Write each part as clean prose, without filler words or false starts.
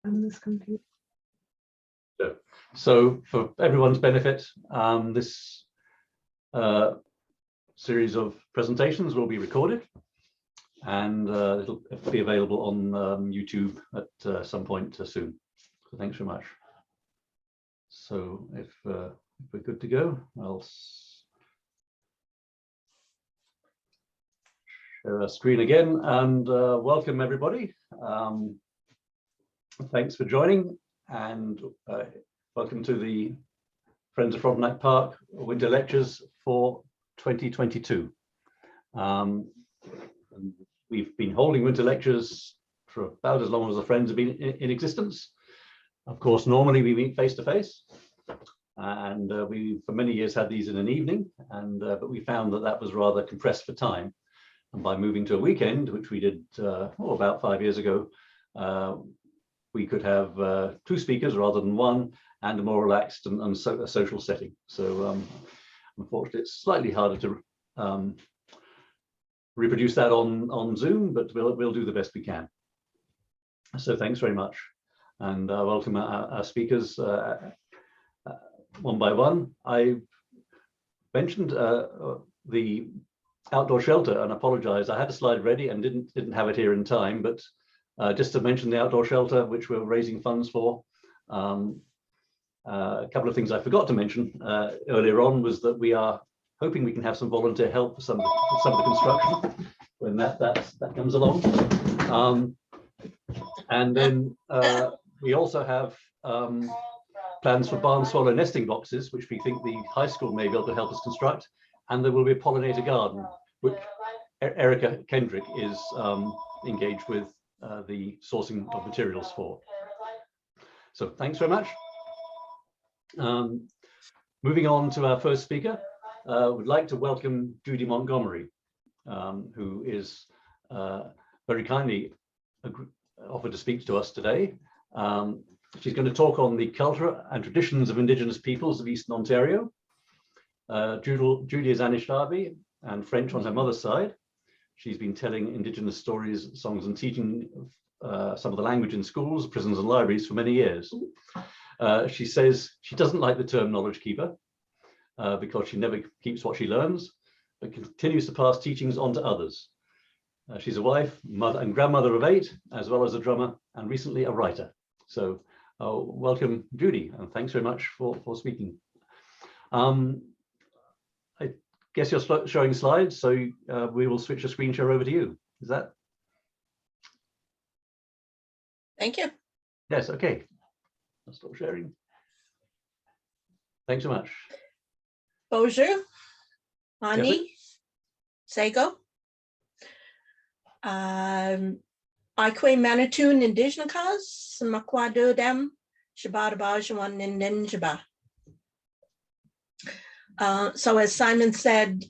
on this computer. So for everyone's benefit, this series of presentations will be recorded, and it'll be available on YouTube at some point soon. So thanks very much. So if we're good to go, I'll share our screen again, and welcome everybody. Thanks for joining, and welcome to the Friends of Frontenac Park Winter Lectures for 2022. We've been holding winter lectures for about as long as the Friends have been in existence. Of course, normally we meet face to face, and we for many years had these in an evening, and but we found that that was rather compressed for time. And by moving to a weekend, which we did about 5 years ago, we could have 2 speakers rather than 1, and a more relaxed and a social setting. So unfortunately, it's slightly harder to reproduce that on Zoom, but we'll do the best we can. So thanks very much, and welcome our speakers one by one. I mentioned the outdoor shelter, and apologize, I had a slide ready and didn't have it here in time, but just to mention the outdoor shelter, which we're raising funds for. A couple of things I forgot to mention earlier on was that we are hoping we can have some volunteer help for some of the construction when that comes along. And then we also have plans for barn swallow nesting boxes, which we think the high school may be able to help us construct. And there will be a pollinator garden, which Erica Kendrick is engaged with the sourcing of materials for. So thanks very much. Moving on to our first speaker, would like to welcome Judi Montgomery, who is very kindly offered to speak to us today. She's going to talk on the culture and traditions of Indigenous peoples of Eastern Ontario. Judi is Anishinaabe and French on her mother's side. She's been telling Indigenous stories, songs, and teaching some of the language in schools, prisons, and libraries for many years. She says she doesn't like the term knowledge keeper because she never keeps what she learns, but continues to pass teachings on to others. She's a wife, mother, and grandmother of 8, as well as a drummer and recently a writer. So welcome, Judi, and thanks very much for speaking. I guess you're showing slides, so we will switch the screen share over to you. Is that? Thank you. Yes, okay. I'll stop sharing. Thanks so much. Bonjour, Ani, Sego. Ikwe Manitoun Indigenous, Makwado Dem, Shabadabajawan Ninjaba. So as Simon says,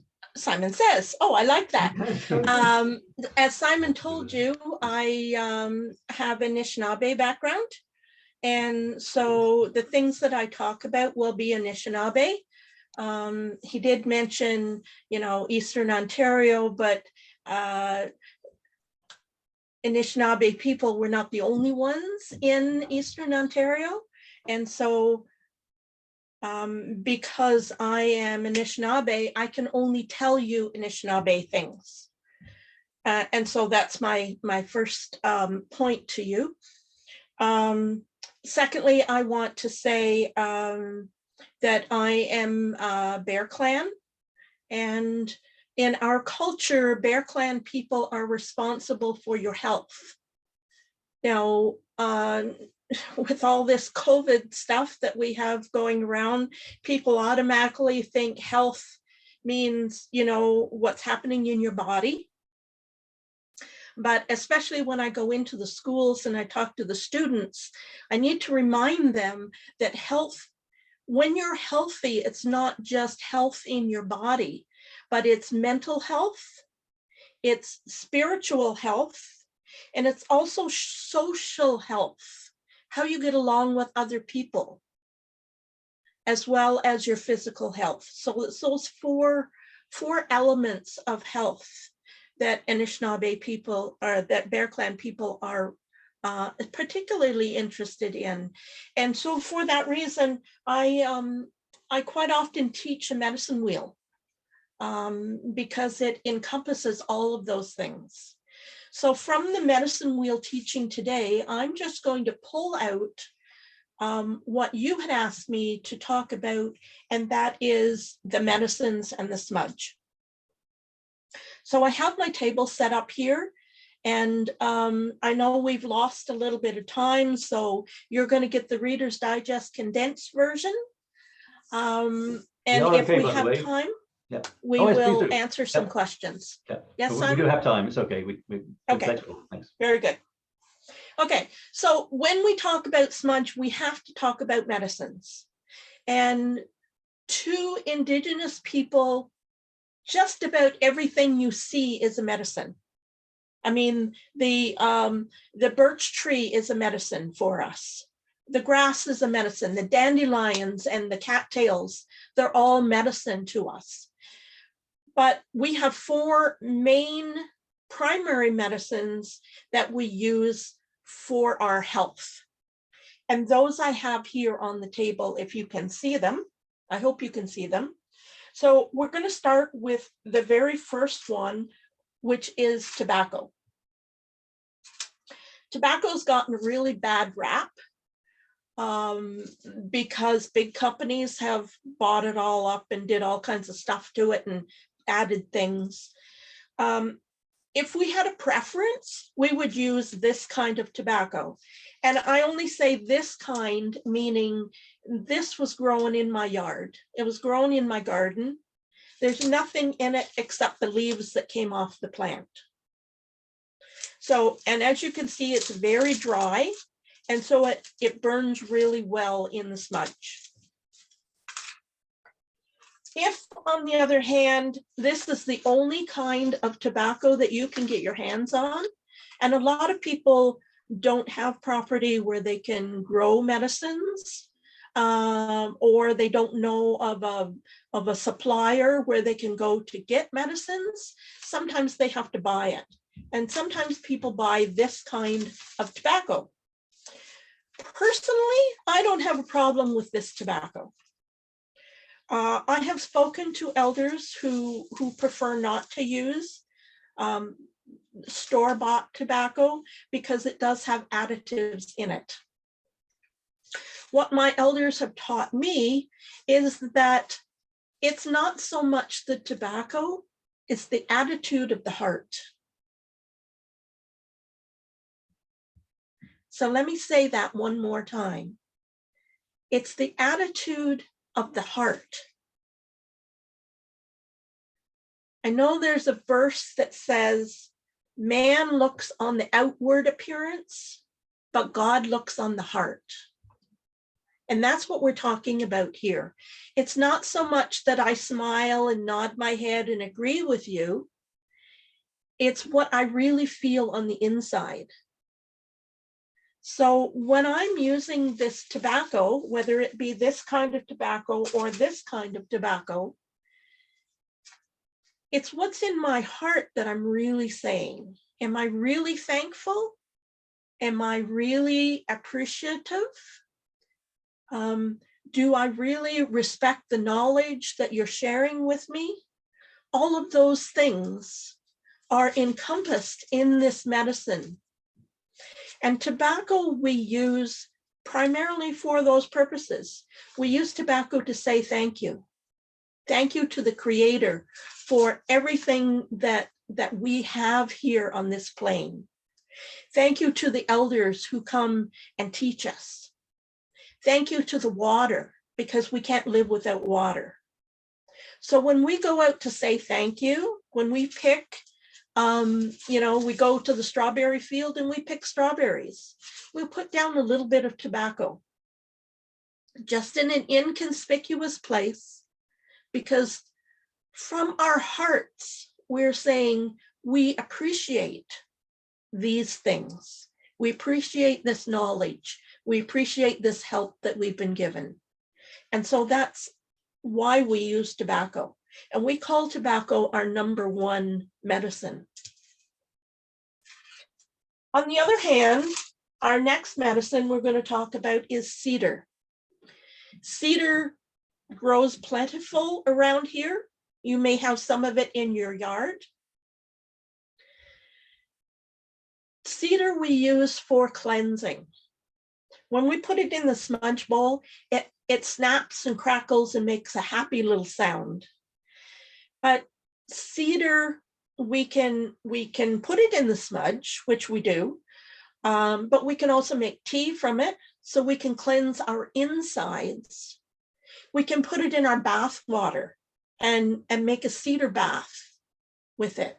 oh, I like that. As Simon told you, I have an Anishinaabe background. And so the things that I talk about will be Anishinaabe. He did mention, Eastern Ontario, but Anishinaabe people were not the only ones in Eastern Ontario. And so because I am Anishinaabe, I can only tell you Anishinaabe things. And so that's my first point to you. Secondly, I want to say that I am Bear Clan, and in our culture, Bear Clan people are responsible for your health. Now, with all this COVID stuff that we have going around, people automatically think health means, what's happening in your body. But especially when I go into the schools and I talk to the students, I need to remind them that health, when you're healthy, it's not just health in your body, but it's mental health, it's spiritual health, and it's also social health, how you get along with other people, as well as your physical health. So it's those four elements of health that Anishinaabe people, or that Bear Clan people are particularly interested in. And so for that reason, I quite often teach a medicine wheel because it encompasses all of those things. So from the medicine wheel teaching today, I'm just going to pull out what you had asked me to talk about, and that is the medicines and the smudge. So I have my table set up here, and I know we've lost a little bit of time, so you're going to get the Reader's Digest condensed version. And if we have time, yeah, we yes, will answer some questions. Yeah. Yes, we Simon? do have time. It's okay. Okay. Flexible. Thanks. Very good. Okay, so when we talk about smudge, we have to talk about medicines. And to Indigenous people, just about everything you see is a medicine. I mean, the birch tree is a medicine for us. The grass is a medicine. The dandelions and the cattails, they're all medicine to us. But we have 4 main primary medicines that we use for our health. And those I have here on the table, if you can see them. I hope you can see them. So we're going to start with the very first one, which is tobacco. Tobacco's gotten a really bad rap because big companies have bought it all up and did all kinds of stuff to it and added things. If we had a preference, we would use this kind of tobacco. And I only say this kind, meaning this was grown in my yard. It was grown in my garden. There's nothing in it except the leaves that came off the plant. So, and as you can see, it's very dry. And so it burns really well in the smudge. If, on the other hand, this is the only kind of tobacco that you can get your hands on, and a lot of people don't have property where they can grow medicines, or they don't know of a supplier where they can go to get medicines, sometimes they have to buy it. And sometimes people buy this kind of tobacco. Personally, I don't have a problem with this tobacco. I have spoken to elders who prefer not to use store-bought tobacco because it does have additives in it. What my elders have taught me is that it's not so much the tobacco, it's the attitude of the heart. So let me say that one more time. It's the attitude of the heart. I know there's a verse that says, man looks on the outward appearance, but God looks on the heart. And that's what we're talking about here. It's not so much that I smile and nod my head and agree with you. It's what I really feel on the inside. So when I'm using this tobacco, whether it be this kind of tobacco or this kind of tobacco, it's what's in my heart that I'm really saying. Am I really thankful? Am I really appreciative? Do I really respect the knowledge that you're sharing with me? All of those things are encompassed in this medicine. And tobacco we use primarily for those purposes. We use tobacco to say thank you. Thank you to the Creator for everything that we have here on this plane. Thank you to the elders who come and teach us. Thank you to the water, because we can't live without water. So when we go out to say thank you, when we pick, we go to the strawberry field and we pick strawberries, we'll put down a little bit of tobacco, just in an inconspicuous place, because from our hearts, we're saying we appreciate these things. We appreciate this knowledge. We appreciate this help that we've been given. And so that's why we use tobacco. And we call tobacco our number 1 medicine. On the other hand, Our next medicine we're going to talk about is cedar. Cedar grows plentiful around here. You may have some of it in your yard. Cedar we use for cleansing. When we put it in the smudge bowl, it snaps and crackles and makes a happy little sound. But cedar, we can put it in the smudge, which we do, but we can also make tea from it, so we can cleanse our insides. We can put it in our bath water and make a cedar bath with it.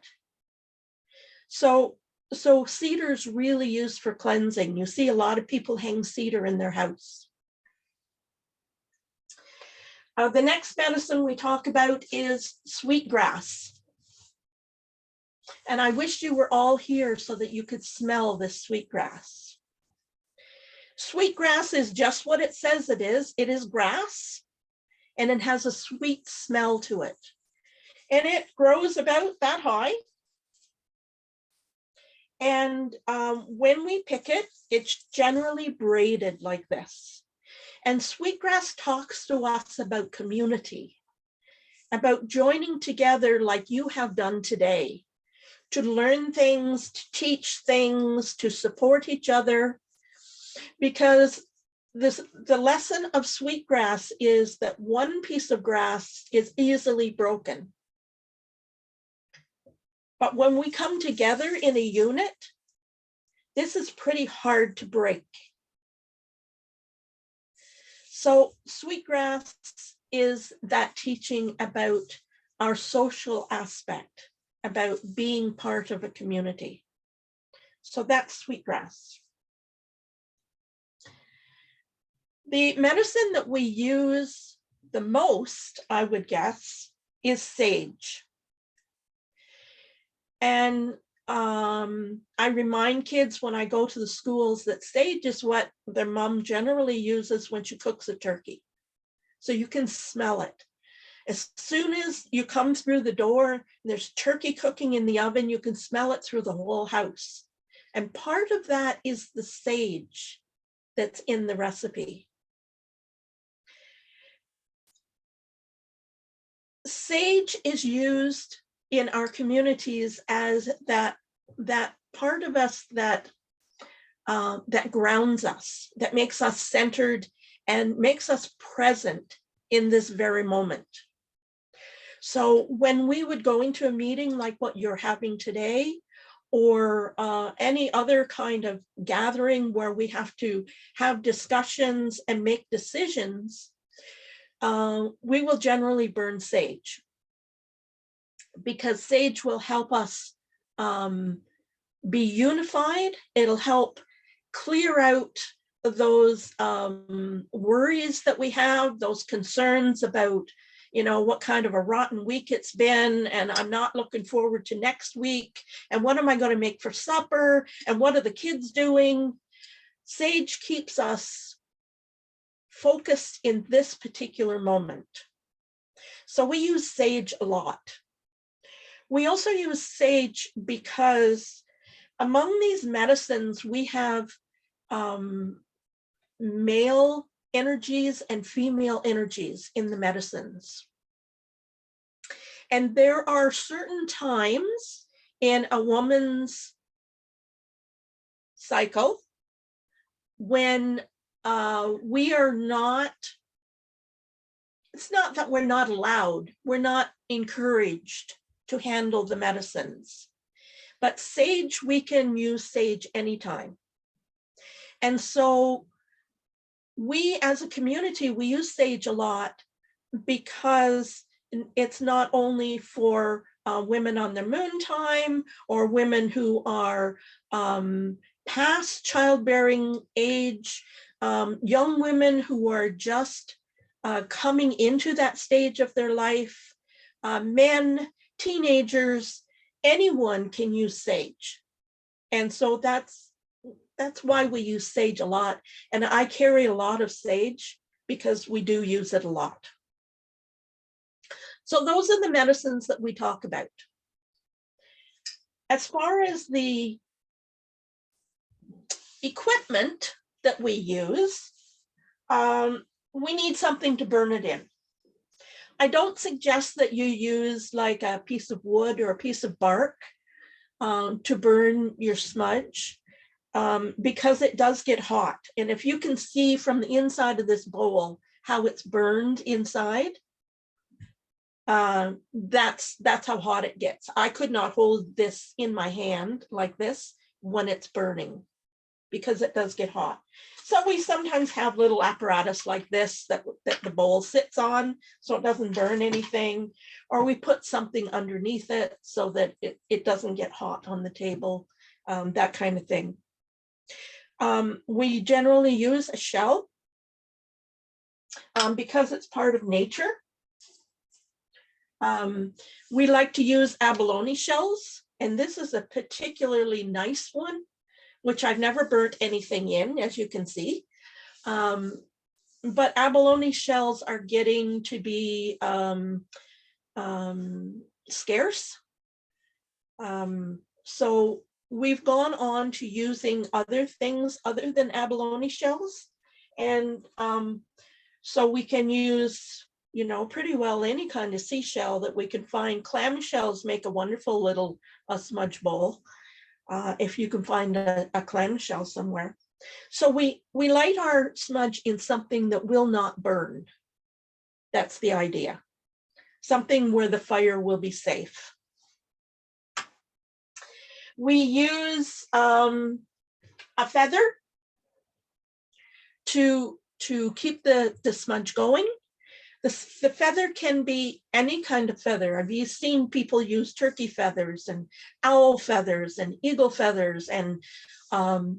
So cedar is really used for cleansing. You see a lot of people hang cedar in their house. The next medicine we talk about is sweetgrass. And I wish you were all here so that you could smell this sweetgrass. Sweetgrass is just what it says it is. It is grass, and it has a sweet smell to it. And it grows about that high. And when we pick it, it's generally braided like this. And sweetgrass talks to us about community, about joining together like you have done today, to learn things, to teach things, to support each other. Because the lesson of sweetgrass is that one piece of grass is easily broken. But when we come together in a unit, this is pretty hard to break. So sweetgrass is that teaching about our social aspect, about being part of a community. So that's sweetgrass. The medicine that we use the most, I would guess, is sage. And I remind kids when I go to the schools that sage is what their mom generally uses when she cooks a turkey. So you can smell it. As soon as you come through the door, and there's turkey cooking in the oven, you can smell it through the whole house. And part of that is the sage that's in the recipe. Sage is used in our communities as that part of us that grounds us, that makes us centered and makes us present in this very moment. So when we would go into a meeting like what you're having today, or any other kind of gathering where we have to have discussions and make decisions, we will generally burn sage, because sage will help us be unified. It'll help clear out those worries that we have, those concerns about, what kind of a rotten week it's been, and I'm not looking forward to next week, and what am I going to make for supper, and what are the kids doing? Sage keeps us focused in this particular moment. So we use sage a lot. We also use sage because among these medicines, we have male energies and female energies in the medicines. And there are certain times in a woman's cycle when we are not, it's not that we're not allowed, we're not encouraged to handle the medicines. But sage, we can use sage anytime. And so we as a community, we use sage a lot because it's not only for women on their moon time or women who are past childbearing age, young women who are just coming into that stage of their life, men, teenagers, anyone can use sage. And so that's why we use sage a lot. And I carry a lot of sage because we do use it a lot. So those are the medicines that we talk about. As far as the equipment that we use, we need something to burn it in. I don't suggest that you use like a piece of wood or a piece of bark to burn your smudge, because it does get hot. And if you can see from the inside of this bowl how it's burned inside, that's how hot it gets. I could not hold this in my hand like this when it's burning, because it does get hot. So we sometimes have little apparatus like this that the bowl sits on so it doesn't burn anything, or we put something underneath it so that it doesn't get hot on the table, that kind of thing. We generally use a shell because it's part of nature. We like to use abalone shells, and this is a particularly nice one, which I've never burnt anything in, as you can see. But abalone shells are getting to be scarce. So we've gone on to using other things other than abalone shells. And so we can use, you know, pretty well any kind of seashell that we can find. Clam shells make a wonderful little smudge bowl. If you can find a clam shell somewhere. So we light our smudge in something that will not burn. That's the idea. Something where the fire will be safe. We use a feather to keep the smudge going. The feather can be any kind of feather. I've seen people use turkey feathers and owl feathers and eagle feathers and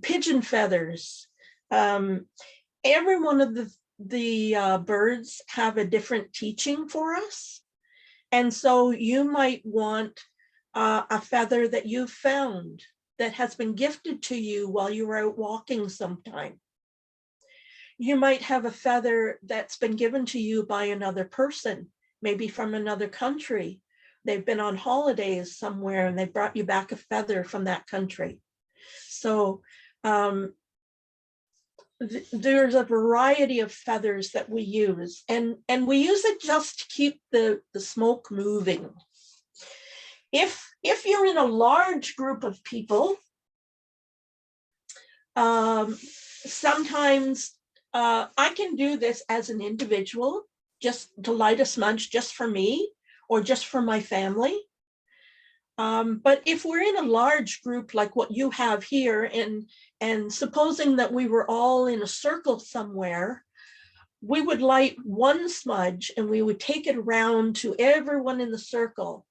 pigeon feathers. Every one of the birds have a different teaching for us. And so you might want a feather that you've found that has been gifted to you while you were out walking sometime. You might have a feather that's been given to you by another person, maybe from another country. They've been on holidays somewhere and they brought you back a feather from that country. So there's a variety of feathers that we use, and we use it just to keep the smoke moving. If you're in a large group of people, sometimes I can do this as an individual, just to light a smudge just for me or just for my family. But if we're in a large group like what you have here, and supposing that we were all in a circle somewhere, we would light one smudge and we would take it around to everyone in the circle.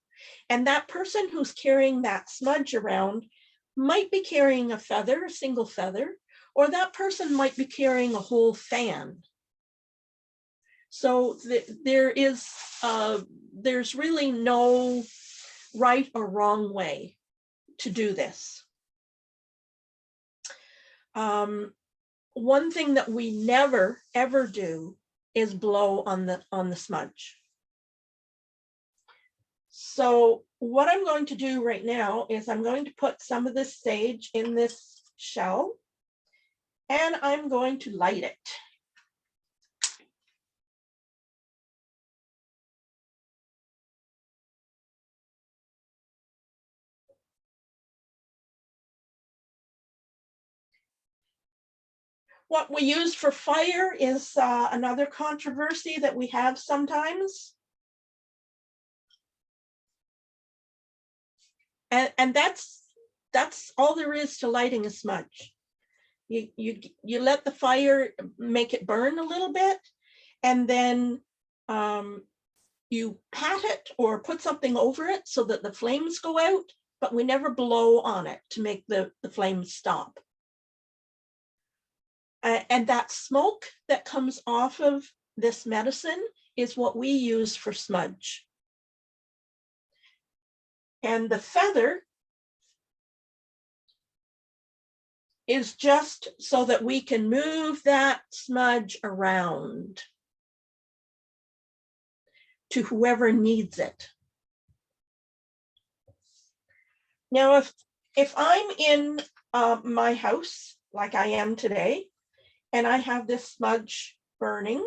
And that person who's carrying that smudge around might be carrying a feather, a single feather, or that person might be carrying a whole fan. So there's really no right or wrong way to do this. One thing that we never ever do is blow on the smudge. So what I'm going to do right now is I'm going to put some of this sage in this shell, and I'm going to light it. What we use for fire is another controversy that we have sometimes. And that's all there is to lighting a smudge. You let the fire make it burn a little bit, and then you pat it or put something over it so that the flames go out, but we never blow on it to make the flames stop. And that smoke that comes off of this medicine is what we use for smudge. And the feather is just so that we can move that smudge around to whoever needs it. Now, if I'm in my house like I am today, and I have this smudge burning,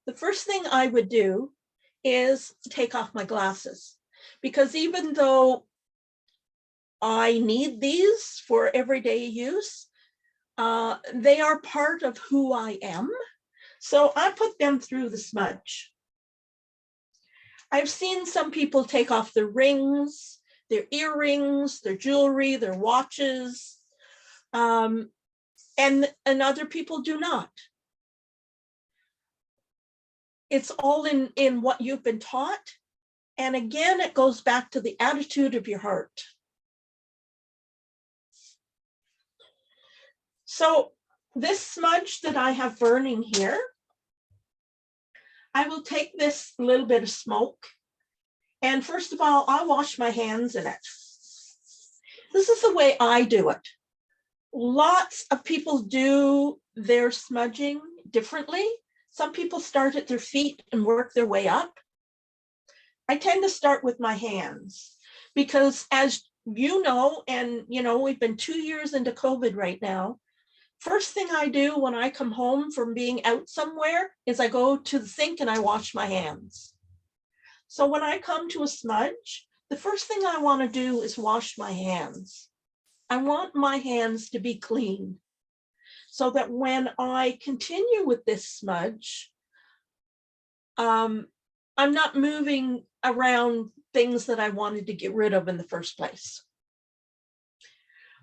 the first thing I would do is take off my glasses, because even though I need these for everyday use, they are part of who I am. So I put them through the smudge. I've seen some people take off their rings, their earrings, their jewelry, their watches, and other people do not. It's all in what you've been taught. And again, it goes back to the attitude of your heart. So this smudge that I have burning here, I will take this little bit of smoke, and first of all, I'll wash my hands in it. This is the way I do it. Lots of people do their smudging differently. Some people start at their feet and work their way up. I tend to start with my hands because, as you know, and we've been 2 years into COVID right now. First thing I do when I come home from being out somewhere is I go to the sink and I wash my hands. So when I come to a smudge, the first thing I want to do is wash my hands. I want my hands to be clean so that when I continue with this smudge, I'm not moving around things that I wanted to get rid of in the first place.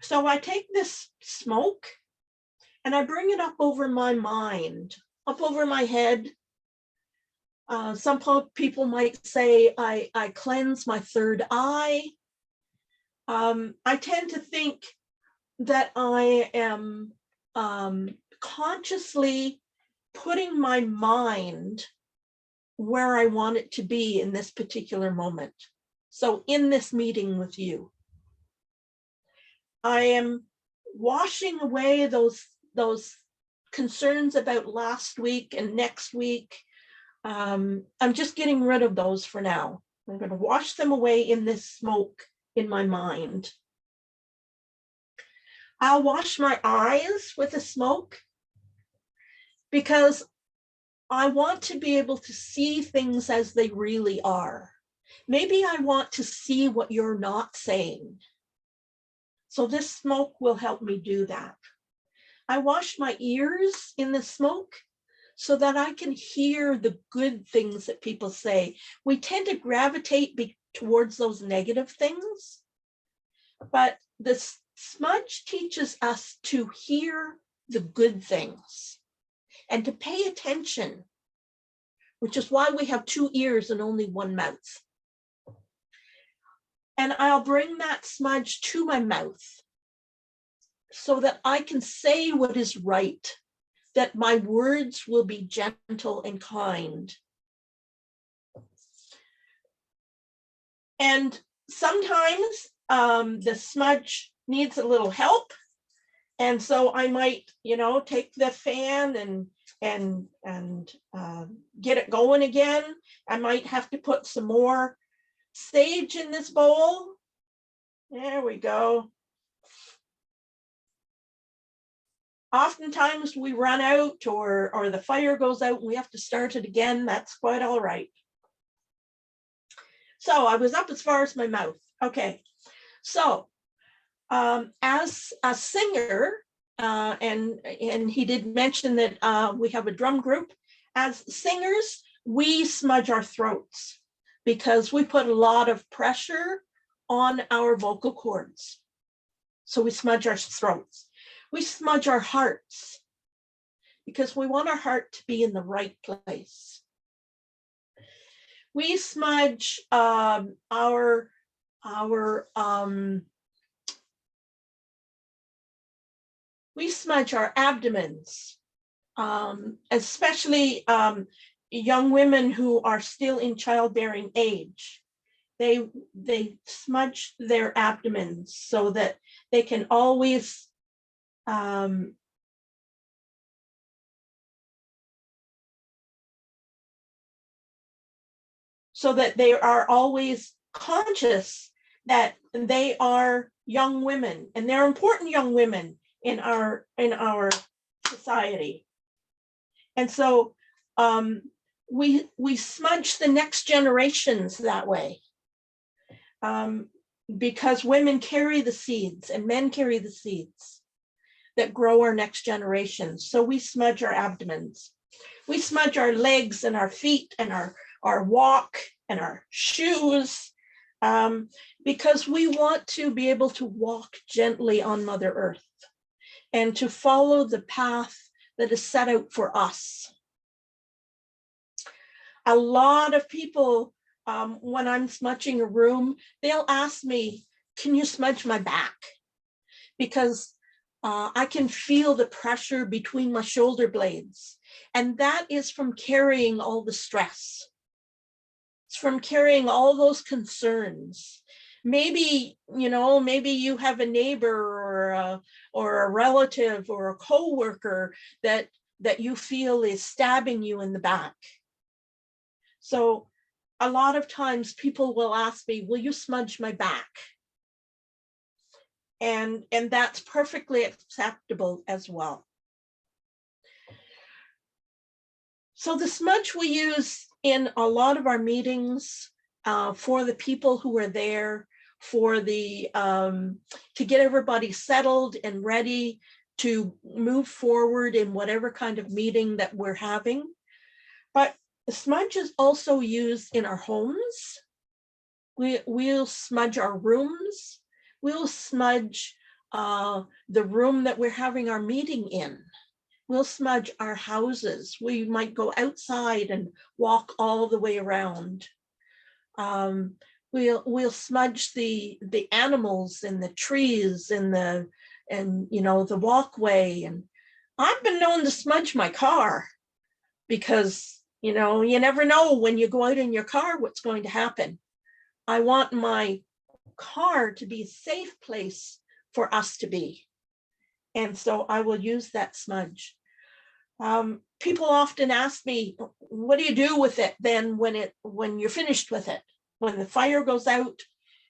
So I take this smoke and I bring it up over my mind, up over my head. Some people might say I cleanse my third eye. I tend to think that I am consciously putting my mind where I want it to be in this particular moment. So in this meeting with you, I am washing away those concerns about last week and next week. I'm just getting rid of those for now. I'm going to wash them away in this smoke in my mind. I'll wash my eyes with the smoke because I want to be able to see things as they really are. Maybe I want to see what you're not saying. So this smoke will help me do that. I wash my ears in the smoke so that I can hear the good things that people say. We tend to gravitate towards those negative things, but this smudge teaches us to hear the good things and to pay attention, which is why we have 2 ears and only 1 mouth. And I'll bring that smudge to my mouth so that I can say what is right, that my words will be gentle and kind. And sometimes the smudge needs a little help. And so I might, take the fan and get it going again. I might have to put some more sage in this bowl. There we go. Oftentimes we run out or the fire goes out and we have to start it again. That's quite all right. So I was up as far as my mouth. Okay. So as a singer, and he did mention that we have a drum group. As singers, we smudge our throats because we put a lot of pressure on our vocal cords. So we smudge our throats. We smudge our hearts because we want our heart to be in the right place. We smudge we smudge our abdomens, especially young women who are still in childbearing age. They smudge their abdomens so that they can always so that they are always conscious that they are young women, and they're important young women in our society. And so we smudge the next generations that way, because women carry the seeds and men carry the seeds that grow our next generation. So we smudge our abdomens. We smudge our legs and our feet and our walk and our shoes, because we want to be able to walk gently on Mother Earth and to follow the path that is set out for us. A lot of people, when I'm smudging a room, they'll ask me, can you smudge my back? Because I can feel the pressure between my shoulder blades. And that is from carrying all the stress. It's from carrying all those concerns. Maybe, maybe you have a neighbor or a relative or a coworker that you feel is stabbing you in the back. So a lot of times people will ask me, will you smudge my back? And that's perfectly acceptable as well. So the smudge we use in a lot of our meetings for the people who are there, for the to get everybody settled and ready to move forward in whatever kind of meeting that we're having. But the smudge is also used in our homes. We'll smudge our rooms. We'll smudge the room that we're having our meeting in. We'll smudge our houses. We might go outside and walk all the way around. We'll smudge the animals and the trees and the walkway. And I've been known to smudge my car because you never know when you go out in your car what's going to happen. I want my car to be a safe place for us to be. And so I will use that smudge. People often ask me, what do you do with it then when you're finished with it? When the fire goes out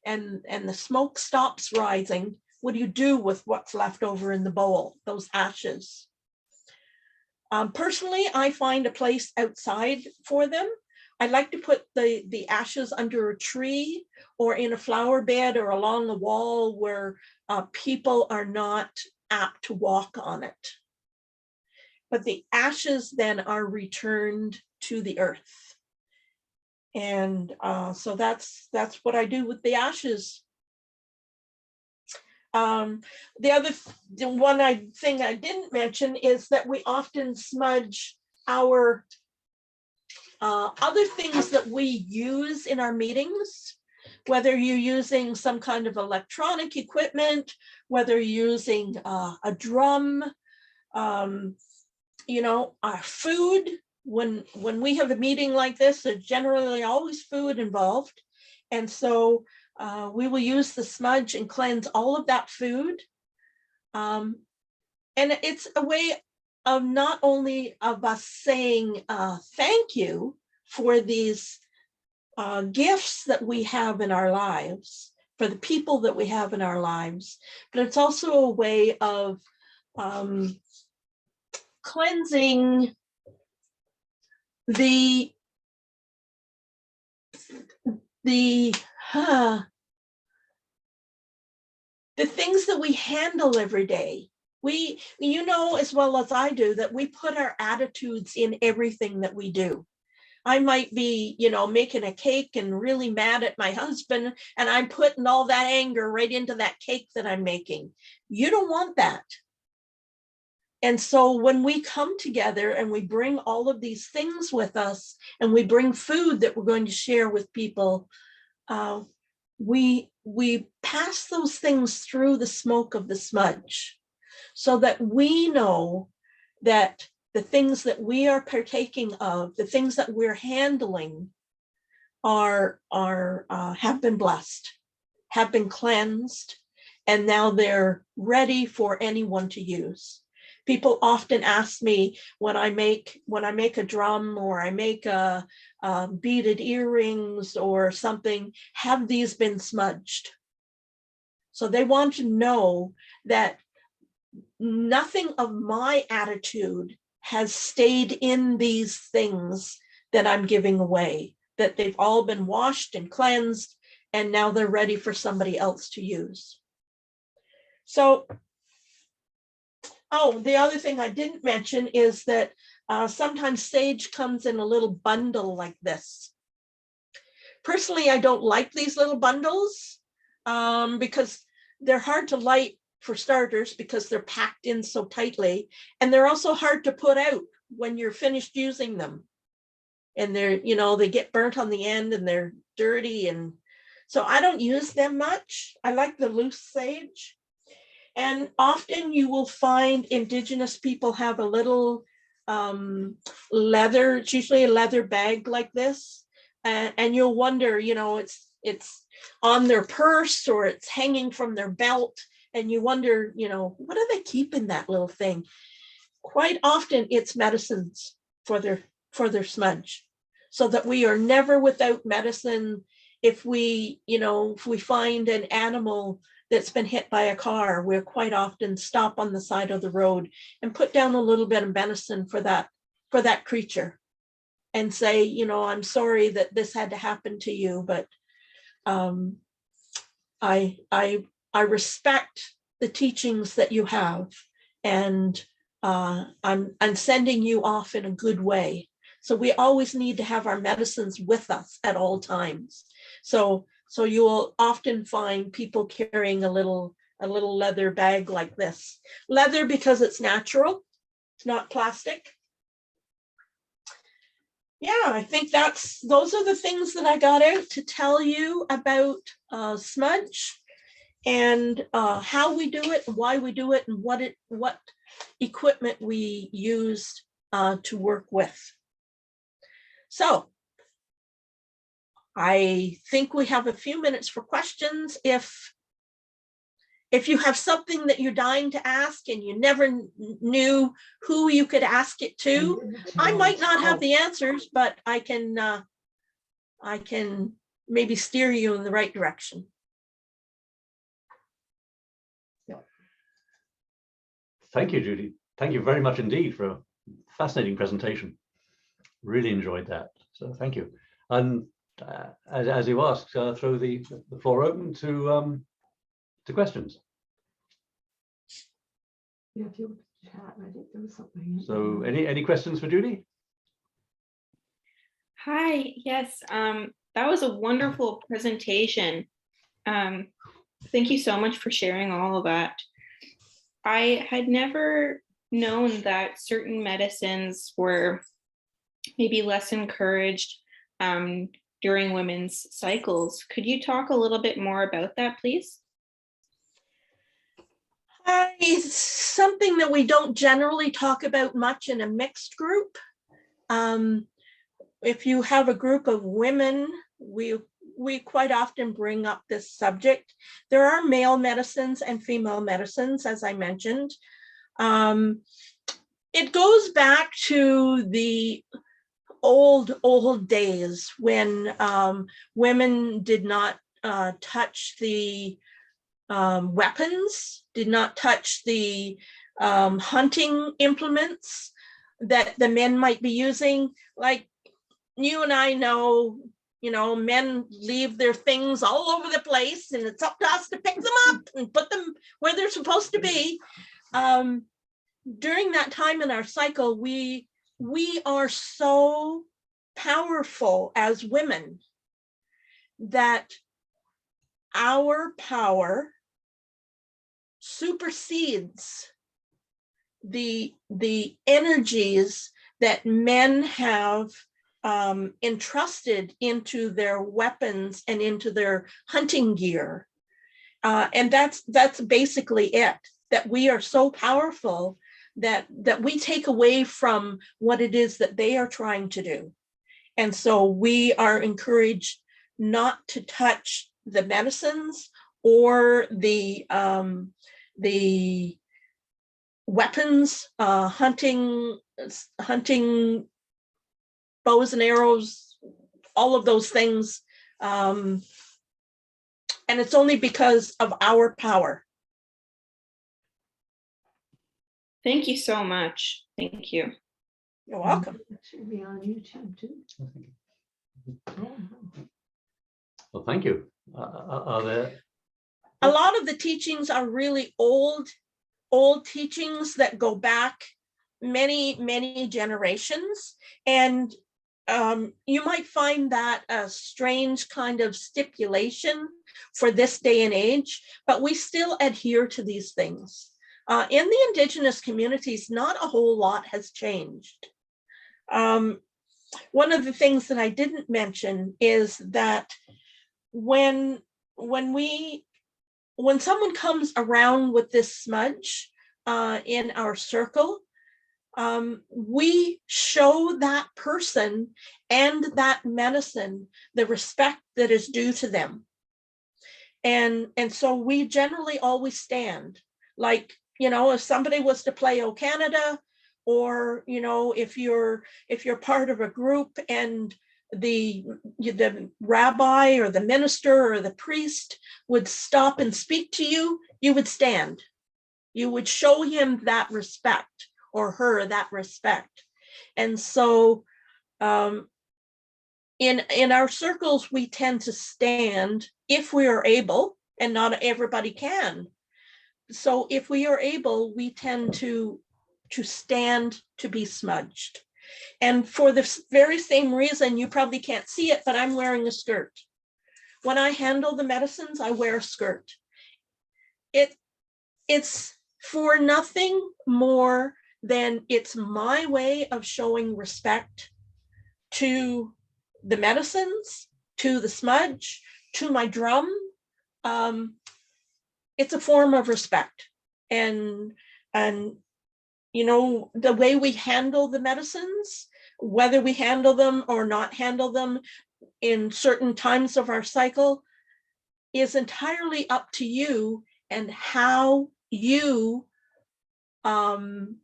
and the smoke stops rising, what do you do with what's left over in the bowl, those ashes? Personally, I find a place outside for them. I like to put the ashes under a tree or in a flower bed or along the wall where people are not apt to walk on it. But the ashes then are returned to the earth. And so that's what I do with the ashes. The other thing I didn't mention is that we often smudge our other things that we use in our meetings, whether you're using some kind of electronic equipment, whether you're using a drum, our food. When we have a meeting like this, there's generally always food involved. And so we will use the smudge and cleanse all of that food. And it's a way of not only of us saying thank you for these gifts that we have in our lives, for the people that we have in our lives, but it's also a way of cleansing the things that we handle every day. You know as well as I do that we put our attitudes in everything that we do. I might be, making a cake and really mad at my husband, and I'm putting all that anger right into that cake that I'm making. You don't want that. And so when we come together and we bring all of these things with us and we bring food that we're going to share with people, we pass those things through the smoke of the smudge so that we know that the things that we are partaking of, the things that we're handling have been blessed, have been cleansed, and now they're ready for anyone to use. People often ask me when I make a drum or I make a beaded earrings or something, have these been smudged? So they want to know that nothing of my attitude has stayed in these things that I'm giving away, that they've all been washed and cleansed, and now they're ready for somebody else to use. So, oh, the other thing I didn't mention is that sometimes sage comes in a little bundle like this. Personally, I don't like these little bundles because they're hard to light, for starters, because they're packed in so tightly, and they're also hard to put out when you're finished using them. And they're, you know, they get burnt on the end and they're dirty, and so I don't use them much. I like the loose sage. And often you will find Indigenous people have a little leather, it's usually a leather bag like this, and you'll wonder, you know, it's on their purse or it's hanging from their belt, and you wonder, you know, what do they keep in that little thing? Quite often it's medicines for their smudge, so that we are never without medicine. If we, you know, if we find an animal that's been hit by a car, we'll quite often stop on the side of the road and put down a little bit of medicine for that creature and say, you know, I'm sorry that this had to happen to you, but I respect the teachings that you have, and I'm sending you off in a good way. So we always need to have our medicines with us at all times. So you will often find people carrying a little leather bag like this. Leather because it's natural, it's not plastic. Yeah, I think those are the things that I got out to tell you about smudge, and how we do it, and why we do it, and what equipment we use to work with. So I think we have a few minutes for questions. If you have something that you're dying to ask and you never knew who you could ask it to, I might not have the answers, but I can maybe steer you in the right direction. Thank you, Judi. Thank you very much indeed for a fascinating presentation. Really enjoyed that. So thank you. And as you asked, throw the floor open to questions. Yeah, if you want to chat, I think there was something. So any questions for Judi? Hi, yes, that was a wonderful presentation. Thank you so much for sharing all of that. I had never known that certain medicines were maybe less encouraged during women's cycles. Could you talk a little bit more about that, please? It's something that we don't generally talk about much in a mixed group. If you have a group of women, we quite often bring up this subject. There are male medicines and female medicines, as I mentioned. It goes back to the old days when women did not touch the weapons, did not touch the hunting implements that the men might be using. Like you and I know, you know, men leave their things all over the place, and it's up to us to pick them up and put them where they're supposed to be. During that time in our cycle, we are so powerful as women that our power supersedes the energies that men have entrusted into their weapons and into their hunting gear. And that's basically it, that we are so powerful that we take away from what it is that they are trying to do. And so we are encouraged not to touch the medicines or the weapons, hunting bows and arrows, all of those things. And it's only because of our power. Thank you so much. Thank you. You're welcome. It should be on YouTube too. Oh, Well, thank you. Are there? A lot of the teachings are really old teachings that go back many generations. And you might find that a strange kind of stipulation for this day and age, but we still adhere to these things. In the Indigenous communities, not a whole lot has changed. One of the things that I didn't mention is that when someone comes around with this smudge in our circle, we show that person and that medicine the respect that is due to them. And so we generally always stand. Like, you know, if somebody was to play O Canada, or, you know, if you're part of a group and the rabbi or the minister or the priest would stop and speak to you, you would stand. You would show him that respect, or her that respect. And so in our circles, we tend to stand if we are able, and not everybody can. So if we are able, we tend to stand to be smudged. And for the very same reason, you probably can't see it, but I'm wearing a skirt. When I handle the medicines, I wear a skirt. It's for nothing more than it's my way of showing respect to the medicines, to the smudge, to my drum. It's a form of respect. And you know, the way we handle the medicines, whether we handle them or not handle them in certain times of our cycle, is entirely up to you and how you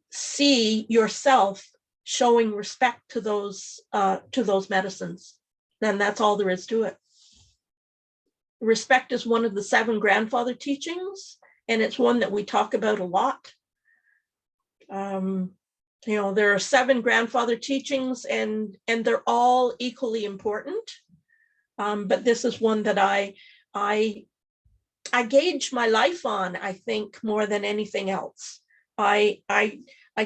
see yourself showing respect to those medicines. Then that's all there is to it. Respect is one of the 7 grandfather teachings, and it's one that we talk about a lot. You know, there are 7 grandfather teachings, and they're all equally important. But this is one that I gauge my life on, I think, more than anything else. I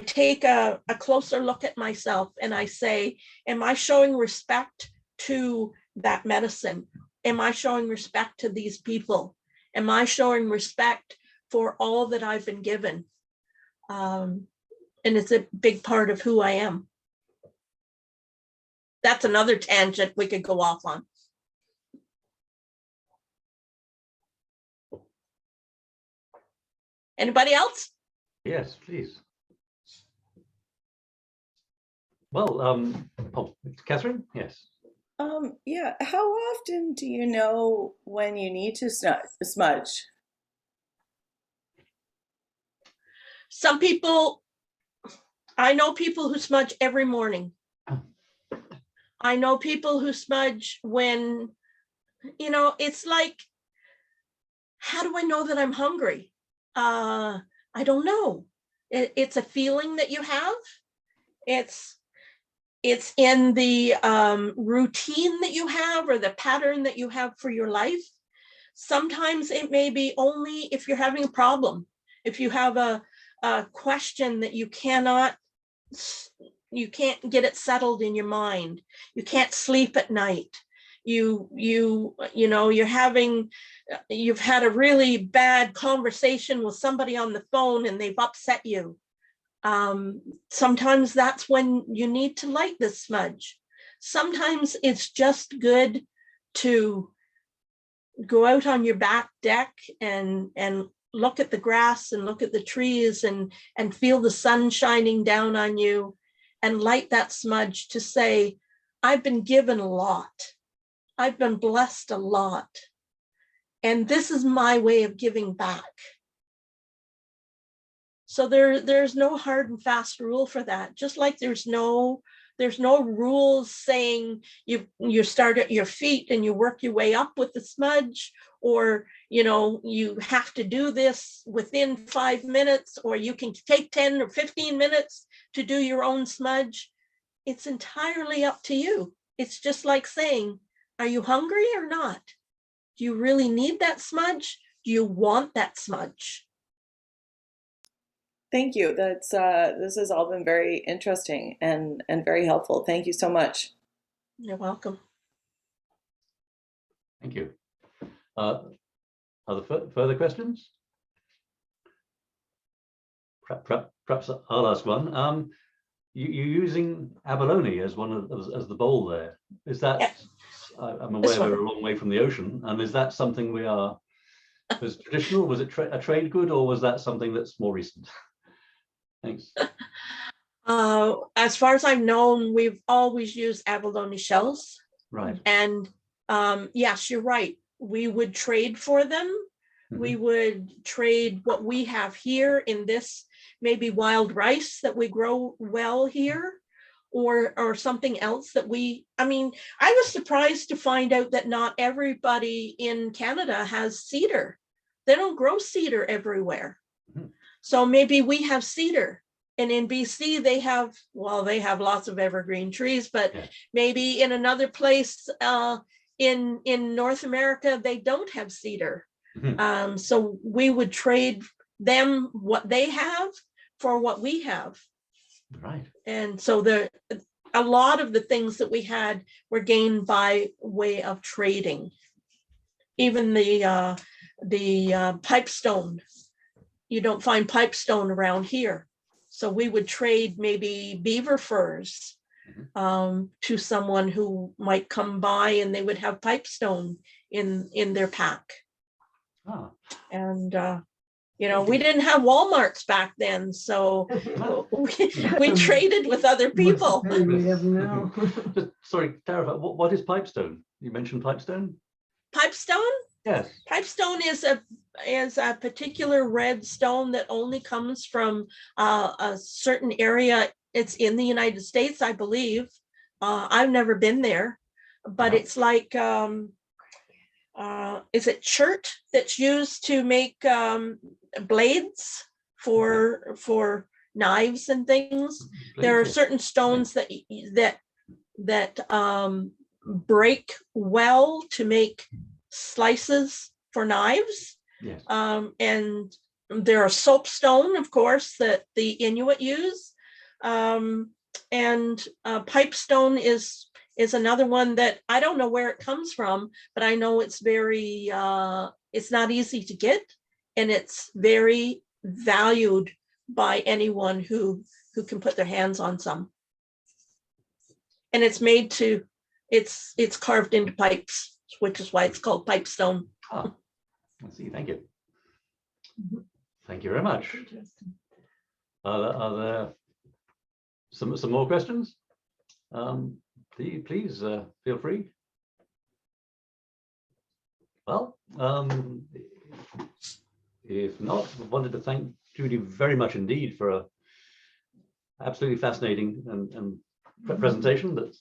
take a closer look at myself and I say, am I showing respect to that medicine? Am I showing respect to these people? Am I showing respect for all that I've been given? And it's a big part of who I am. That's another tangent we could go off on. Anybody else? Yes, please. Well, oh, Catherine, yes. Yeah, how often do you know when you need to smudge? Some people, I know people who smudge every morning. I know people who smudge when, you know, it's like, how do I know that I'm hungry? I don't know. It's a feeling that you have. It's in the routine that you have, or the pattern that you have for your life. Sometimes it may be only if you're having a problem, if you have a question that you can't get it settled in your mind, you can't sleep at night, you know, you've had a really bad conversation with somebody on the phone and they've upset you. Sometimes that's when you need to light this smudge. Sometimes it's just good to go out on your back deck and look at the grass and look at the trees and feel the sun shining down on you and light that smudge to say, I've been given a lot. I've been blessed a lot. And this is my way of giving back. So there's no hard and fast rule for that. Just like there's no There's no rules saying you start at your feet and you work your way up with the smudge, or you have to do this within 5 minutes, or you can take 10 or 15 minutes to do your own smudge. It's entirely up to you. It's just like saying, are you hungry or not? Do you really need that smudge? Do you want that smudge? Thank you. That's this has all been very interesting and very helpful. Thank you so much. You're welcome. Thank you. Are there further questions? Perhaps I'll ask one. You're using abalone as as the bowl there. Is that? Yeah. I'm aware we're a long way from the ocean, and is that something was traditional? Was it a trade good, or was that something that's more recent? Thanks. As far as I've known, we've always used abalone shells. Right. And yes, you're right. We would trade for them. Mm-hmm. We would trade what we have here in this, maybe wild rice that we grow well here, or something else that I was surprised to find out that not everybody in Canada has cedar. They don't grow cedar everywhere. Mm-hmm. So maybe we have cedar, and in BC they have lots of evergreen trees, but yeah, maybe in another place in North America they don't have cedar. Mm-hmm. So we would trade them what they have for what we have. Right. And so a lot of the things that we had were gained by way of trading. Even the pipestone. You don't find pipestone around here. So we would trade maybe beaver furs to someone who might come by, and they would have pipestone in their pack. Oh. And, we didn't have Walmarts back then, so we traded with other people. Sorry, Tara, what is pipestone? You mentioned pipestone? Pipestone? Yes. Pipestone is a particular red stone that only comes from a certain area. It's in the United States, I believe. I've never been there, but it's like, is it chert that's used to make blades for knives and things? There are certain stones that break well to make slices for knives. Yes. And there are soapstone, of course, that the Inuit use. And pipestone is another one that I don't know where it comes from, but I know it's very, it's not easy to get, and it's very valued by anyone who can put their hands on some. And it's made to, it's carved into pipes, which is why it's called pipestone. Ah, I see. Thank you. Mm-hmm. Thank you very much. Are there some more questions? Please feel free. Well, if not, I wanted to thank Judi very much indeed for a absolutely fascinating and presentation. That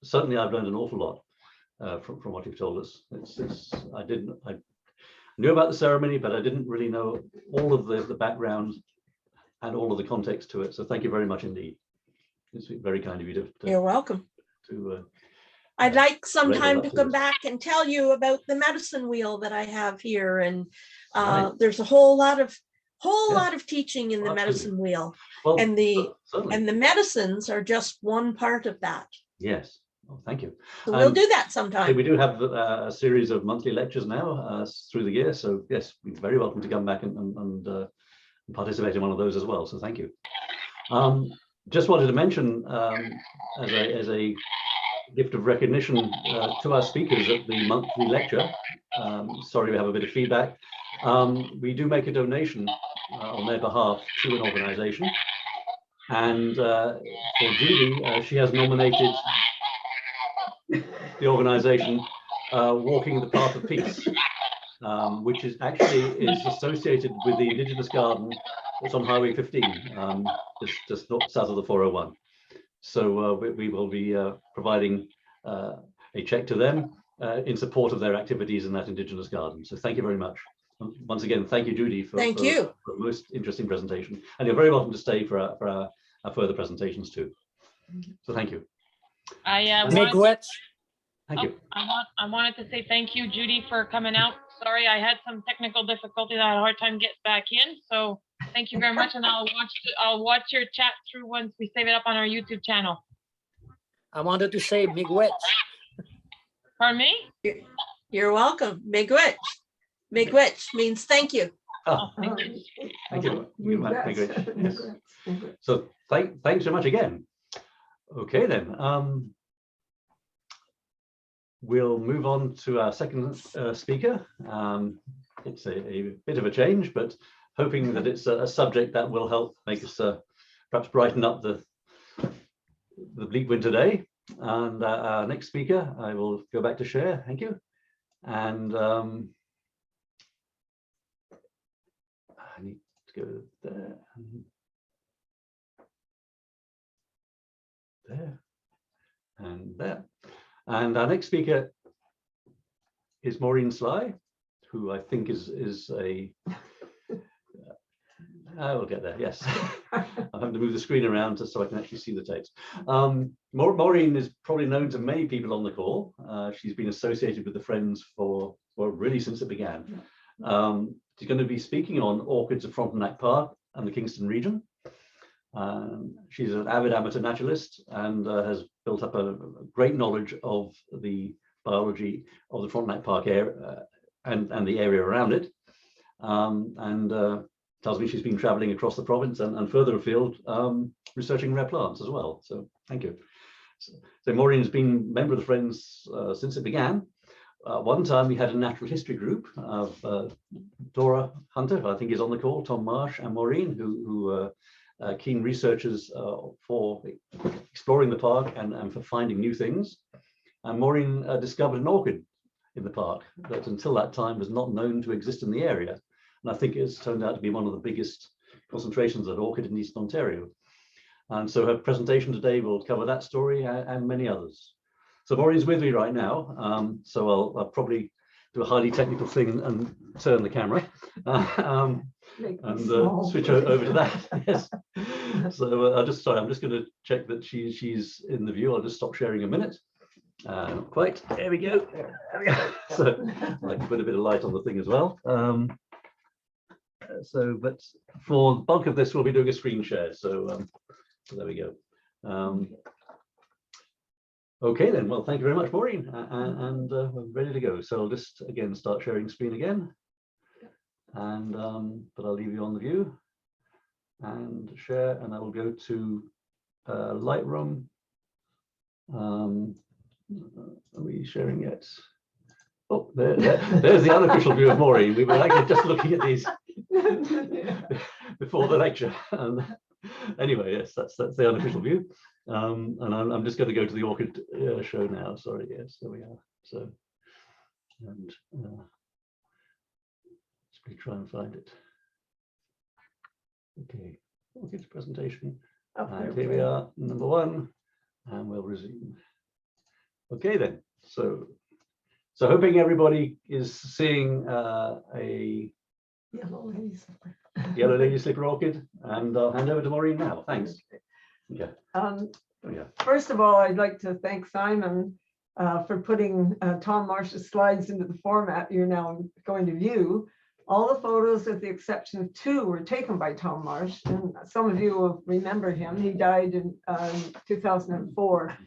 certainly I've learned an awful lot from what you've told us. I knew about the ceremony, but I didn't really know all of the background and all of the context to it. So thank you very much indeed. It's very kind of you to You're welcome. I'd like sometime to come back and tell you about the medicine wheel that I have here, and right. There's a whole lot of teaching in the medicine wheel, and the medicines are just one part of that. Yes. Oh, thank you. So we'll do that sometime. We do have a series of monthly lectures now through the year, so yes, you're very welcome to come back and participate in one of those as well. So thank you. Just wanted to mention as a gift of recognition to our speakers at the monthly lecture. Sorry, we have a bit of feedback. We do make a donation on their behalf to an organization, and for Judi, she has nominated the organization Walking the Path of Peace, which is associated with the Indigenous garden that's on Highway 15, just south of the 401. So we will be providing a check to them in support of their activities in that Indigenous garden. So thank you very much. Once again, thank you, Judi, for a most interesting presentation. And you're very welcome to stay for our further presentations too. So thank you. Thank you. I wanted to say thank you, Judi, for coming out. Sorry, I had some technical difficulties. I had a hard time getting back in. So thank you very much, and I'll watch your chat through once we save it up on our YouTube channel. I wanted to say miigwech. Pardon me? You're welcome. Miigwech. Miigwech means thank you. Oh, Thank you. thank you. Regrets. Yes. Regrets. So thanks so much again. Okay then. We'll move on to our second speaker. It's a bit of a change, but hoping that it's a subject that will help make us perhaps brighten up the bleak winter day. And our next speaker, I will go back to share. Thank you. And I need to go there. There. And there. And our next speaker is Maureen Sly, who I think is a, I will get there, yes. I'm having to move the screen around so I can actually see the text. Maureen is probably known to many people on the call. She's been associated with the Friends for, well, really since it began. She's going to be speaking on orchids of Frontenac Park and the Kingston region. She's an avid amateur naturalist and has built up a great knowledge of the biology of the Frontenac Park area and the area around it. Tells me she's been traveling across the province and further afield, researching rare plants as well. So thank you. So Maureen has been a member of the Friends since it began. One time we had a natural history group of Dora Hunter, I think is on the call, Tom Marsh and Maureen, who keen researchers for exploring the park and for finding new things. And Maureen discovered an orchid in the park that until that time was not known to exist in the area. And I think it's turned out to be one of the biggest concentrations of orchid in Eastern Ontario. And so her presentation today will cover that story and many others. So Maureen's with me right now. So I'll probably do a highly technical thing and turn the camera and switch over to that. Yes. So I'm just going to check that she's in the view. I'll just stop sharing a minute. Not quite. There we go. There we go. So I can put a bit of light on the thing as well. But for the bulk of this, we'll be doing a screen share. So there we go. Okay then, well, thank you very much, Maureen, and we're ready to go. So I'll just again start sharing screen again, and but I'll leave you on the view and share, and I will go to Lightroom. Are we sharing yet? Oh, there's the unofficial view of Maureen. We were actually just looking at these before the lecture. Anyway, yes, that's the unofficial view. And I'm just going to go to the orchid show now. Sorry, yes, there we are. So, and let's try and find it. Okay, orchids presentation. And here we are, number 1, and we'll resume. Okay then. So hoping everybody is seeing a yellow lady slipper orchid, and I'll hand over to Maureen now. Thanks. Okay. First of all, I'd like to thank Simon for putting Tom Marsh's slides into the format you're now going to view. All the photos, with the exception of 2, were taken by Tom Marsh, and some of you will remember him. He died in 2004.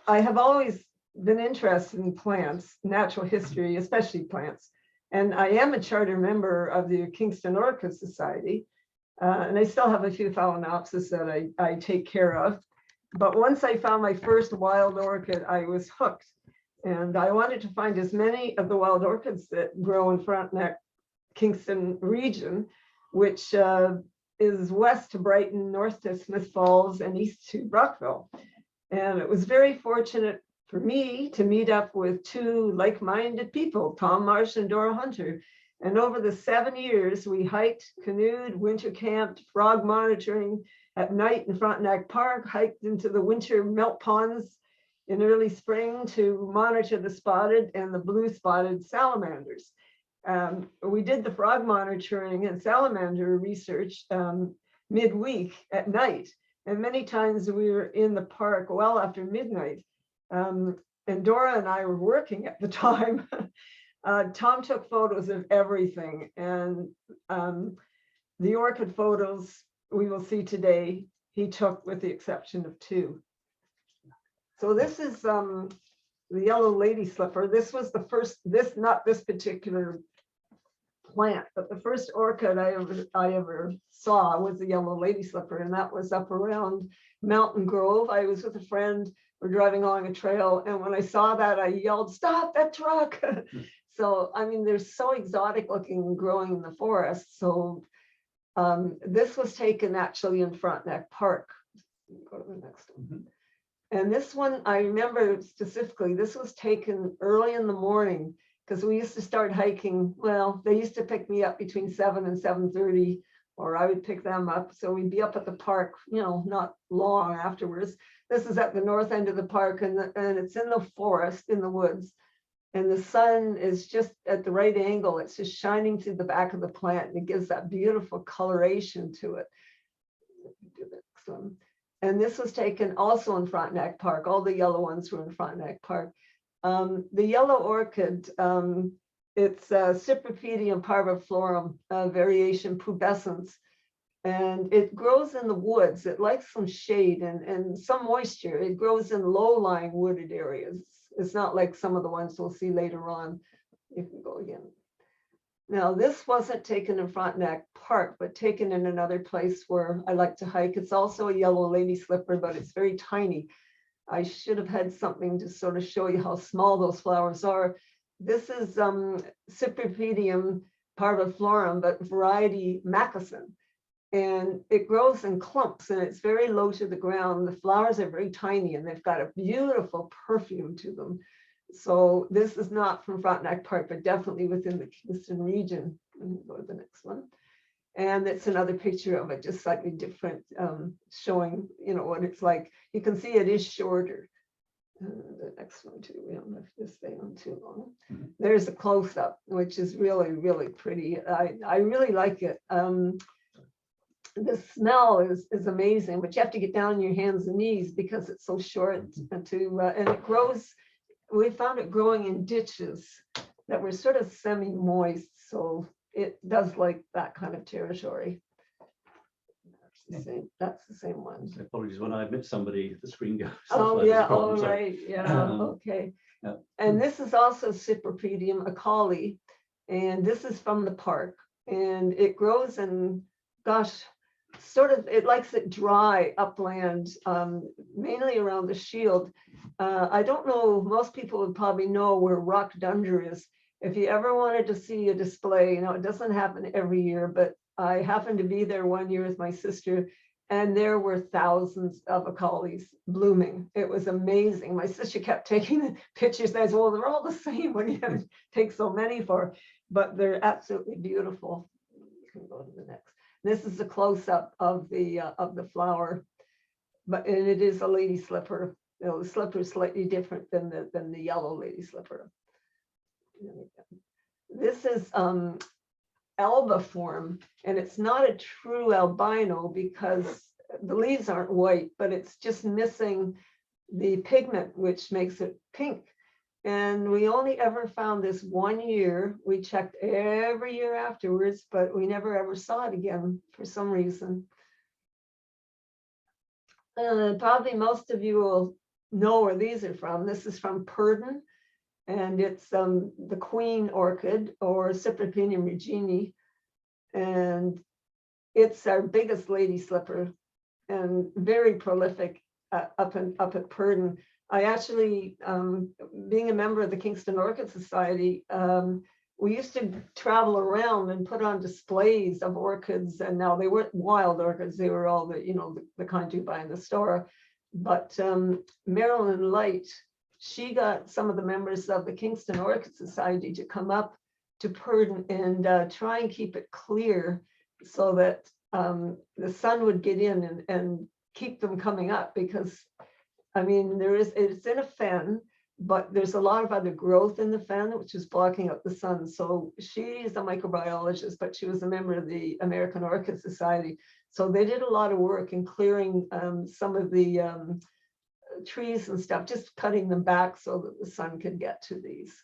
I have always been interested in plants, natural history, especially plants. And I am a charter member of the Kingston Orchid Society. And I still have a few phalaenopsis that I take care of. But once I found my first wild orchid, I was hooked. And I wanted to find as many of the wild orchids that grow in Frontenac, Kingston region, which is west to Brighton, north to Smith Falls, and east to Brockville. And it was very fortunate for me to meet up with 2 like-minded people, Tom Marsh and Dora Hunter. And over the 7 years, we hiked, canoed, winter camped, frog monitoring at night in Frontenac Park, hiked into the winter melt ponds in early spring to monitor the spotted and the blue spotted salamanders. We did the frog monitoring and salamander research midweek at night. And many times we were in the park well after midnight. And Dora and I were working at the time. Tom took photos of everything. And the orchid photos we will see today, he took with the exception of 2. So this is the yellow lady slipper. This was the first, not this particular plant, but the first orchid I ever saw was the yellow lady slipper, and that was up around Mountain Grove. I was with a friend, we're driving along a trail, and when I saw that, I yelled, "Stop that truck!" So, I mean, they're so exotic looking and growing in the forest. So this was taken actually in Frontenac Park. Go to the next one. And this one, I remember specifically, this was taken early in the morning because we used to start hiking. Well, they used to pick me up between 7 and 7:30, or I would pick them up. So we'd be up at the park, you know, not long afterwards. This is at the north end of the park, and it's in the forest, in the woods. And the sun is just at the right angle. It's just shining through the back of the plant, and it gives that beautiful coloration to it. Do the next one. And this was taken also in Frontenac Park. All the yellow ones were in Frontenac Park. The yellow orchid, it's Cypripedium parviflorum, variation pubescens. And it grows in the woods. It likes some shade and some moisture. It grows in low-lying wooded areas. It's not like some of the ones we'll see later on. You can go again. Now, this wasn't taken in Frontenac Park, but taken in another place where I like to hike. It's also a yellow lady slipper, but it's very tiny. I should have had something to sort of show you how small those flowers are. This is Cypripedium parviflorum, but variety Macassin. And it grows in clumps, and it's very low to the ground. The flowers are very tiny, and they've got a beautiful perfume to them. So this is not from Frontenac Park, but definitely within the Kingston region. Go to the next one. And it's another picture of it, just slightly different, showing, you know, what it's like. You can see it is shorter. The next one too, we don't have to stay on too long. There's a close-up, which is really, really pretty. I really like it. The smell is amazing, but you have to get down on your hands and knees because it's so short and it grows. We found it growing in ditches that were sort of semi-moist, so it does like that kind of territory. That's the same one. So apologies when I admit somebody, the screen goes. Oh yeah, all right, yeah, okay. Yeah. And this is also Cypripedium acali, and this is from the park, and it grows in, gosh, sort of, it likes it dry upland, mainly around the shield. I don't know, most people would probably know where Rock Dunder is. If you ever wanted to see a display, you know, it doesn't happen every year, but I happened to be there one year with my sister, and there were thousands of acalis blooming. It was amazing. My sister kept taking the pictures, and I said, well, they're all the same when you have to take so many for, but they're absolutely beautiful. You can go to the next. This is a close-up of the flower, but and it is a lady slipper. You know, the slipper is slightly different than the yellow lady slipper. This is albiform, and it's not a true albino because the leaves aren't white, but it's just missing the pigment, which makes it pink. And we only ever found this 1 year. We checked every year afterwards, but we never ever saw it again for some reason. Probably most of you will know where these are from. This is from Purdon, and it's the queen orchid, or Cypripedium regini, and it's our biggest lady slipper and very prolific up at Purdon. I actually, being a member of the Kingston Orchid Society, we used to travel around and put on displays of orchids, and now they weren't wild orchids, they were all the, you know, the kind you buy in the store. But Marilyn Light, she got some of the members of the Kingston Orchid Society to come up to Purdon and try and keep it clear so that the sun would get in and keep them coming up, because I mean, it's in a fen, but there's a lot of other growth in the fen, which is blocking up the sun. So she is a microbiologist, but she was a member of the American Orchid Society. So they did a lot of work in clearing some of the trees and stuff, just cutting them back so that the sun could get to these.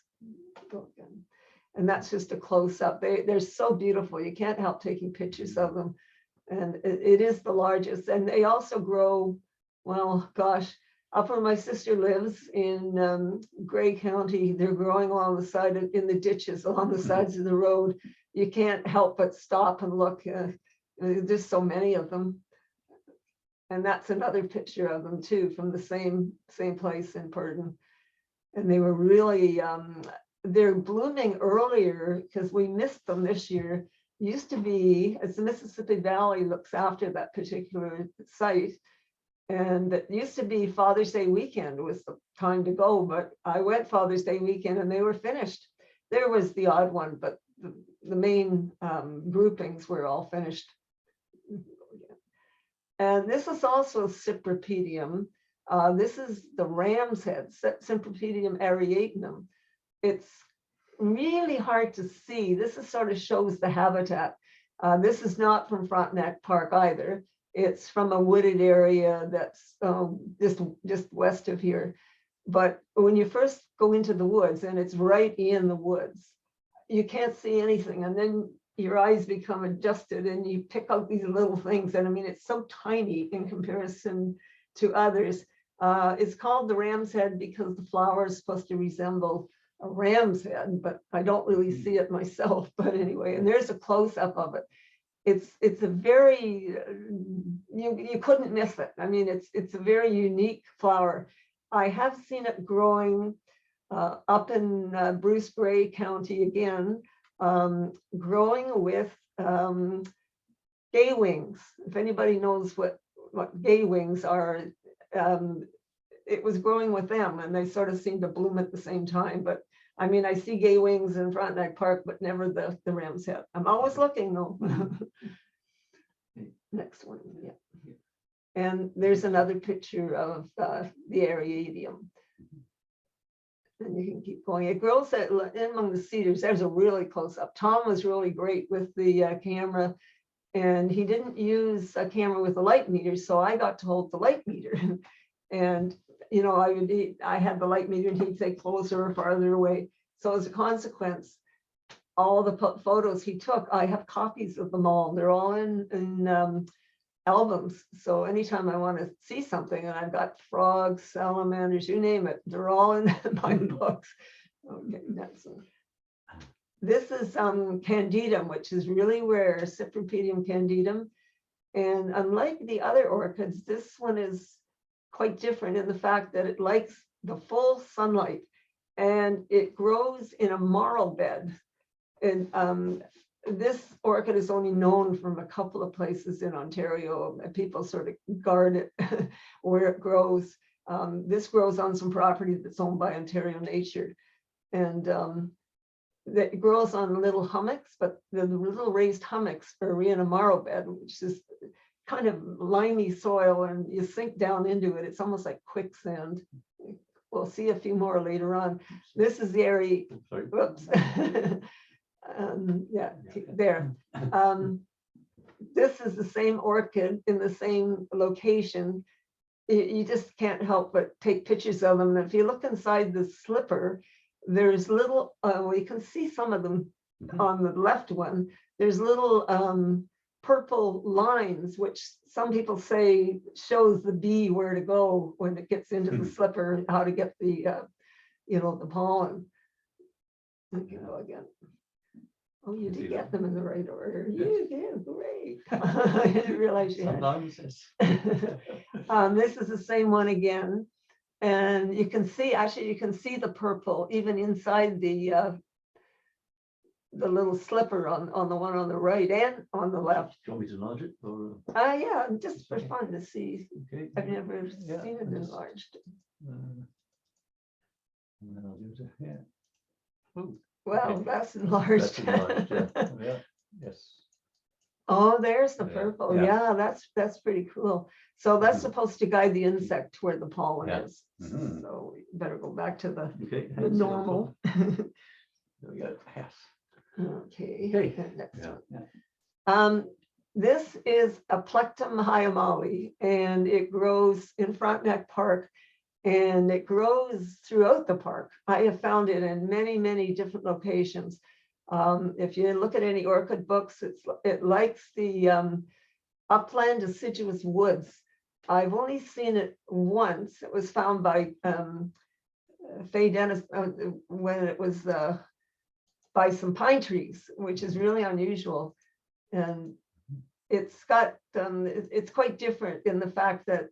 And that's just a close up. They're so beautiful. You can't help taking pictures of them. And it is the largest. And they also grow, well, gosh, up where my sister lives in Gray County, they're growing along the side in the ditches along the sides of the road. You can't help but stop and look. There's so many of them. And that's another picture of them too, from the same place in Purdon. And they were really, they're blooming earlier because we missed them this year. Used to be, as the Mississippi Valley looks after that particular site, and it used to be Father's Day weekend was the time to go, but I went Father's Day weekend and they were finished. There was the odd one, but the main groupings were all finished. And this is also Cypripedium. This is the ram's head, Cypripedium areatinum. It's really hard to see. This is sort of shows the habitat. This is not from Frontenac Park either. It's from a wooded area that's just west of here. But when you first go into the woods, and it's right in the woods, you can't see anything. And then your eyes become adjusted and you pick out these little things. And I mean, it's so tiny in comparison to others. It's called the ram's head because the flower is supposed to resemble a ram's head, but I don't really see it myself. But anyway, and there's a close-up of it. It's a very, you couldn't miss it. I mean, it's a very unique flower. I have seen it growing up in Bruce Gray County again, growing with gay wings. If anybody knows what gay wings are, it was growing with them, and they sort of seem to bloom at the same time. But I mean, I see gay wings in Frontenac Park, but never the ram's head. I'm always looking though. Next one, yeah. And there's another picture of the areadium. And you can keep going. It grows in among the cedars. There's a really close up. Tom was really great with the camera, and he didn't use a camera with a light meter, so I got to hold the light meter. And you know, I had the light meter and he'd say closer or farther away. So as a consequence, all the photos he took, I have copies of them all. They're all in albums. So anytime I want to see something, and I've got frogs, salamanders, you name it, they're all in my books. Okay, next one. This is candidum, which is really rare, Cypripedium candidum. And unlike the other orchids, this one is quite different in the fact that it likes the full sunlight, and it grows in a marl bed. And this orchid is only known from a couple of places in Ontario, and people sort of guard it where it grows. This grows on some property that's owned by Ontario Nature, and it grows on little hummocks, but the little raised hummocks are in a marl bed, which is kind of limey soil, and you sink down into it. It's almost like quicksand. We'll see a few more later on. This is the area. Whoops. Yeah, there. This is the same orchid in the same location. You just can't help but take pictures of them. And if you look inside the slipper, there's little, well, you can see some of them on the left one. There's little purple lines, which some people say shows the bee where to go when it gets into the slipper, how to get the, you know, the pollen. You know, again. Oh, you did get them in the right order. You did, great. I didn't realize you had. Sometimes, yes. This is the same one again. And you can see, actually, you can see the purple even inside the little slipper on the one on the right and on the left. Do you want me to enlarge it? Or, Yeah, just for fun to see. okay. I've never seen it enlarged. And then I'll do it here. Oh, Well, Okay. that's enlarged. That's enlarged, yeah. Yeah, yes. Oh, there's the Yeah, purple. yeah. Yeah, that's pretty cool. So that's Mhm. supposed to guide the insect to where the pollen Yeah. is. Mhm. So we better go back to the Okay. normal. There we go. Yes. Okay. Okay. and next Yeah. one. Yeah. This is a Plectum hyemale, and it grows in Frontenac Park, and it grows throughout the park. I have found it in many, many different locations. If you look at any orchid books, it likes the upland deciduous woods. I've only seen it once. It was found by Faye Dennis when it was by some pine trees, which is really unusual. And it's got it's quite different in the fact that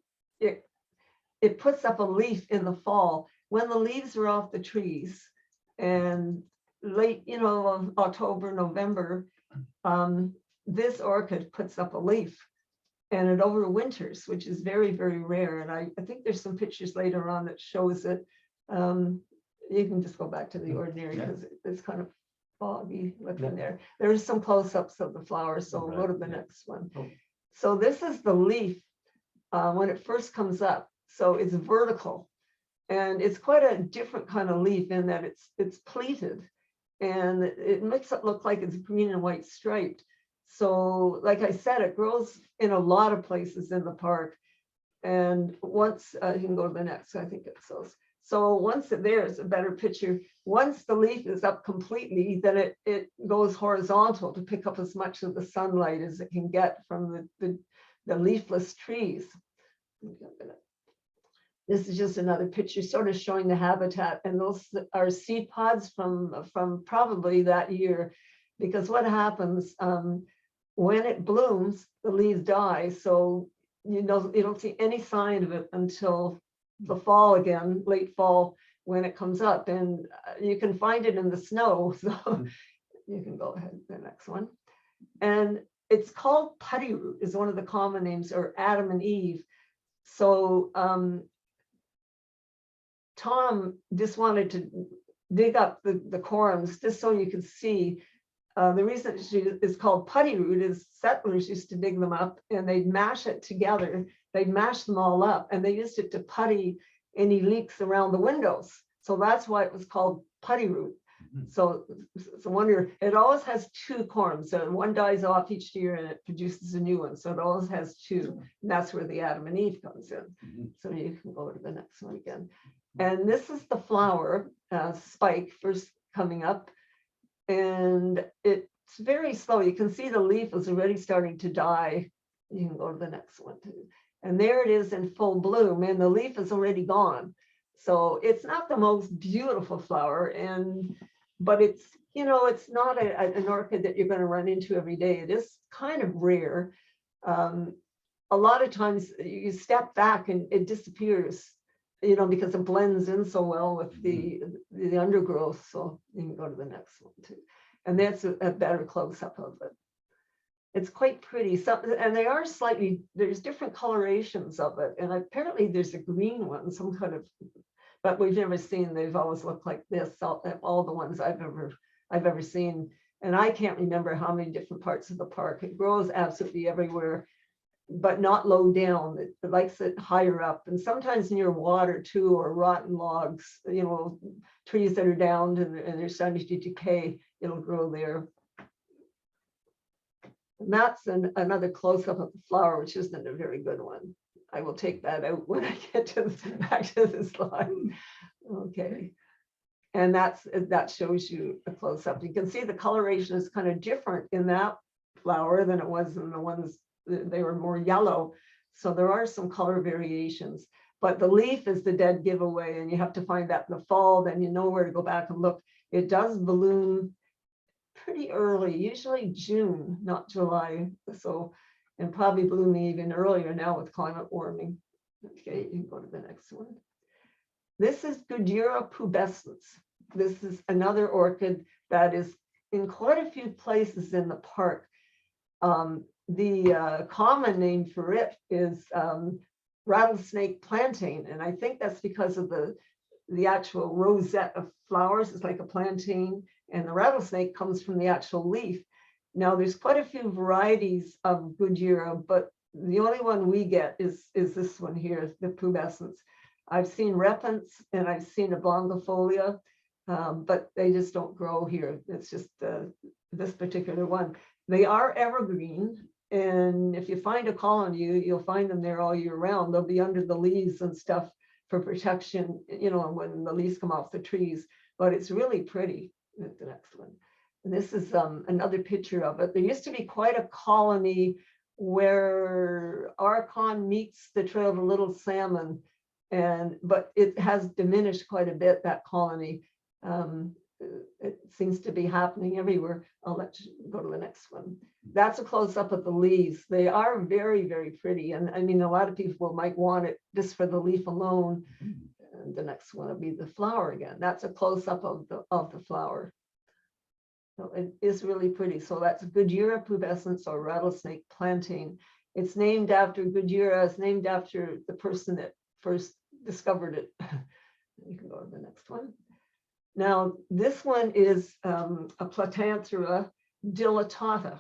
it puts up a leaf in the fall when the leaves are off the trees, and late, October, November, this orchid puts up a leaf, and it overwinters, which is very, very rare. And I think there's some pictures later on that shows it. You can just go back to the ordinary Yeah. because it's kind of foggy looking Yeah. there. There's some close-ups of the flowers, so we'll go Right, to the yeah. next one. Oh. So this is the leaf when it first comes up. So it's vertical, and it's quite a different kind of leaf in that it's pleated, and it makes it look like it's green and white striped. So like I said, it grows in a lot of places in the park. And once you can go to the next, I think it shows. So once there's a better picture, once the leaf is up completely, then it goes horizontal to pick up as much of the sunlight as it can get from the leafless trees. This is just another picture sort of showing the habitat, and those are seed pods from probably that year, because what happens when it blooms, the leaves die. So you don't see any sign of it until the fall again, late fall, when it comes up, and you can find it in the snow. So you can go ahead to the next one. And it's called putty root is one of the common names, or Adam and Eve. So Tom just wanted to dig up the corms just so you could see. The reason it's called putty root is settlers used to dig them up and they'd mash it together. They'd mash them all up, and they used it to putty any leaks around the windows. So that's why it was called putty root. So wonder, it always has two corms. So one dies off each year and it produces a new one. So it always has two. And that's where the Adam and Eve comes in. So you can go to the next one again. And this is the flower spike first coming up. And it's very slow. You can see the leaf is already starting to die. You can go to the next one too. And there it is in full bloom, and the leaf is already gone. So it's not the most beautiful flower, but it's, it's not an orchid that you're going to run into every day. It is kind of rare. A lot of times you step back and it disappears, because it blends in so well with the undergrowth. So you can go to the next one too. And that's a better close-up of it. It's quite pretty. So, and they are there's different colorations of it. And apparently there's a green one, some kind of, but we've never seen, they've always looked like this, all the ones I've ever seen. And I can't remember how many different parts of the park. It grows absolutely everywhere, but not low down. It likes it higher up, and sometimes near water too, or rotten logs, trees that are downed and they're starting to decay, it'll grow there. And that's another close-up of the flower, which isn't a very good one. I will take that out when I get back to the slide. Okay. And that shows you a close-up. You can see the coloration is kind of different in that flower than it was in the ones, they were more yellow. So there are some color variations, but the leaf is the dead giveaway, and you have to find that in the fall, then you know where to go back and look. It does bloom pretty early, usually June, not July. So, and probably blooming even earlier now with climate warming. Okay, you can go to the next one. This is Goodira pubescens. This is another orchid that is in quite a few places in the park. The common name for it is rattlesnake plantain, and I think that's because of the actual rosette of flowers. It's like a plantain, and the rattlesnake comes from the actual leaf. Now there's quite a few varieties of Goodyear, but the only one we get is this one here, the pubescens. I've seen repents and I've seen oblongifolia, but they just don't grow here. It's just this particular one. They are evergreen, and if you find a colony, you'll find them there all year round. They'll be under the leaves and stuff for protection, you know, when the leaves come off the trees. But it's really pretty. The next one. And this is another picture of it. There used to be quite a colony where Archon meets the Trail of the Little Salmon, but it has diminished quite a bit, that colony. It seems to be happening everywhere. I'll let you go to the next one. That's a close-up of the leaves. They are very, very pretty. And I mean, a lot of people might want it just for the leaf alone. And the next one will be the flower again. That's a close-up of the flower. So it is really pretty. So that's Goodyear pubescens, or rattlesnake plantain. It's named after Goodyear. It's named after the person that first discovered it. You can go to the next one. Now, this one is a Platanthera dilatata.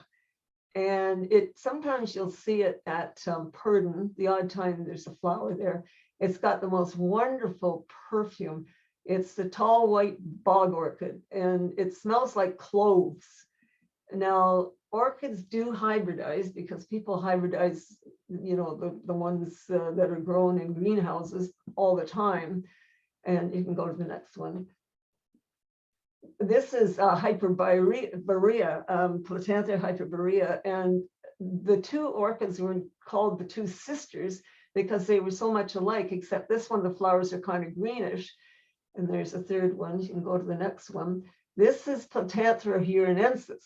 And sometimes you'll see it at Purdon, the odd time there's a flower there. It's got the most wonderful perfume. It's the tall white bog orchid, and it smells like cloves. Now, orchids do hybridize because people hybridize, you know, the ones that are grown in greenhouses all the time. And you can go to the next one. This is Hyperborea, Platanthera hyperborea, and the two orchids were called the two sisters because they were so much alike, except this one, the flowers are kind of greenish. And there's a third one. You can go to the next one. This is Platanthera huronensis.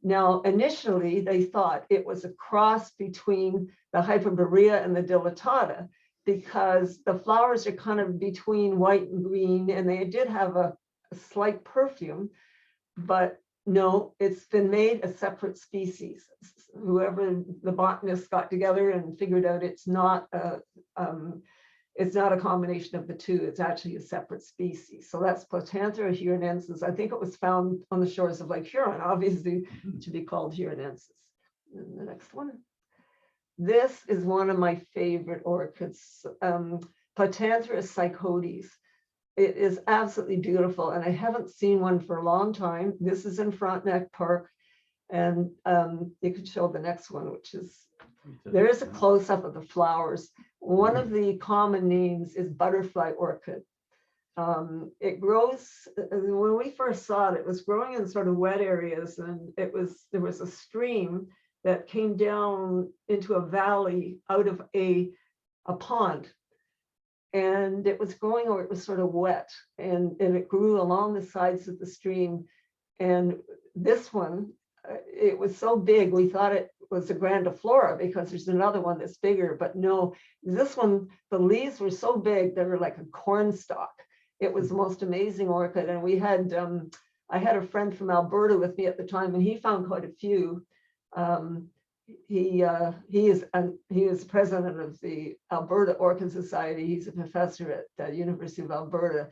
Now, initially, they thought it was a cross between the Hyperborea and the dilatata because the flowers are kind of between white and green, and they did have a slight perfume, but no, it's been made a separate species. Whoever the botanists got together and figured out it's not a combination of the two. It's actually a separate species. So that's Platanthera huronensis. I think it was found on the shores of Lake Huron, obviously to be called huronensis. And the next one. This is one of my favorite orchids, Platanthera psychodes. It is absolutely beautiful, and I haven't seen one for a long time. This is in Frontenac Park, and you could show the next one, which is, there is a close-up of the flowers. One of the common names is butterfly orchid. It grows, when we first saw it, it was growing in sort of wet areas, and there was a stream that came down into a valley out of a pond. And it was growing, or it was sort of wet, and it grew along the sides of the stream. And this one, it was so big, we thought it was a grandiflora because there's another one that's bigger, but no, this one, the leaves were so big, they were like a corn stalk. It was the most amazing orchid. And we had, I had a friend from Alberta with me at the time, and he found quite a few. He is president of the Alberta Orchid Society. He's a professor at the University of Alberta,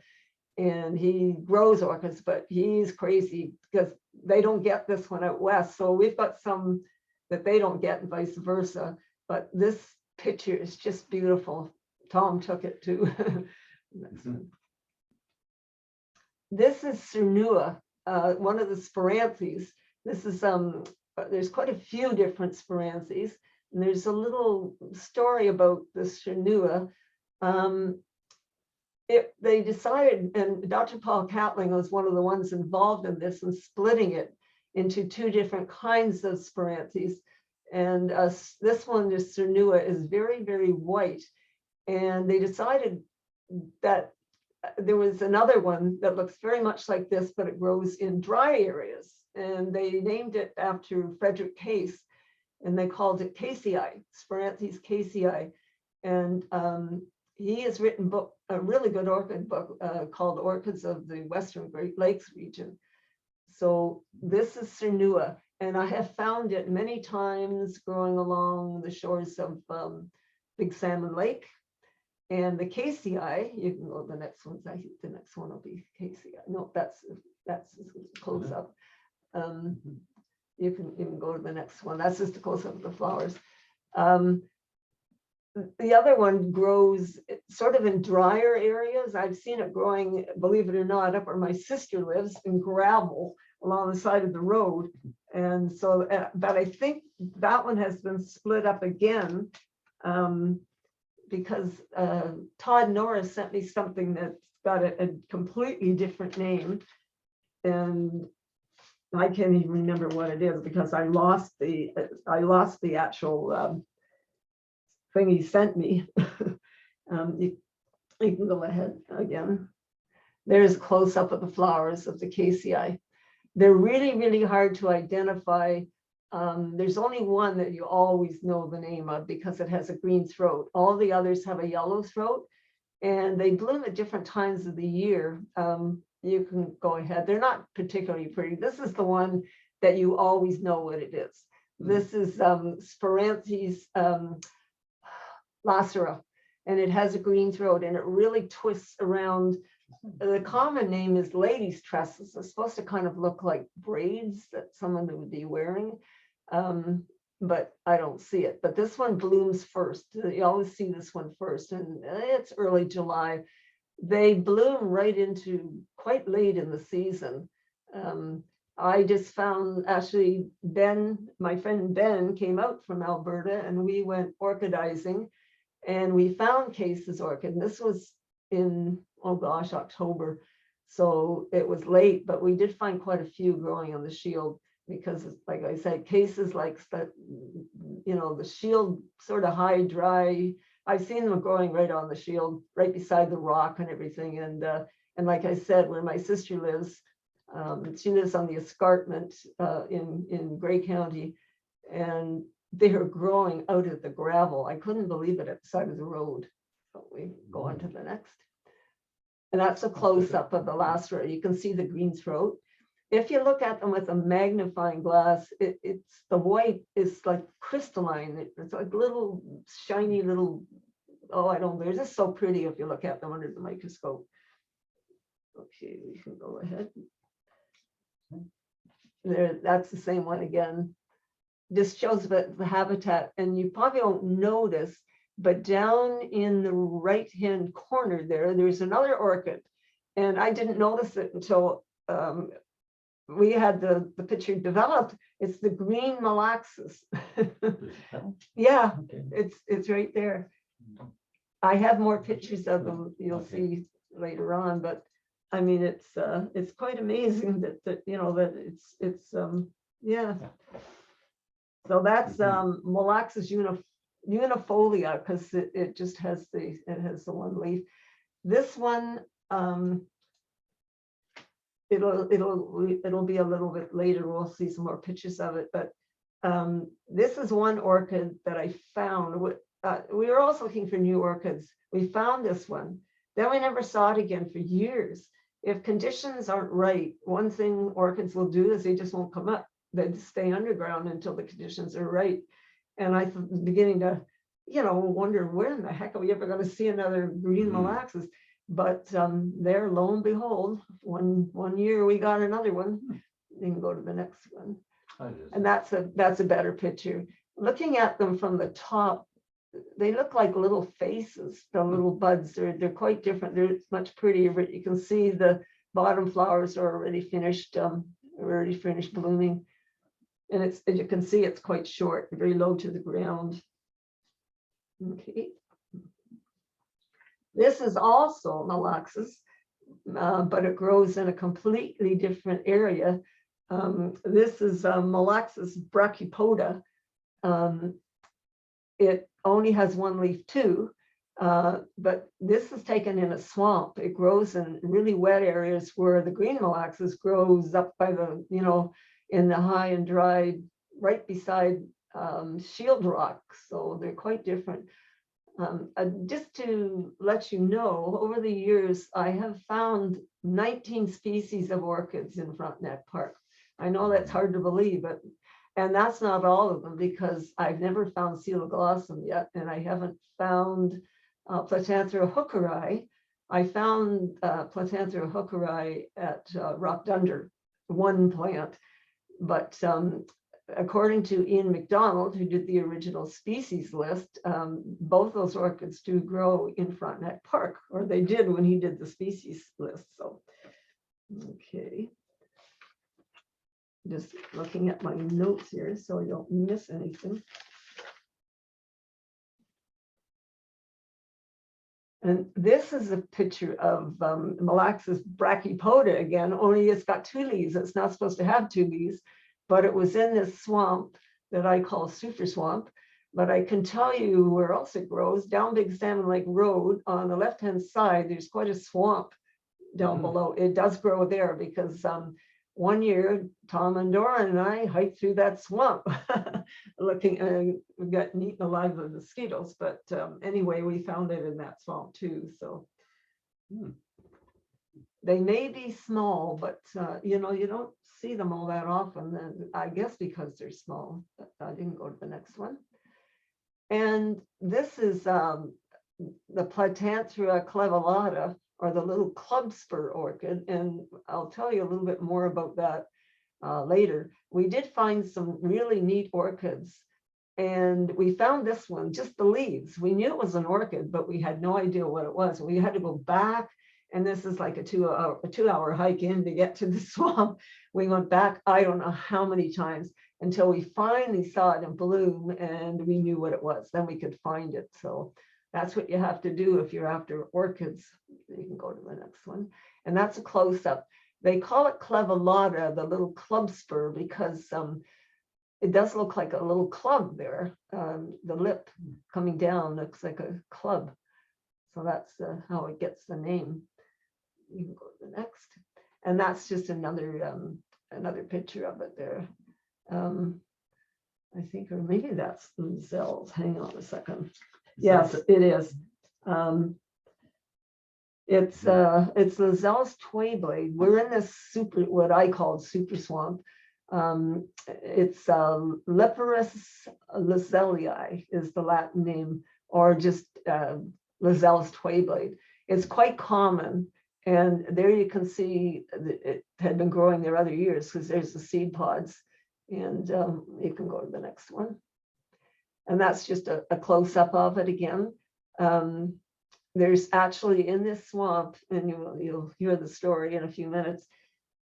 and he grows orchids, but he's crazy because they don't get this one out west. So we've got some that they don't get and vice versa. But this picture is just beautiful. Tom took it too. Next one. This is Cernua, one of the Spiranthes. This is there's quite a few different Spiranthes, and there's a little story about the Cernua. They decided, and Dr. Paul Catling was one of the ones involved in this and splitting it into two different kinds of Spiranthes. And this one, the Cernua, is very, very white. And they decided that there was another one that looks very much like this, but it grows in dry areas. And they named it after Frederick Case, and they called it Casei, Spiranthes casei. And he has written a really good orchid book called Orchids of the Western Great Lakes region. So this is Cernua, and I have found it many times growing along the shores of Big Salmon Lake. And the KCI, you can go to the next one. I think the next one will be KCI. No, that's close up. You can go to the next one. That's just a close up of the flowers. The other one grows sort of in drier areas. I've seen it growing, believe it or not, up where my sister lives, in gravel along the side of the road. And so, but I think that one has been split up again, because Todd Norris sent me something that's got a completely different name. And I can't even remember what it is because I lost the actual thing he sent me. You can go ahead again. There's a close up of the flowers of the KCI. They're really, really hard to identify. There's only one that you always know the name of because it has a green throat. All the others have a yellow throat, and they bloom at different times of the year. You can go ahead. They're not particularly pretty. This is the one that you always know what it is. This is Sperantes lacera, and it has a green throat, and it really twists around. The common name is lady's tresses. It's supposed to kind of look like braids that someone would be wearing, but I don't see it. But this one blooms first. You always see this one first, and it's early July. They bloom right into quite late in the season. I just found, actually, my friend Ben came out from Alberta, and we went orchidizing, and we found Case's orchid. And this was in, oh gosh, October. So it was late, but we did find quite a few growing on the shield because, like I said, Case's likes that, the shield sort of high, dry. I've seen them growing right on the shield, right beside the rock and everything. And like I said, where my sister lives, she lives on the escarpment in Grey County, and they are growing out of the gravel. I couldn't believe it at the side of the road. So we go on to the next. And that's a close-up of the lacera. You can see the green throat. If you look at them with a magnifying glass, it's the white is like crystalline. It's like little shiny little, they're just so pretty if you look at them under the microscope. Okay, we can go ahead. There, that's the same one again. This shows the habitat, and you probably won't notice, but down in the right-hand corner there's another orchid, and I didn't notice it until we had the picture developed. It's the green malaxis. Yeah, okay. It's right there. I have more pictures of them. You'll see later on, but I mean it's quite amazing that yeah. So that's Malaxis unifolia because it just has the one leaf. This one it'll be a little bit later. We'll see some more pictures of it, but this is one orchid that I found. We were also looking for new orchids. We found this one. Then we never saw it again for years. If conditions aren't right, one thing orchids will do is they just won't come up. They stay underground until the conditions are right. And I was beginning to, wonder when in the heck are we ever going to see another green malaxis? But there, lo and behold, one year we got another one. You can go to the next one. And that's a better picture. Looking at them from the top, they look like little faces, the little buds. They're quite different. They're much prettier, but you can see the bottom flowers are already finished blooming. And as you can see, it's quite short, very low to the ground. Okay. This is also Malaxis, but it grows in a completely different area. This is Malaxis brachypoda. It only has one leaf too, but this is taken in a swamp. It grows in really wet areas where the green Malaxis grows up by the, in the high and dry, right beside shield rock. So they're quite different. Just to let you know, over the years, I have found 19 species of orchids in Frontenac Park. I know that's hard to believe, and that's not all of them because I've never found Coeloglossum yet, and I haven't found Platanthera hookeri. I found Platanthera hookeri at Rockdunder, one plant, but according to Ian McDonald, who did the original species list, both those orchids do grow in Frontenac Park, or they did when he did the species list. So, okay. Just looking at my notes here so I don't miss anything. And this is a picture of Malaxis brachypoda again, only it's got 2 leaves. It's not supposed to have 2 leaves, but it was in this swamp that I call super swamp. But I can tell you where else it grows. Down Big Salmon Lake Road on the left-hand side, there's quite a swamp down below. It does grow there because one year, Tom and Dora and I hiked through that swamp looking, we got eaten alive by mosquitoes, but anyway, we found it in that swamp too. So they may be small, but you know, you don't see them all that often. And I guess because they're small. But I didn't go to the next one. And this is the Platanthera clavellata, or the little club spur orchid. And I'll tell you a little bit more about that later. We did find some really neat orchids. And we found this one, just the leaves. We knew it was an orchid, but we had no idea what it was. We had to go back. And this is like a two-hour hike in to get to the swamp. We went back, I don't know how many times, until we finally saw it in bloom and we knew what it was. Then we could find it. So that's what you have to do if you're after orchids. You can go to the next one. And that's a close-up. They call it clavellata, the little club spur, because it does look like a little club there. The lip coming down looks like a club. So that's how it gets the name. You can go to the next. And that's just another picture of it there. I think, or maybe that's Luzell's. Hang on a second. Yes, it is. It's Luzell's Twayblade. We're in this what I call super swamp. It's Leporus luzellii is the Latin name, or just Luzell's Twayblade. It's quite common. And there you can see that it had been growing there other years because there's the seed pods. And you can go to the next one. And that's just a close-up of it again. There's actually in this swamp, and you'll hear the story in a few minutes,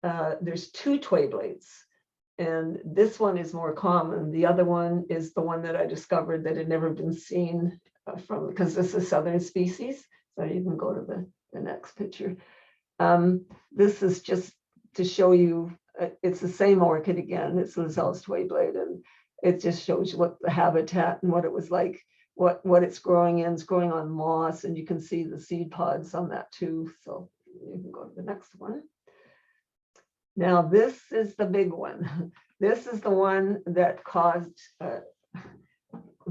there's 2 Twayblades. And this one is more common. The other one is the one that I discovered that had never been seen from, because this is southern species. So you can go to the next picture. This is just to show you, it's the same orchid again. It's Luzell's Twayblade, and it just shows you what the habitat and what it was like, what it's growing in. It's growing on moss, and you can see the seed pods on that too. So you can go to the next one. Now this is the big one. This is the one that caused a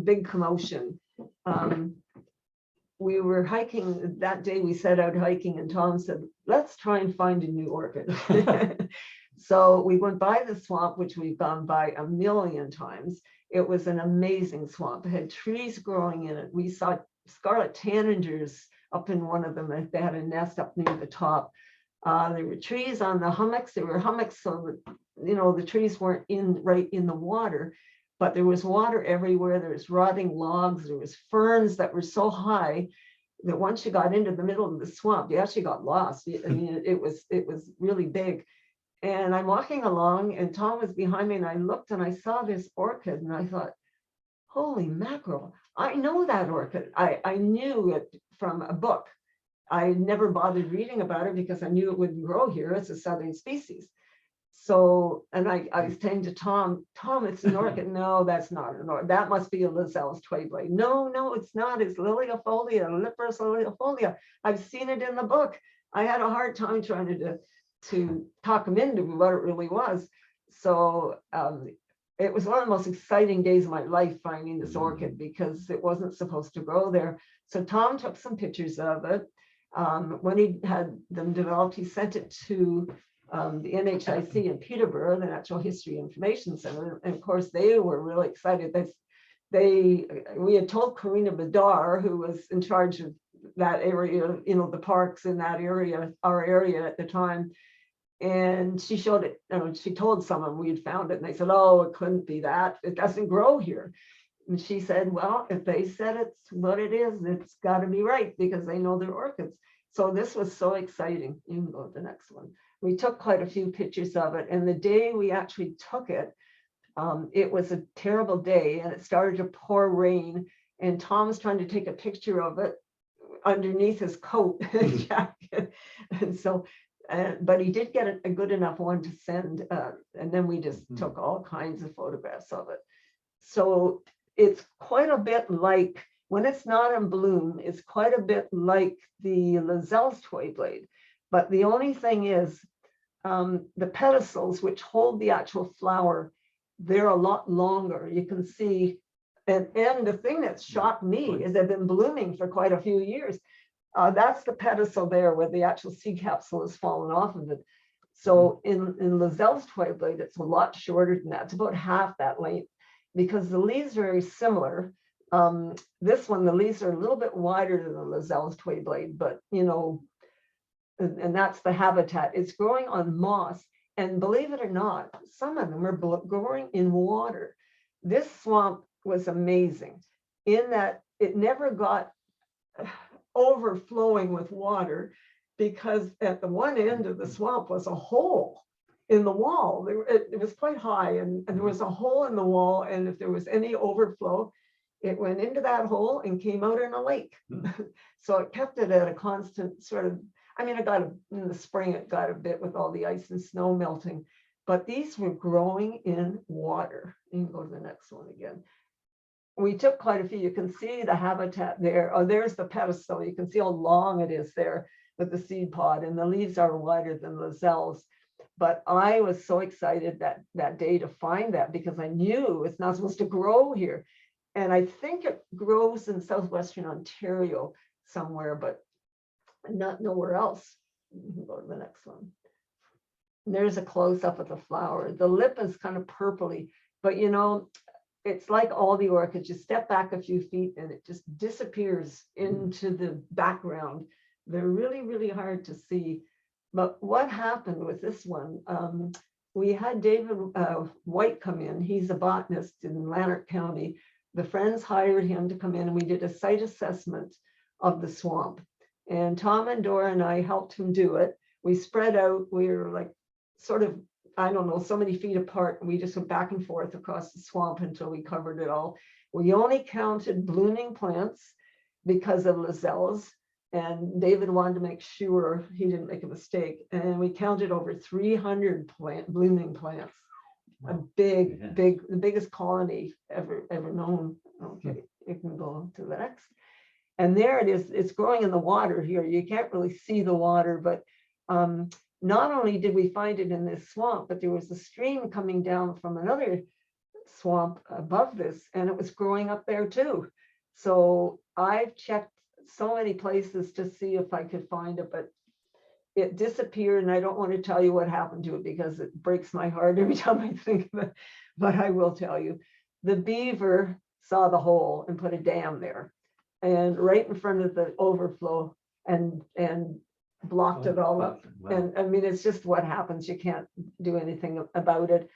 big commotion. We were hiking that day. We set out hiking, and Tom said, "Let's try and find a new orchid." So we went by the swamp, which we've gone by a million times. It was an amazing swamp. It had trees growing in it. We saw scarlet tanagers up in one of them. They had a nest up near the top. There were trees on the hummocks. There were hummocks, so that, you know, the trees weren't right in the water, but there was water everywhere. There was rotting logs. There was ferns that were so high that once you got into the middle of the swamp, you actually got lost. I mean, it was really big. And I'm walking along, and Tom was behind me, and I looked and I saw this orchid, and I thought, holy mackerel, I know that orchid. I knew it from a book. I never bothered reading about it because I knew it wouldn't grow here. It's a southern species. So, and I was saying to Tom, it's an orchid. No, that's not an orchid. That must be a Luzell's Twayblade. No, it's not. It's Liliofolia, Leporus liliofolia. I've seen it in the book. I had a hard time trying to talk him into what it really was. So it was one of the most exciting days of my life finding this orchid, because it wasn't supposed to grow there. So Tom took some pictures of it. When he had them developed, he sent it to the NHIC in Peterborough, the Natural History Information Center. And of course, they were really excited. we had told Karina Badar, who was in charge of that area, you know, the parks in that area, our area at the time. And she showed it, she told someone we had found it, and they said, oh, it couldn't be that. It doesn't grow here. And she said, well, if they said it's what it is, it's got to be right, because they know they're orchids. So this was so exciting. You can go to the next one. We took quite a few pictures of it. And the day we actually took it, it was a terrible day, and it started to pour rain. And Tom was trying to take a picture of it underneath his coat and jacket. And so, but he did get a good enough one to send. And then we just took all kinds of photographs of it. So it's quite a bit like, when it's not in bloom, it's quite a bit like the Lazelle's toy blade. But the only thing is, the pedicels, which hold the actual flower, they're a lot longer. You can see, and the thing that shocked me is they've been blooming for quite a few years. That's the pedicel there where the actual seed capsule has fallen off of it. So in Lazelle's toy blade, it's a lot shorter than that. It's about half that length, because the leaves are very similar. This one, the leaves are a little bit wider than the Lazelle's toy blade, but you know, and that's the habitat. It's growing on moss, and believe it or not, some of them are growing in water. This swamp was amazing in that it never got overflowing with water, because at the one end of the swamp was a hole in the wall. It was quite high, and there was a hole in the wall, and if there was any overflow, it went into that hole and came out in a lake. So it kept it at a constant sort of, I mean, in the spring, it got a bit with all the ice and snow melting, but these were growing in water. You can go to the next one again. We took quite a few. You can see the habitat there. Oh, there's the pedestal. You can see how long it is there with the seed pod, and the leaves are wider than Lazelle's. But I was so excited that day to find that, because I knew it's not supposed to grow here. And I think it grows in southwestern Ontario somewhere, but not nowhere else. You can go to the next one. And there's a close-up of the flower. The lip is kind of purpley, but you know, it's like all the orchids. You step back a few feet and it just disappears into the background. They're really, really hard to see. But what happened with this one, we had David White come in. He's a botanist in Lanark County. The Friends hired him to come in, and we did a site assessment of the swamp. And Tom and Dora and I helped him do it. We spread out. We were like sort of, I don't know, so many feet apart. And we just went back and forth across the swamp until we covered it all. We only counted blooming plants because of Lazelle's. And David wanted to make sure he didn't make a mistake. And we counted over 300 blooming plants. A big, the biggest colony ever known. Okay, you can go to the next. And there it is. It's growing in the water here. You can't really see the water, but not only did we find it in this swamp, but there was a stream coming down from another swamp above this, and it was growing up there too. So I've checked so many places to see if I could find it, but it disappeared, and I don't want to tell you what happened to it because it breaks my heart every time I think of it, but I will tell you. The beaver saw the hole and put a dam there, and right in front of the overflow, and blocked it all up. Wow. And I mean, it's just what happens. You can't do anything about it.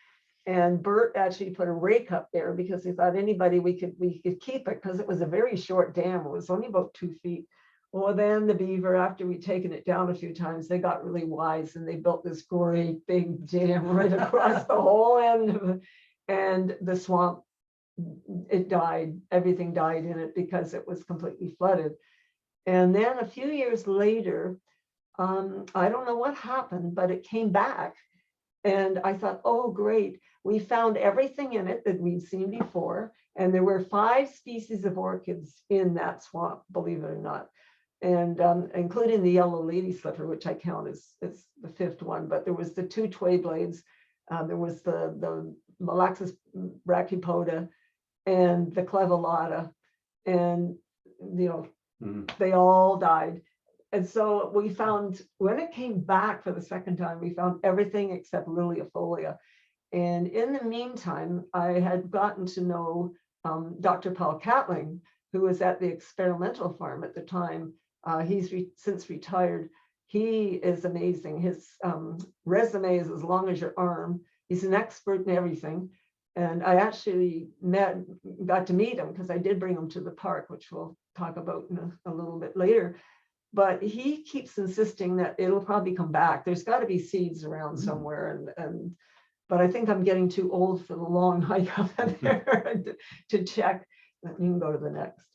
And Bert actually put a rake up there because he thought we could keep it, because it was a very short dam. It was only about 2 feet. Well, then the beaver, after we'd taken it down a few times, they got really wise, and they built this great big dam right across the whole end of it. And the swamp, it died. Everything died in it because it was completely flooded. And then a few years later, I don't know what happened, but it came back. And I thought, oh, great. We found everything in it that we'd seen before. And there were 5 species of orchids in that swamp, believe it or not. And including the yellow lady slipper, which I count as the 5th one. But there was the 2 tway blades. There was the Malaxis brachypoda and the clevolata. And, you know, they all died. And so we found, when it came back for the second time, we found everything except Liliofolia. And in the meantime, I had gotten to know Dr. Paul Catling, who was at the experimental farm at the time. He's since retired. He is amazing. His resume is as long as your arm. He's an expert in everything. And I actually got to meet him because I did bring him to the park, which we'll talk about in a little bit later. But he keeps insisting that it'll probably come back. There's got to be seeds around somewhere. But I think I'm getting too old for the long hike up there to check. You can go to the next.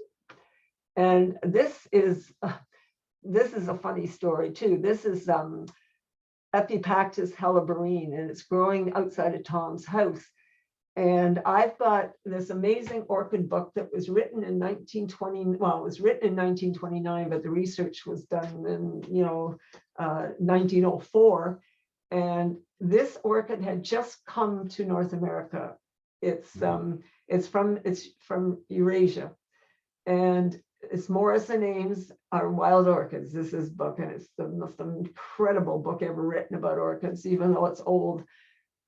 And this is a funny story too. This is Epipactis helleborine, and it's growing outside of Tom's house. And I've got this amazing orchid book that was written in 1920. Well, it was written in 1929, but the research was done in 1904. And this orchid had just come to North America. It's from Eurasia, and its Morrison names are wild orchids. This is book, and it's the most incredible book ever written about orchids, even though it's old.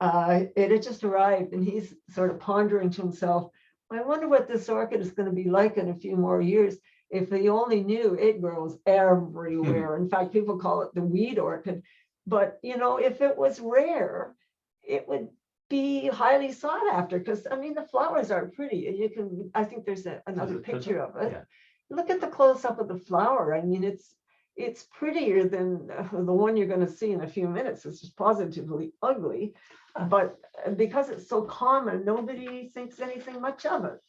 It had just arrived, and he's sort of pondering to himself, I wonder what this orchid is going to be like in a few more years. If he only knew it grows everywhere. In fact, people call it the weed orchid. But, if it was rare, it would be highly sought after, because, I mean, the flowers are pretty. I think there's another picture of it. Yeah. Look at the close-up of the flower. I mean, it's prettier than the one you're going to see in a few minutes. It's just positively ugly. But because it's so common, nobody thinks anything much of it.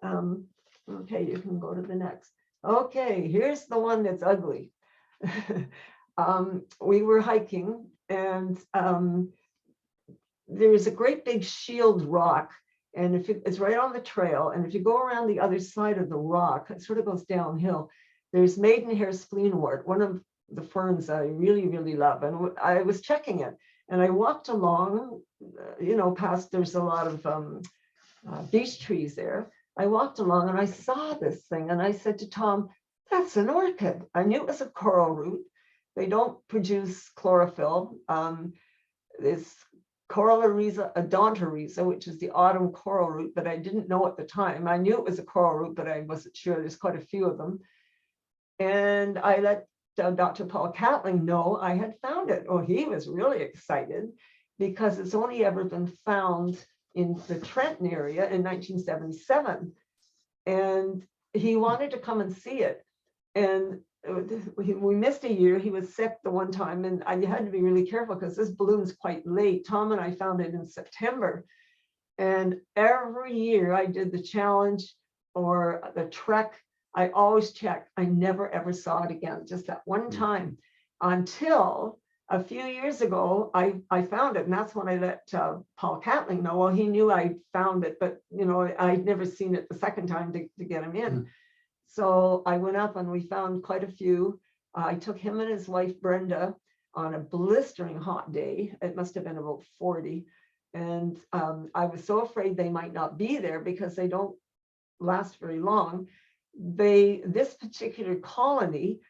Okay, you can go to the next. Okay, here's the one that's ugly. We were hiking, and there's a great big shield rock, and it's right on the trail. And if you go around the other side of the rock, it sort of goes downhill. There's maidenhair spleenwort, one of the ferns I really, really love. And I was checking it, and I walked along, past, there's a lot of beech trees there. I walked along and I saw this thing, and I said to Tom, that's an orchid. I knew it was a coral root. They don't produce chlorophyll. It's Corallariza odontoriza, which is the autumn coral root, but I didn't know at the time. I knew it was a coral root, but I wasn't sure. There's quite a few of them. And I let Dr. Paul Catling know I had found it. Oh, he was really excited because it's only ever been found in the Trenton area in 1977. And he wanted to come and see it. And we missed a year. He was sick the one time, and I had to be really careful because this blooms quite late. Tom and I found it in September. And every year I did the challenge or the trek, I always check. I never ever saw it again, just that one time, until a few years ago I found it. And that's when I let Paul Catling know. Well, he knew I found it, but I'd never seen it the second time to get him in. So I went up and we found quite a few. I took him and his wife Brenda on a blistering hot day. It must have been about 40. And I was so afraid they might not be there because they don't last very long. This particular colony,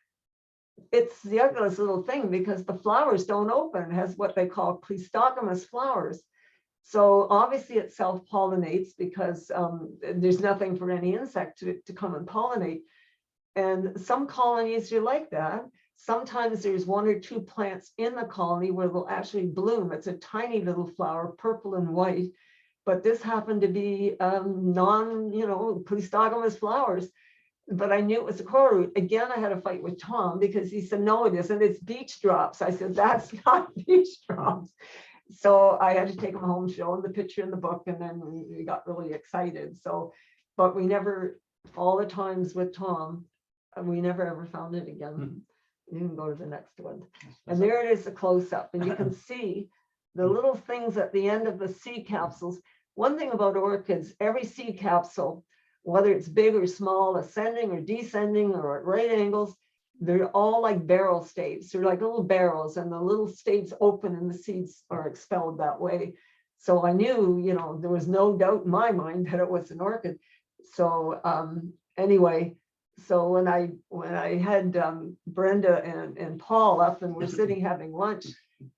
it's the ugliest little thing because the flowers don't open. It has what they call cleistogamous flowers. So obviously it self-pollinates because there's nothing for any insect to come and pollinate. And some colonies are like that. Sometimes there's one or two plants in the colony where they'll actually bloom. It's a tiny little flower, purple and white. But this happened to be cleistogamous flowers. But I knew it was a coral root. Again, I had a fight with Tom because he said, no, it isn't. It's beech drops. I said, that's not beech drops. So I had to take him home, show him the picture in the book, and then we got really excited. So, but we never, all the times with Tom, we never ever found it again. You can go to the next one. And there it is, a close-up. And you can see the little things at the end of the seed capsules. One thing about orchids, every seed capsule, whether it's big or small, ascending or descending or at right angles, they're all like barrel staves. They're like little barrels, and the little staves open and the seeds are expelled that way. So I knew, there was no doubt in my mind that it was an orchid. So anyway, so when I had Brenda and Paul up and we're sitting having lunch,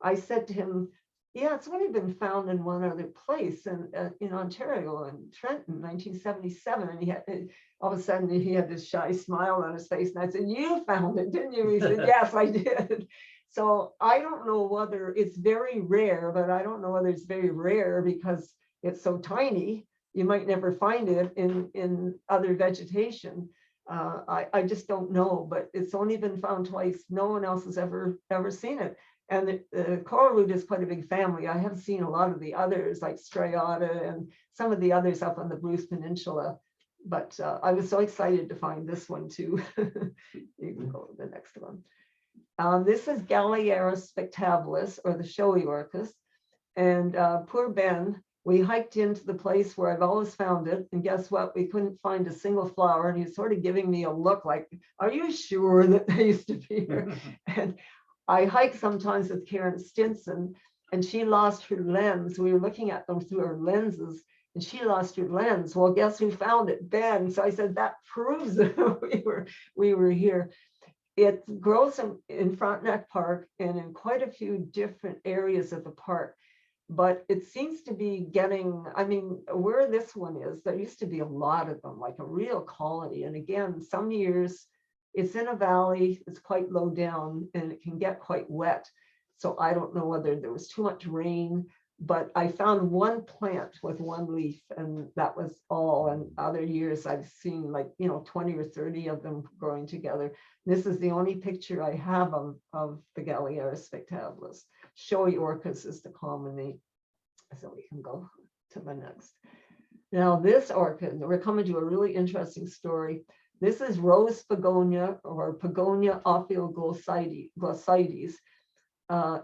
I said to him, Yeah, it's only been found in one other place in Ontario, in Trenton, 1977. And he had, all of a sudden he had this shy smile on his face. And I said, "You found it, didn't you?" He said, "Yes, I did." So I don't know whether it's very rare, but I don't know whether it's very rare because it's so tiny. You might never find it in other vegetation. I just don't know, but it's only been found twice. No one else has ever seen it. And the coral root is quite a big family. I have seen a lot of the others like striata and some of the others up on the Bruce Peninsula, but I was so excited to find this one too. You can go to the next one. This is Galliaris spectabilis, or the showy orchis. And poor Ben, we hiked into the place where I've always found it. And guess what? We couldn't find a single flower. And he's sort of giving me a look like, "Are you sure that they used to be here?" And I hike sometimes with Karen Stinson, and she lost her lens. We were looking at them through her lenses, and she lost her lens. Well, guess who found it? Ben. So I said, that proves that we were here. It grows in Frontenac Park and in quite a few different areas of the park. But it seems to be getting, I mean, where this one is, there used to be a lot of them, like a real colony. And again, some years it's in a valley, it's quite low down, and it can get quite wet. So I don't know whether there was too much rain, but I found one plant with one leaf, and that was all. And other years I've seen like, 20 or 30 of them growing together. This is the only picture I have of the Galliaris spectabilis. Showy orchis is the common name. So we can go to the next. Now this orchid, we're coming to a really interesting story. This is rose begonia, or Begonia ophioglossides.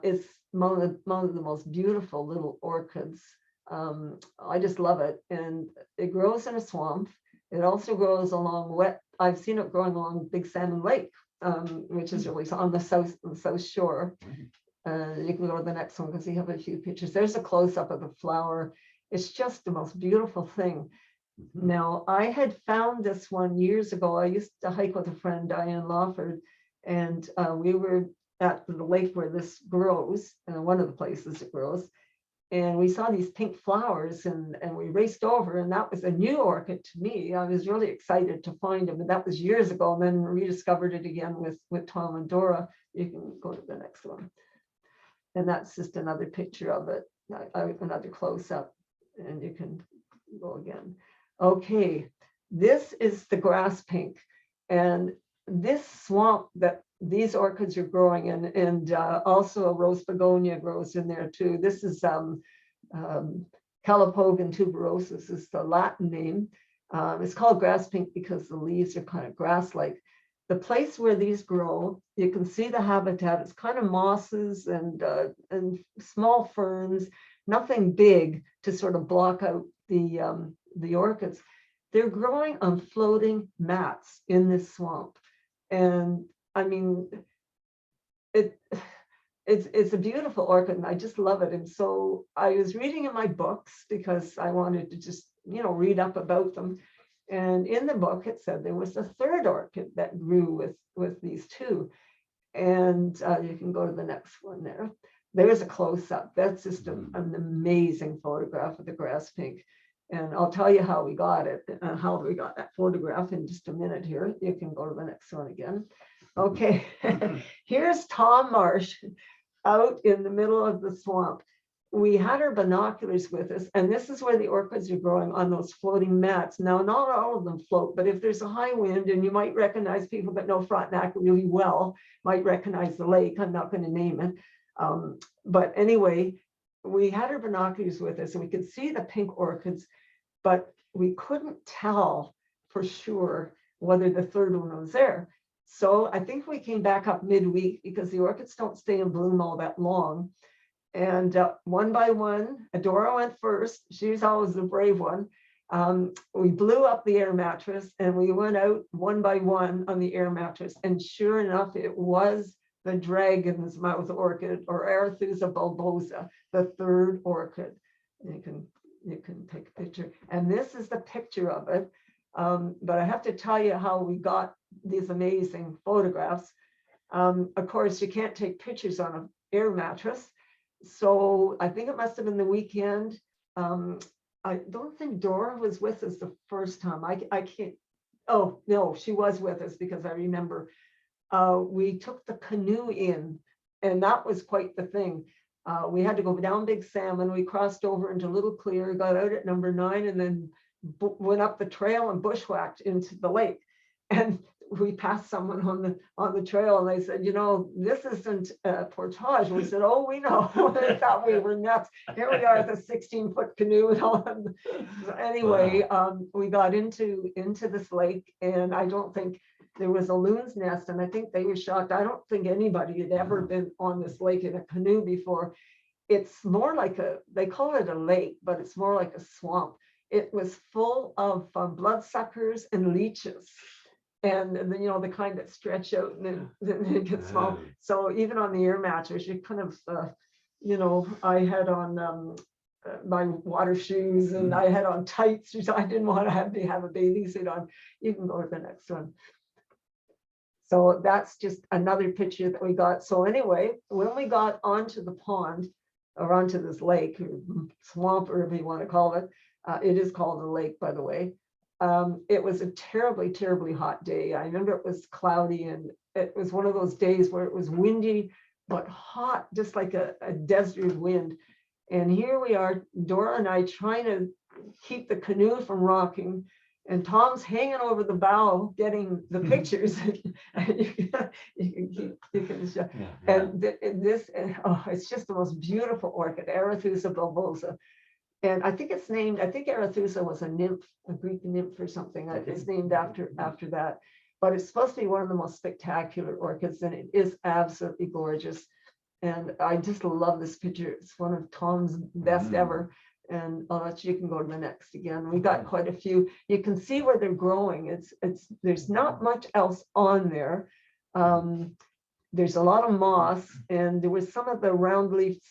It's one of the most beautiful little orchids. I just love it. And it grows in a swamp. It also grows along wet. I've seen it growing along Big Salmon Lake, which is really on the south shore. You can go to the next one because you have a few pictures. There's a close-up of the flower. It's just the most beautiful thing. Now, I had found this one years ago. I used to hike with a friend, Diane Lawford, and we were at the lake where this grows, one of the places it grows. And we saw these pink flowers, and we raced over, and that was a new orchid to me. I was really excited to find them, and that was years ago. And then rediscovered it again with Tom and Dora. You can go to the next one. And that's just another picture of it, another close-up, and you can go again. Okay, this is the grass pink, and this swamp that these orchids are growing in, and also a rose begonia grows in there too. This is Calopogon tuberosus is the Latin name. It's called grass pink because the leaves are kind of grass-like. The place where these grow, you can see the habitat. It's kind of mosses and small ferns, nothing big to sort of block out the orchids. They're growing on floating mats in this swamp, and I mean, it's a beautiful orchid, and I just love it. And so I was reading in my books because I wanted to just read up about them. And in the book, it said there was a third orchid that grew with these two. And you can go to the next one there. There's a close-up. That's just an amazing photograph of the grass pink. And I'll tell you how we got it, how we got that photograph in just a minute here. You can go to the next one again. Okay, here's Tom Marsh out in the middle of the swamp. We had our binoculars with us, and this is where the orchids are growing on those floating mats. Now, not all of them float, but if there's a high wind, and you might recognize, people that know Frontenac really well might recognize the lake. I'm not going to name it. But anyway, we had our binoculars with us, and we could see the pink orchids, but we couldn't tell for sure whether the third one was there. So I think we came back up midweek because the orchids don't stay in bloom all that long. And one by one, Adora went first. She's always the brave one. We blew up the air mattress, and we went out one by one on the air mattress. And sure enough, it was the dragon's mouth orchid, or Arethusa bulbosa, the third orchid. You can take a picture. And this is the picture of it. But I have to tell you how we got these amazing photographs. Of course, you can't take pictures on an air mattress. So I think it must have been the weekend. I don't think Dora was with us the first time. I can't, oh, no, she was with us because I remember we took the canoe in, and that was quite the thing. We had to go down Big Salmon. We crossed over into Little Clear, got out at number 9, and then went up the trail and bushwhacked into the lake. And we passed someone on the trail, and they said, you know, this isn't portage. We said, oh, we know. They thought we were nuts. Here we are with a 16-foot canoe and all. So anyway, we got into this lake, and I don't think there was a loon's nest, and I think they were shocked. I don't think anybody had ever been on this lake in a canoe before. It's more like they call it a lake, but it's more like a swamp. It was full of bloodsuckers and leeches. And then, you know, the kind that stretch out and then it gets small. So even on the air mattress, you kind of, you know, I had on my water shoes, and I had on tights. So I didn't want to have a bathing suit on. You can go to the next one. So that's just another picture that we got. So anyway, when we got onto the pond or onto this lake or swamp, or whatever you want to call it, it is called a lake, by the way. It was a terribly, terribly hot day. I remember it was cloudy, and it was one of those days where it was windy, but hot, just like a desert wind. And here we are, Dora and I, trying to keep the canoe from rocking. And Tom's hanging over the bow, getting the pictures. You can show. And this, oh, it's just the most beautiful orchid, Arethusa bulbosa. And I think it's named, I think Arethusa was a nymph, a Greek nymph or something. It's named after that. But it's supposed to be one of the most spectacular orchids, and it is absolutely gorgeous. And I just love this picture. It's one of Tom's best ever. And you can go to the next again. We got quite a few. You can see where they're growing. There's not much else on there. There's a lot of moss, and there was some of the round leaf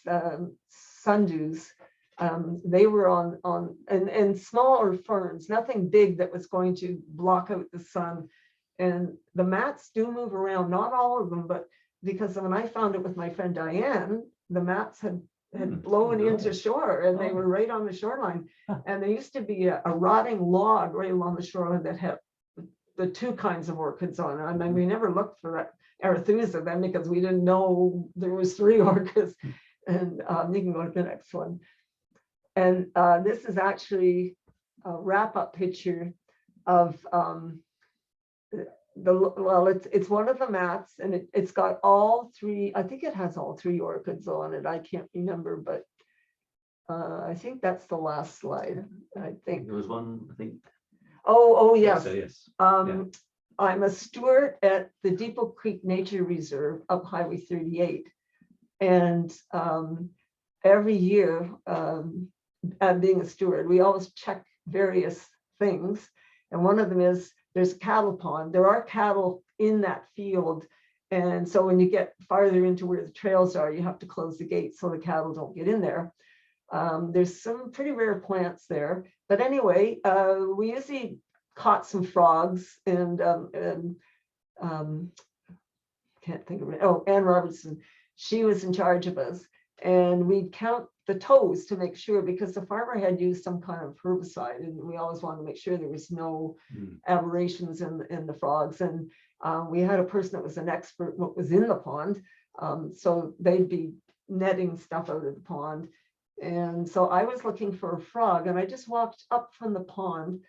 sundews. They were on and smaller ferns, nothing big that was going to block out the sun. And the mats do move around, not all of them, but because when I found it with my friend Diane, the mats had blown into shore, and they were right on the shoreline. And there used to be a rotting log right along the shoreline that had the 2 kinds of orchids on it. I mean, we never looked for that Arethusa then because we didn't know there was 3 orchids. And you can go to the next one. And this is actually a wrap-up picture of it's one of the mats, and it's got all 3. I think it has all 3 orchids on it. I can't remember, but I think that's the last slide. I think there was one. I think. Oh yes. Yes. I'm a steward at the Depot Creek Nature Reserve up Highway 38, and every year, being a steward, we always check various things, and one of them is there's a cattle pond. There are cattle in that field. And so when you get farther into where the trails are, you have to close the gate so the cattle don't get in there. There's some pretty rare plants there. But anyway, we usually caught some frogs, and can't think of it. Oh, Ann Robertson, she was in charge of us. And we'd count the toes to make sure, because the farmer had used some kind of herbicide, and we always wanted to make sure there was no aberrations in the frogs. And we had a person that was an expert in what was in the pond, so they'd be netting stuff out of the pond. And so I was looking for a frog, and I just walked up from the pond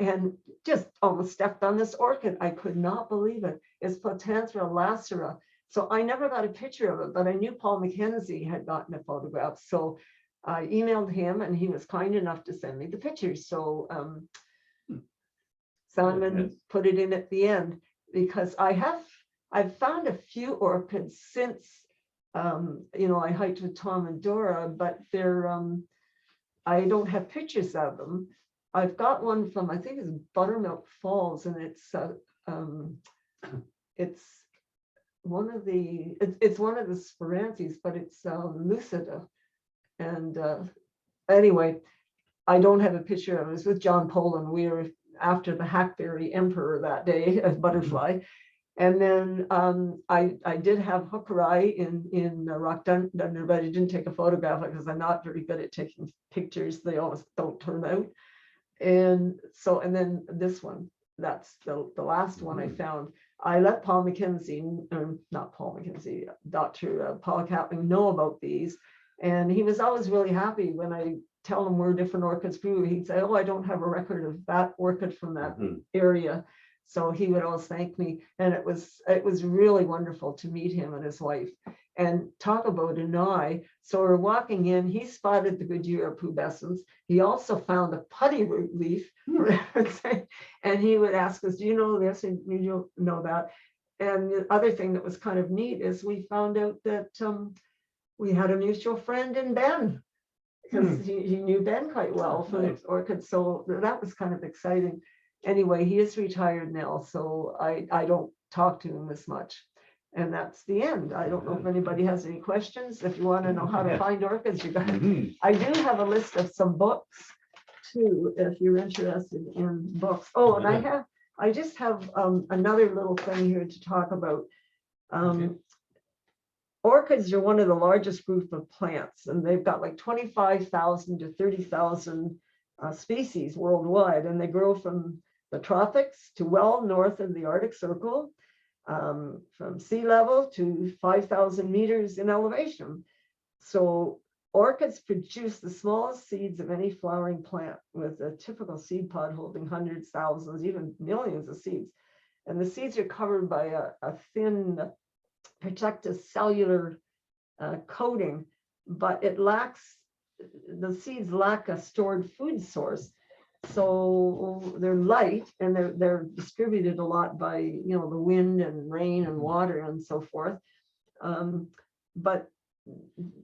and just almost stepped on this orchid. I could not believe it. It's Potenthra lacera. So I never got a picture of it, but I knew Paul McKenzie had gotten a photograph. So I emailed him, and he was kind enough to send me the pictures. So Simon put it in at the end, because I've found a few orchids since, you know, I hiked with Tom and Dora, but they're, I don't have pictures of them. I've got one from, I think it's Buttermilk Falls, and it's one of the, it's one of the Sperantes, but it's lucida. And anyway, I don't have a picture of it. It was with John Poland. We were after the hackberry emperor that day, a butterfly. And then I did have hookerai in Rock Dunder, but I didn't take a photograph because I'm not very good at taking pictures. They always don't turn out. And so, and then this one, that's the last one I found. I let Paul McKenzie, not Paul McKenzie, Dr. Paul Catling know about these. And he was always really happy when I tell him where different orchids grew. He'd say, oh, I don't have a record of that orchid from that area. So he would always thank me. And it was really wonderful to meet him and his wife and talk about an eye. So we're walking in, he spotted the Goodyear pubescens. He also found a putty root leaf. And he would ask us, do you know this? And you know that. And the other thing that was kind of neat is we found out that we had a mutual friend in Ben, because he knew Ben quite well for the orchids. So that was kind of exciting. Anyway, he is retired now, so I don't talk to him as much. And that's the end. I don't know if anybody has any questions. If you want to know how to find orchids, you got. I do have a list of some books too, if you're interested in books. Oh, and I just have another little thing here to talk about. Orchids are one of the largest group of plants, and they've got like 25,000 to 30,000 species worldwide, and they grow from the tropics to well north of the Arctic Circle, from sea level to 5,000 meters in elevation. So orchids produce the smallest seeds of any flowering plant, with a typical seed pod holding hundreds, thousands, even millions of seeds. And the seeds are covered by a thin protective cellular coating, but the seeds lack a stored food source. So they're light, and they're distributed a lot by the wind and rain and water and so forth. But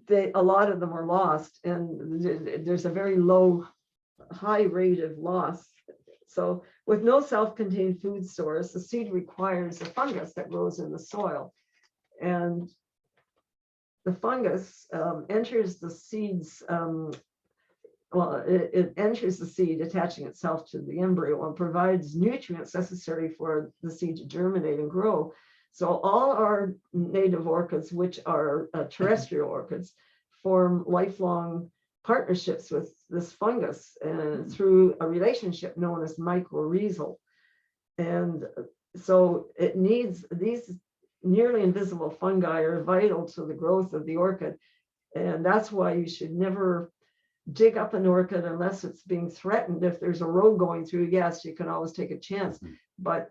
a lot of them are lost, and there's a very high rate of loss. So with no self-contained food source, the seed requires a fungus that grows in the soil. And the fungus enters the seeds, it enters the seed, attaching itself to the embryo, and provides nutrients necessary for the seed to germinate and grow. So all our native orchids, which are terrestrial orchids, form lifelong partnerships with this fungus and through a relationship known as mycorrhizal. And so it needs these nearly invisible fungi are vital to the growth of the orchid. And that's why you should never dig up an orchid unless it's being threatened. If there's a road going through, yes, you can always take a chance, but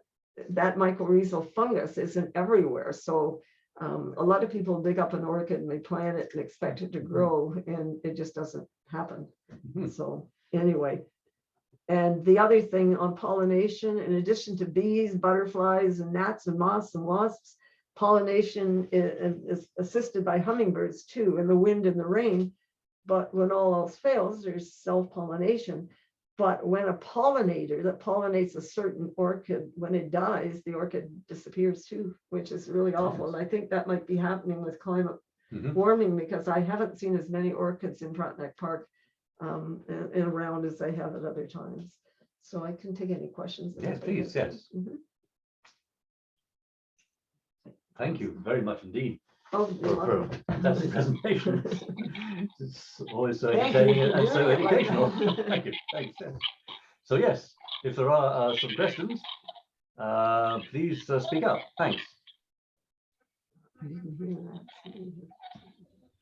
that mycorrhizal fungus isn't everywhere. So a lot of people dig up an orchid and they plant it and expect it to grow, and it just doesn't happen. So anyway, and the other thing on pollination, in addition to bees, butterflies, and gnats and moths and wasps, pollination is assisted by hummingbirds too, in the wind and the rain. But when all else fails, there's self-pollination. But when a pollinator that pollinates a certain orchid, when it dies, the orchid disappears too, which is really awful. And I think that might be happening with climate warming, because I haven't seen as many orchids in Frontenac Park and around as I have at other times. So I can take any questions. Yes, please, yes. Thank you very much indeed for a fantastic presentation. It's always so entertaining and so educational. Thank you. Thanks. So yes, if there are some questions, please speak up. Thanks.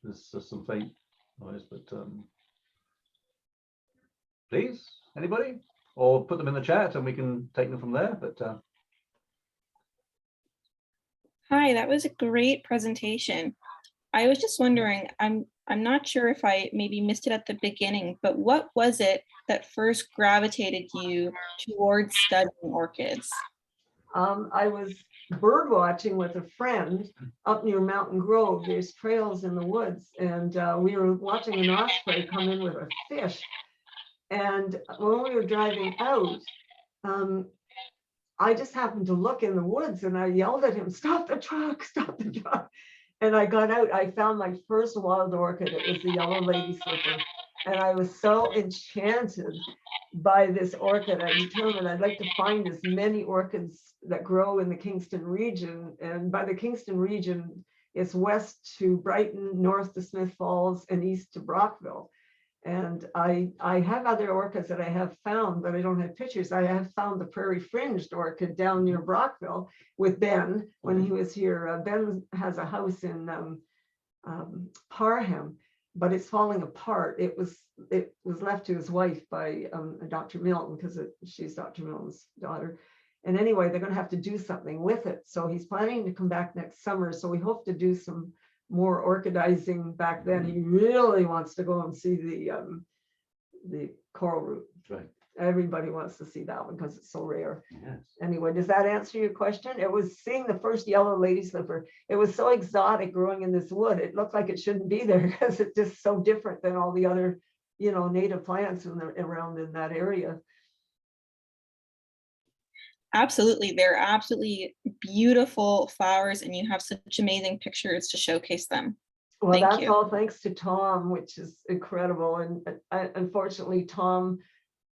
There's some faint noise, but please, anybody? Or put them in the chat and we can take them from there. But hi, that was a great presentation. I was just wondering, I'm not sure if I maybe missed it at the beginning, but what was it that first gravitated you towards studying orchids? I was bird watching with a friend up near Mountain Grove. There's trails in the woods, and we were watching an osprey come in with a fish. And when we were driving out, I just happened to look in the woods, and I yelled at him, "Stop the truck, stop the truck." And I got out. I found my first wild orchid. It was the yellow lady slipper. And I was so enchanted by this orchid. I determined I'd like to find as many orchids that grow in the Kingston region. And by the Kingston region, it's west to Brighton, north to Smith Falls, and east to Brockville. And I have other orchids that I have found, but I don't have pictures. I have found the prairie fringed orchid down near Brockville with Ben when he was here. Ben has a house in Parham, but it's falling apart. It was left to his wife by Dr. Milton, because she's Dr. Milton's daughter. And anyway, they're going to have to do something with it. So he's planning to come back next summer. So we hope to do some more orchidizing back then. He really wants to go and see the coral root. Right. Everybody wants to see that one because it's so rare. Yes. Anyway, does that answer your question? It was seeing the first yellow lady slipper. It was so exotic growing in this wood. It looked like it shouldn't be there because it's just so different than all the other, native plants around in that area. Absolutely. They're absolutely beautiful flowers, and you have such amazing pictures to showcase them. Well, Thank that's you. all thanks to Tom, which is incredible. And unfortunately, Tom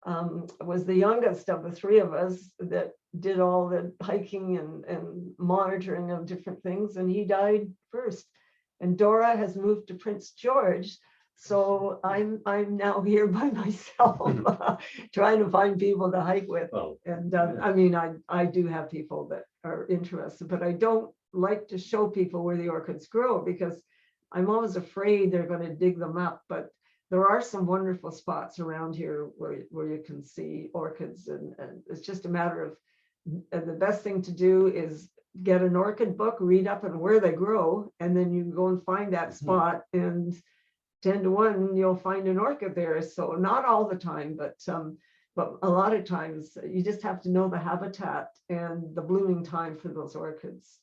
was the youngest of the three of us that did all the hiking and monitoring of different things, and he died first. And Dora has moved to Prince George, so I'm now here by myself, trying to find people to hike with. Well, And yeah. I mean, I do have people that are interested, but I don't like to show people where the orchids grow because I'm always afraid they're going to dig them up. But there are some wonderful spots around here where you can see orchids, and it's just a matter of, and the best thing to do is get an orchid book, read up on where they grow, and then you go and find that spot, and 10 to 1 you'll find an orchid there. So not all the time, but a lot of times you just have to know the habitat and the blooming time for those orchids.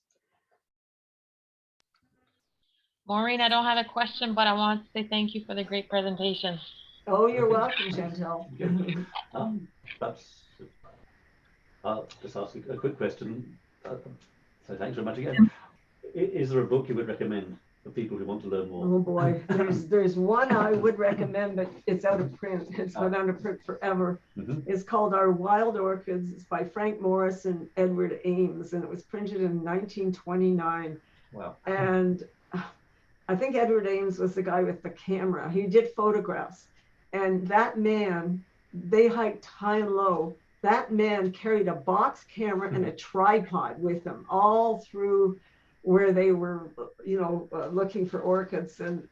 Maureen, I don't have a question, but I want to say thank you for the great presentation. Oh, you're welcome, Chantel. Perhaps I'll just ask a quick question. So thanks very much again. Is there a book you would recommend for people who want to learn more? Oh boy, there's one I would recommend, but it's out of print. It's been out of print forever. It's called Our Wild Orchids. It's by Frank Morris and Edward Ames, and it was printed in 1929. Wow. And I think Edward Ames was the guy with the camera. He did photographs, and that man, they hiked high and low. That man carried a box camera and a tripod with him all through where they were, looking for orchids. And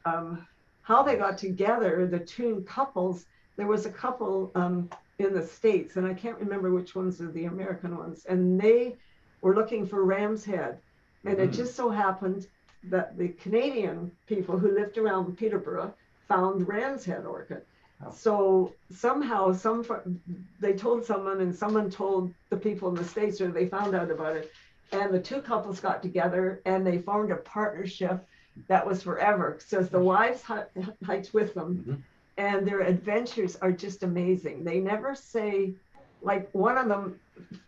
how they got together, the two couples, there was a couple in the States, and I can't remember which ones are the American ones, and they were looking for ram's head. And it just so happened that the Canadian people who lived around Peterborough found ram's head orchid. Oh. So somehow they told someone, and someone told the people in the States, or they found out about it. And the two couples got together and they formed a partnership that was forever. So the wives hiked with them, and their adventures are just amazing. They never say, like one of them,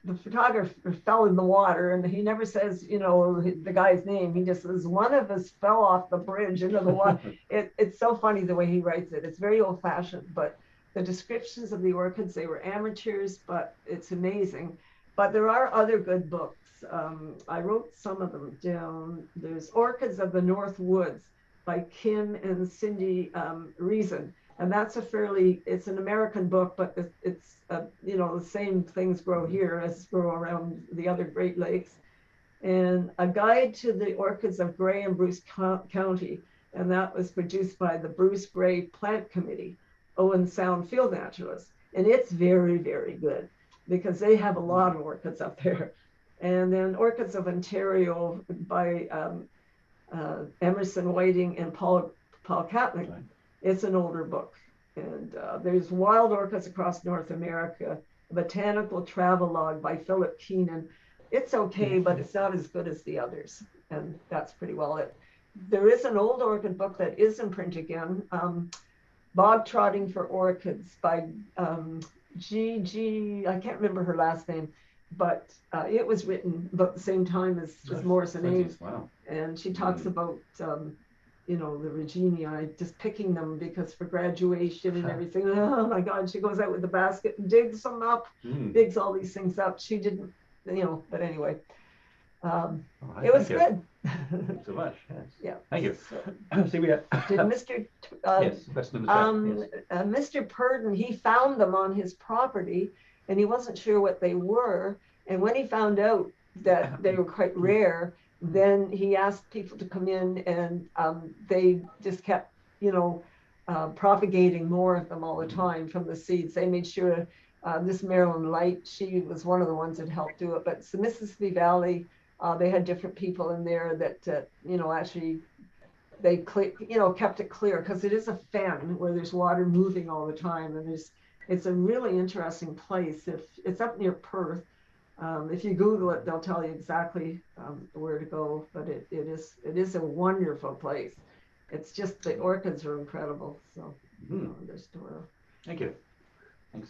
the photographer fell in the water, and he never says, the guy's name. He just says, one of us fell off the bridge into the water. It's so funny the way he writes it. It's very old fashioned, but the descriptions of the orchids, they were amateurs, but it's amazing. But there are other good books. I wrote some of them down. There's Orchids of the North Woods by Kim and Cindy Reason. And that's it's an American book, but it's the same things grow here as grow around the other Great Lakes. And A Guide to the Orchids of Grey and Bruce County. And that was produced by the Bruce Grey Plant Committee, Owen Sound Field Naturalists. And it's very, very good because they have a lot of orchids up there. And then Orchids of Ontario by Emerson Whiting and Paul Catling. Right. It's an older book. And there's Wild Orchids Across North America, a Botanical Travelogue by Philip Keenan. It's okay, but it's not as good as the others. And that's pretty well it. There is an old orchid book that is in print again, Bog Trotting for Orchids by G. I can't remember her last name, but it was written about the same time as Morris and Ames. Wow. And she talks about, you know, the Regina, just picking them because for graduation and everything. Oh my God, she goes out with the basket and digs them up, digs all these things up. She didn't, you know, but anyway, right, it was thank you. good. Thanks so much. Yes. Yeah. Thank you. So, See, we have, did Mr. yes, question in the chat. Yes. Mr. Purdon, he found them on his property and he wasn't sure what they were. And when he found out that they were quite rare, then he asked people to come in and they just kept, you know, propagating more of them all the time from the seeds. They made sure this Marilyn Light, she was one of the ones that helped do it. But it's the Mississippi Valley, they had different people in there that, you know, actually they you know, kept it clear because it is a fen where there's water moving all the time, and it's a really interesting place. If it's up near Perth, if you Google it, they'll tell you exactly where to go. But it is a wonderful place. It's just the orchids are incredible. So there's Dora. Thank you. Thanks.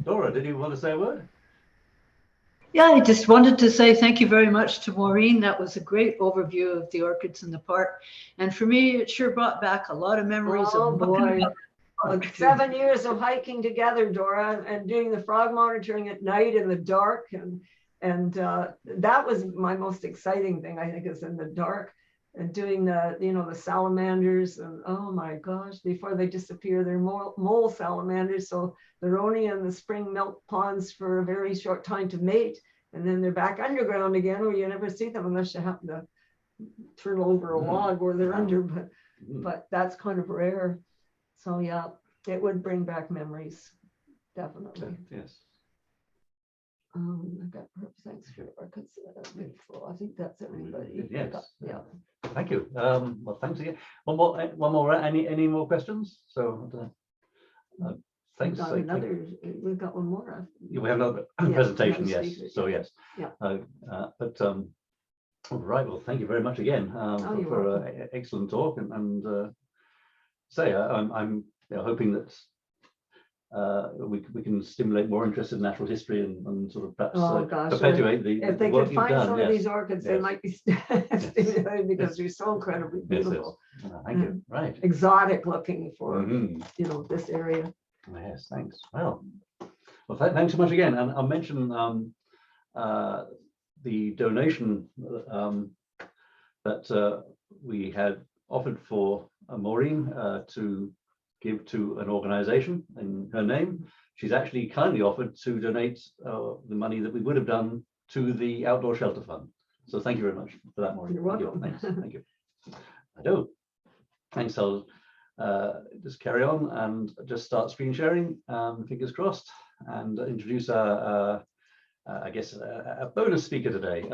Dora, did you want to say a word? Yeah, I just wanted to say thank you very much to Maureen. That was a great overview of the orchids in the park. And for me, it sure brought back a lot of memories Oh of boy. Like 7 years of hiking together, Dora, and doing the frog monitoring at night in the dark. And that was my most exciting thing, I think, is in the dark and doing the, you know, the salamanders. And oh my gosh, before they disappear, they're mole salamanders. So they're only in the spring milk ponds for a very short time to mate. And then they're back underground again, where you never see them unless you happen to turn over a log where they're under. But that's kind of rare. So yeah, it would bring back memories, definitely. Yes. I got thanks for orchids. Beautiful. I think that's everybody. Yes. Yeah. Thank you. Well, thanks again. One more. Any more questions? So, thanks. We've got one more. We have another presentation. Yes. Speaker, so yes. Yeah. But all right. Well, thank you very much again for an excellent talk, and I'm hoping that we can stimulate more interest in natural history and sort of perhaps perpetuate the if they could find some of these orchids, they might be stimulated because they're so incredibly beautiful. Thank you. Right. Exotic looking for you know, this area. Yes, thanks. Well, thanks so much again. And I'll mention the donation that we had offered for Maureen to give to an organization in her name. She's actually kindly offered to donate the money that we would have done to the Outdoor Shelter Fund. So thank you very much for that, Maureen. You're welcome. Thanks. Thank you. I do. Thanks. I'll just carry on and just start screen sharing, fingers crossed, and introduce I guess a bonus speaker today.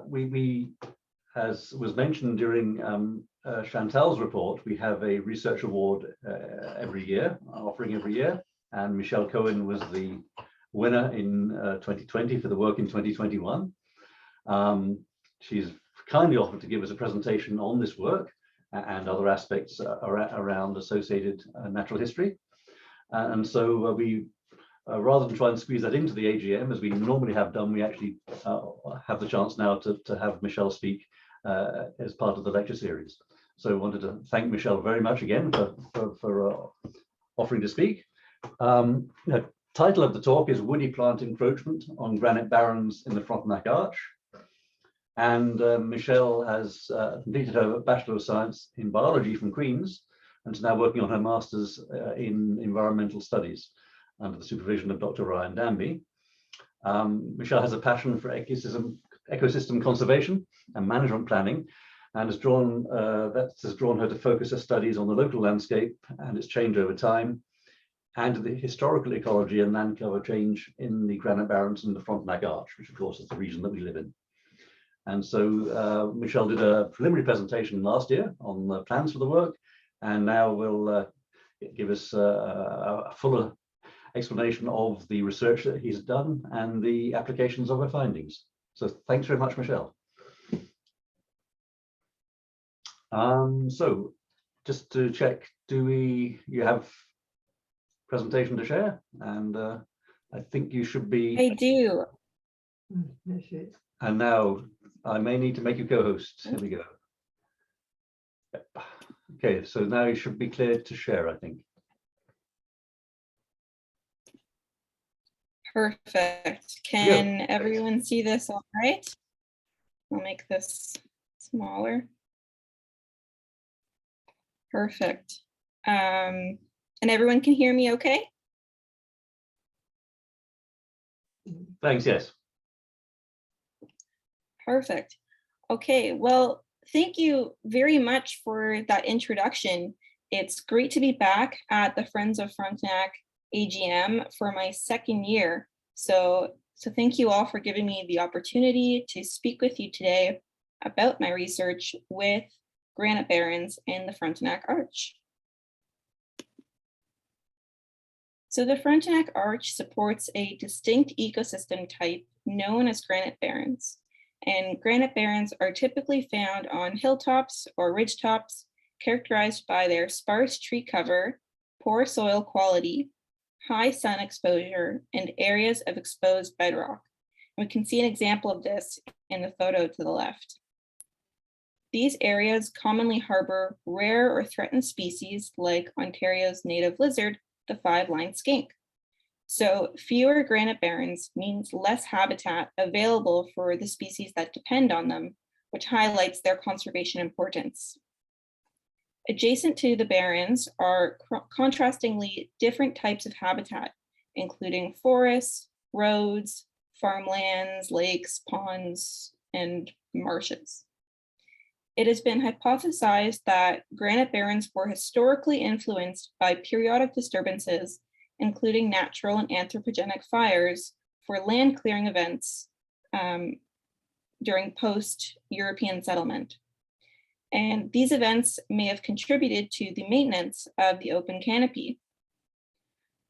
We, as was mentioned during Chantal's report, we have a research award offering every year, and Michelle Cohen was the winner in 2020 for the work in 2021. She's kindly offered to give us a presentation on this work and other aspects around associated natural history. And so we, rather than try and squeeze that into the AGM, as we normally have done, we actually have the chance now to have Michelle speak as part of the lecture series. So I wanted to thank Michelle very much again for offering to speak. The title of the talk is Woody Plant Encroachment on Granite Barrens in the Frontenac Arch. And Michelle has completed her Bachelor of Science in Biology from Queen's and is now working on her Master's in Environmental Studies under the supervision of Dr. Ryan Danby. Michelle has a passion for ecosystem conservation and management planning, and has drawn her to focus her studies on the local landscape and its change over time, and the historical ecology and land cover change in the Granite Barrens and the Frontenac Arch, which of course is the region that we live in. And so Michelle did a preliminary presentation last year on the plans for the work, and now will give us a fuller explanation of the research that he's done and the applications of her findings. So thanks very much, Michelle. So just to check, you have presentation to share? And I think you should be. I do. There she is. And now I may need to make you co-host. Here we go. Yep. Okay, so now you should be cleared to share, I think. Perfect. Can everyone see this all right? I'll make this smaller. Perfect. And everyone can hear me okay? Thanks, yes. Perfect. Okay, well, thank you very much for that introduction. It's great to be back at the Friends of Frontenac AGM for my second year. So thank you all for giving me the opportunity to speak with you today about my research with Granite Barrens and the Frontenac Arch. So the Frontenac Arch supports a distinct ecosystem type known as Granite Barrens. And Granite Barrens are typically found on hilltops or ridgetops, characterized by their sparse tree cover, poor soil quality, high sun exposure, and areas of exposed bedrock. And we can see an example of this in the photo to the left. These areas commonly harbor rare or threatened species like Ontario's native lizard, the five-lined skink. So fewer granite barrens means less habitat available for the species that depend on them, which highlights their conservation importance. Adjacent to the barrens are contrastingly different types of habitat, including forests, roads, farmlands, lakes, ponds, and marshes. It has been hypothesized that granite barrens were historically influenced by periodic disturbances, including natural and anthropogenic fires, for land clearing events during post-European settlement. And these events may have contributed to the maintenance of the open canopy.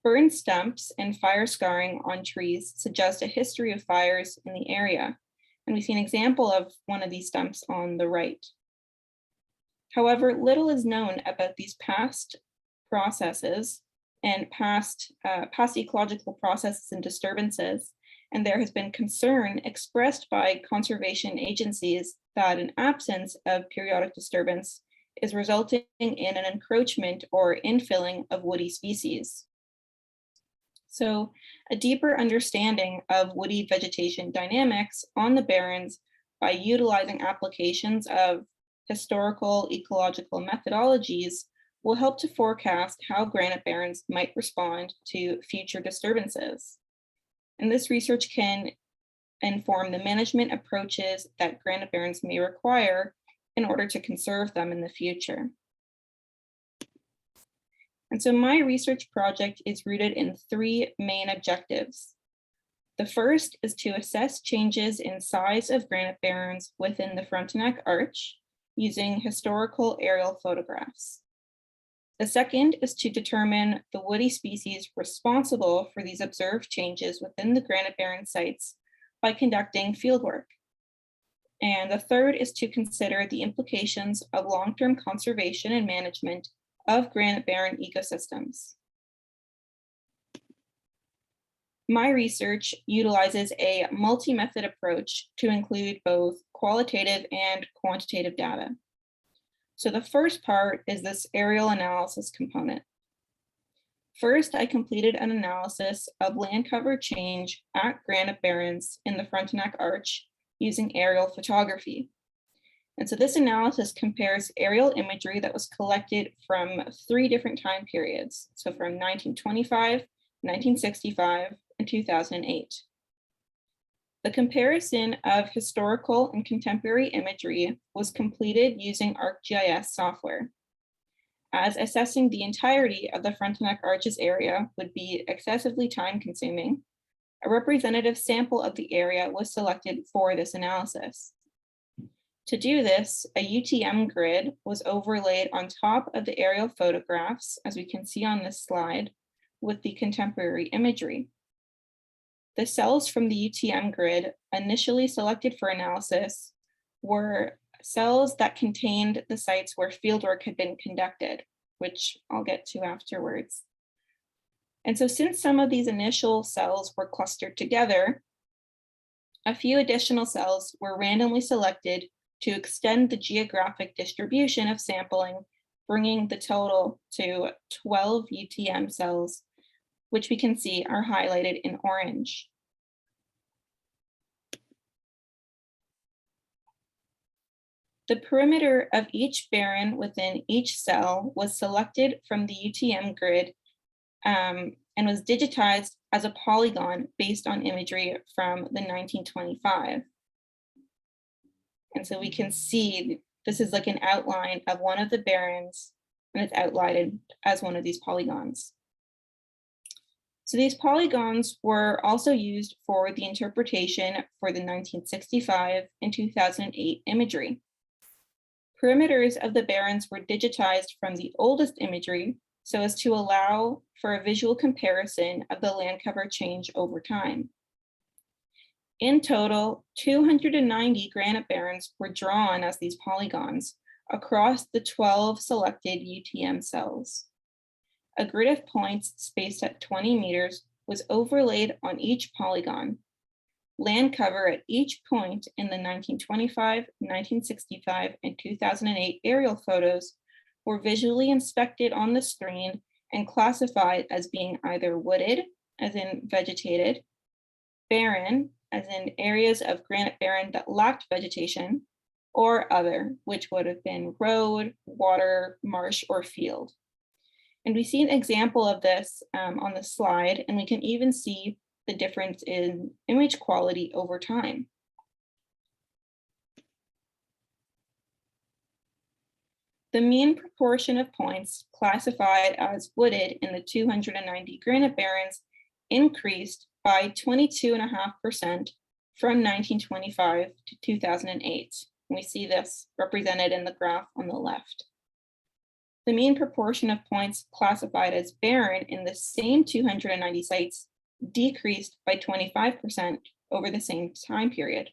Burned stumps and fire scarring on trees suggest a history of fires in the area. And we see an example of one of these stumps on the right. However, little is known about these past processes and past ecological processes and disturbances. And there has been concern expressed by conservation agencies that an absence of periodic disturbance is resulting in an encroachment or infilling of woody species. So a deeper understanding of woody vegetation dynamics on the barrens by utilizing applications of historical ecological methodologies will help to forecast how granite barrens might respond to future disturbances. And this research can inform the management approaches that granite barrens may require in order to conserve them in the future. And so my research project is rooted in three main objectives. The first is to assess changes in size of granite barrens within the Frontenac Arch using historical aerial photographs. The second is to determine the woody species responsible for these observed changes within the granite barren sites by conducting fieldwork. And the third is to consider the implications of long-term conservation and management of granite barren ecosystems. My research utilizes a multi-method approach to include both qualitative and quantitative data. So the first part is this aerial analysis component. First, I completed an analysis of land cover change at granite barrens in the Frontenac Arch using aerial photography. And so this analysis compares aerial imagery that was collected from 3 different time periods. So from 1925, 1965, and 2008. The comparison of historical and contemporary imagery was completed using ArcGIS software. As assessing the entirety of the Frontenac Arches area would be excessively time-consuming, a representative sample of the area was selected for this analysis. To do this, a UTM grid was overlaid on top of the aerial photographs, as we can see on this slide, with the contemporary imagery. The cells from the UTM grid initially selected for analysis were cells that contained the sites where fieldwork had been conducted, which I'll get to afterwards. And so since some of these initial cells were clustered together, A few additional cells were randomly selected to extend the geographic distribution of sampling, bringing the total to 12 UTM cells, which we can see are highlighted in orange. The perimeter of each barren within each cell was selected from the UTM grid and was digitized as a polygon based on imagery from the 1925. And so we can see this is like an outline of one of the barrens, and it's outlined as one of these polygons. So these polygons were also used for the interpretation for the 1965 and 2008 imagery. Perimeters of the barrens were digitized from the oldest imagery so as to allow for a visual comparison of the land cover change over time. In total, 290 granite barrens were drawn as these polygons across the 12 selected UTM cells. A grid of points spaced at 20 meters was overlaid on each polygon. Land cover at each point in the 1925, 1965, and 2008 aerial photos were visually inspected on the screen and classified as being either wooded, as in vegetated, barren, as in areas of granite barren that lacked vegetation, or other, which would have been road, water, marsh, or field. And we see an example of this on the slide, and we can even see the difference in image quality over time. The mean proportion of points classified as wooded in the 290 granite barrens increased by 22.5% from 1925 to 2008. And we see this represented in the graph on the left. The mean proportion of points classified as barren in the same 290 sites decreased by 25% over the same time period,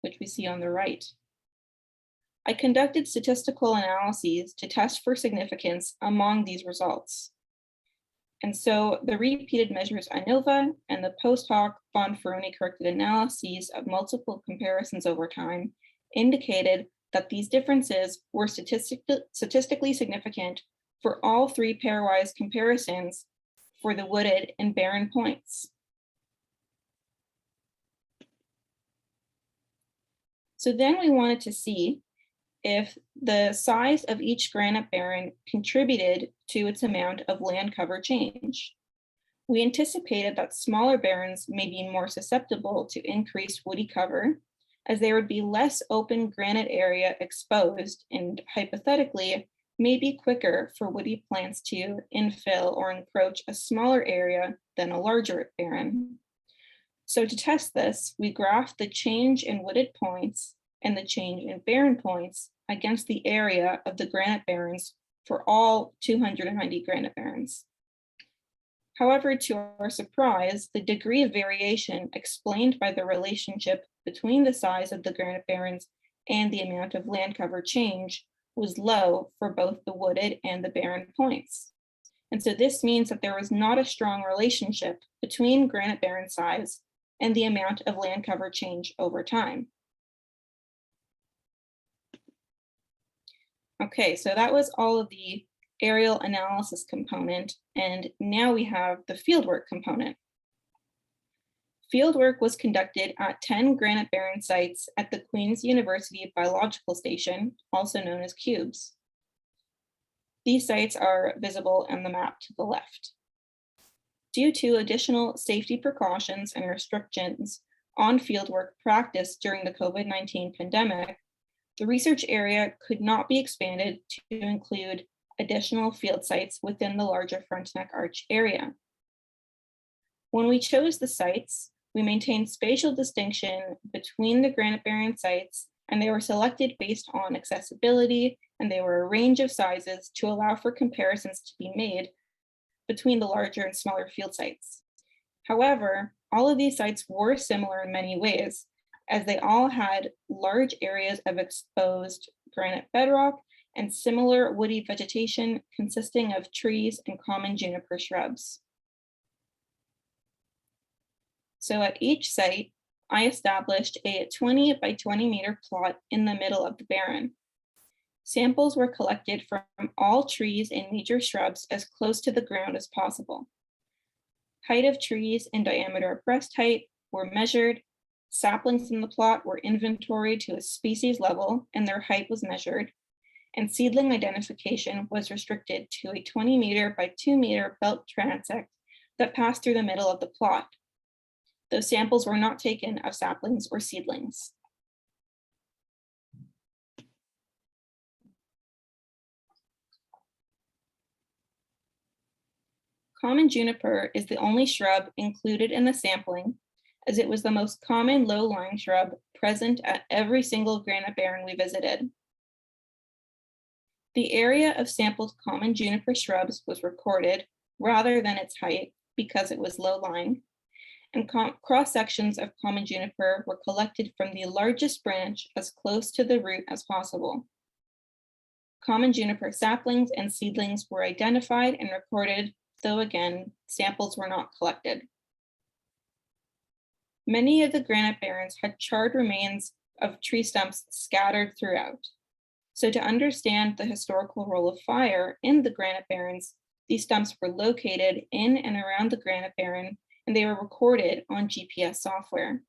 which we see on the right. I conducted statistical analyses to test for significance among these results. And so the repeated measures ANOVA and the post hoc Bonferroni corrected analyses of multiple comparisons over time indicated that these differences were statistically significant for all three pairwise comparisons for the wooded and barren points. So then we wanted to see if the size of each granite barren contributed to its amount of land cover change. We anticipated that smaller barrens may be more susceptible to increased woody cover, as there would be less open granite area exposed and hypothetically may be quicker for woody plants to infill or encroach a smaller area than a larger barren. So to test this, we graphed the change in wooded points and the change in barren points against the area of the granite barrens for all 290 granite barrens. However, to our surprise, the degree of variation explained by the relationship between the size of the granite barrens and the amount of land cover change was low for both the wooded and the barren points. And so this means that there was not a strong relationship between granite barren size and the amount of land cover change over time. Okay, so that was all of the aerial analysis component, and now we have the fieldwork component. Fieldwork was conducted at 10 granite barren sites at the Queen's University Biological Station, also known as Cubes. These sites are visible on the map to the left. Due to additional safety precautions and restrictions on fieldwork practice during the COVID-19 pandemic, the research area could not be expanded to include additional field sites within the larger Frontenac Arch area. When we chose the sites, we maintained spatial distinction between the granite barren sites, and they were selected based on accessibility, and they were a range of sizes to allow for comparisons to be made between the larger and smaller field sites. However, all of these sites were similar in many ways, as they all had large areas of exposed granite bedrock and similar woody vegetation consisting of trees and common juniper shrubs. So at each site, I established a 20 by 20 meter plot in the middle of the barren. Samples were collected from all trees and major shrubs as close to the ground as possible. Height of trees and diameter of breast height were measured. Saplings in the plot were inventoried to a species level and their height was measured. And seedling identification was restricted to a 20 meter by 2 meter belt transect that passed through the middle of the plot. Those samples were not taken of saplings or seedlings. Common juniper is the only shrub included in the sampling, as it was the most common low-lying shrub present at every single granite barren we visited. The area of sampled common juniper shrubs was recorded rather than its height because it was low-lying, and cross-sections of common juniper were collected from the largest branch as close to the root as possible. Common juniper saplings and seedlings were identified and recorded, though again, samples were not collected. Many of the granite barrens had charred remains of tree stumps scattered throughout. So to understand the historical role of fire in the granite barrens, these stumps were located in and around the granite barren, and they were recorded on GPS software.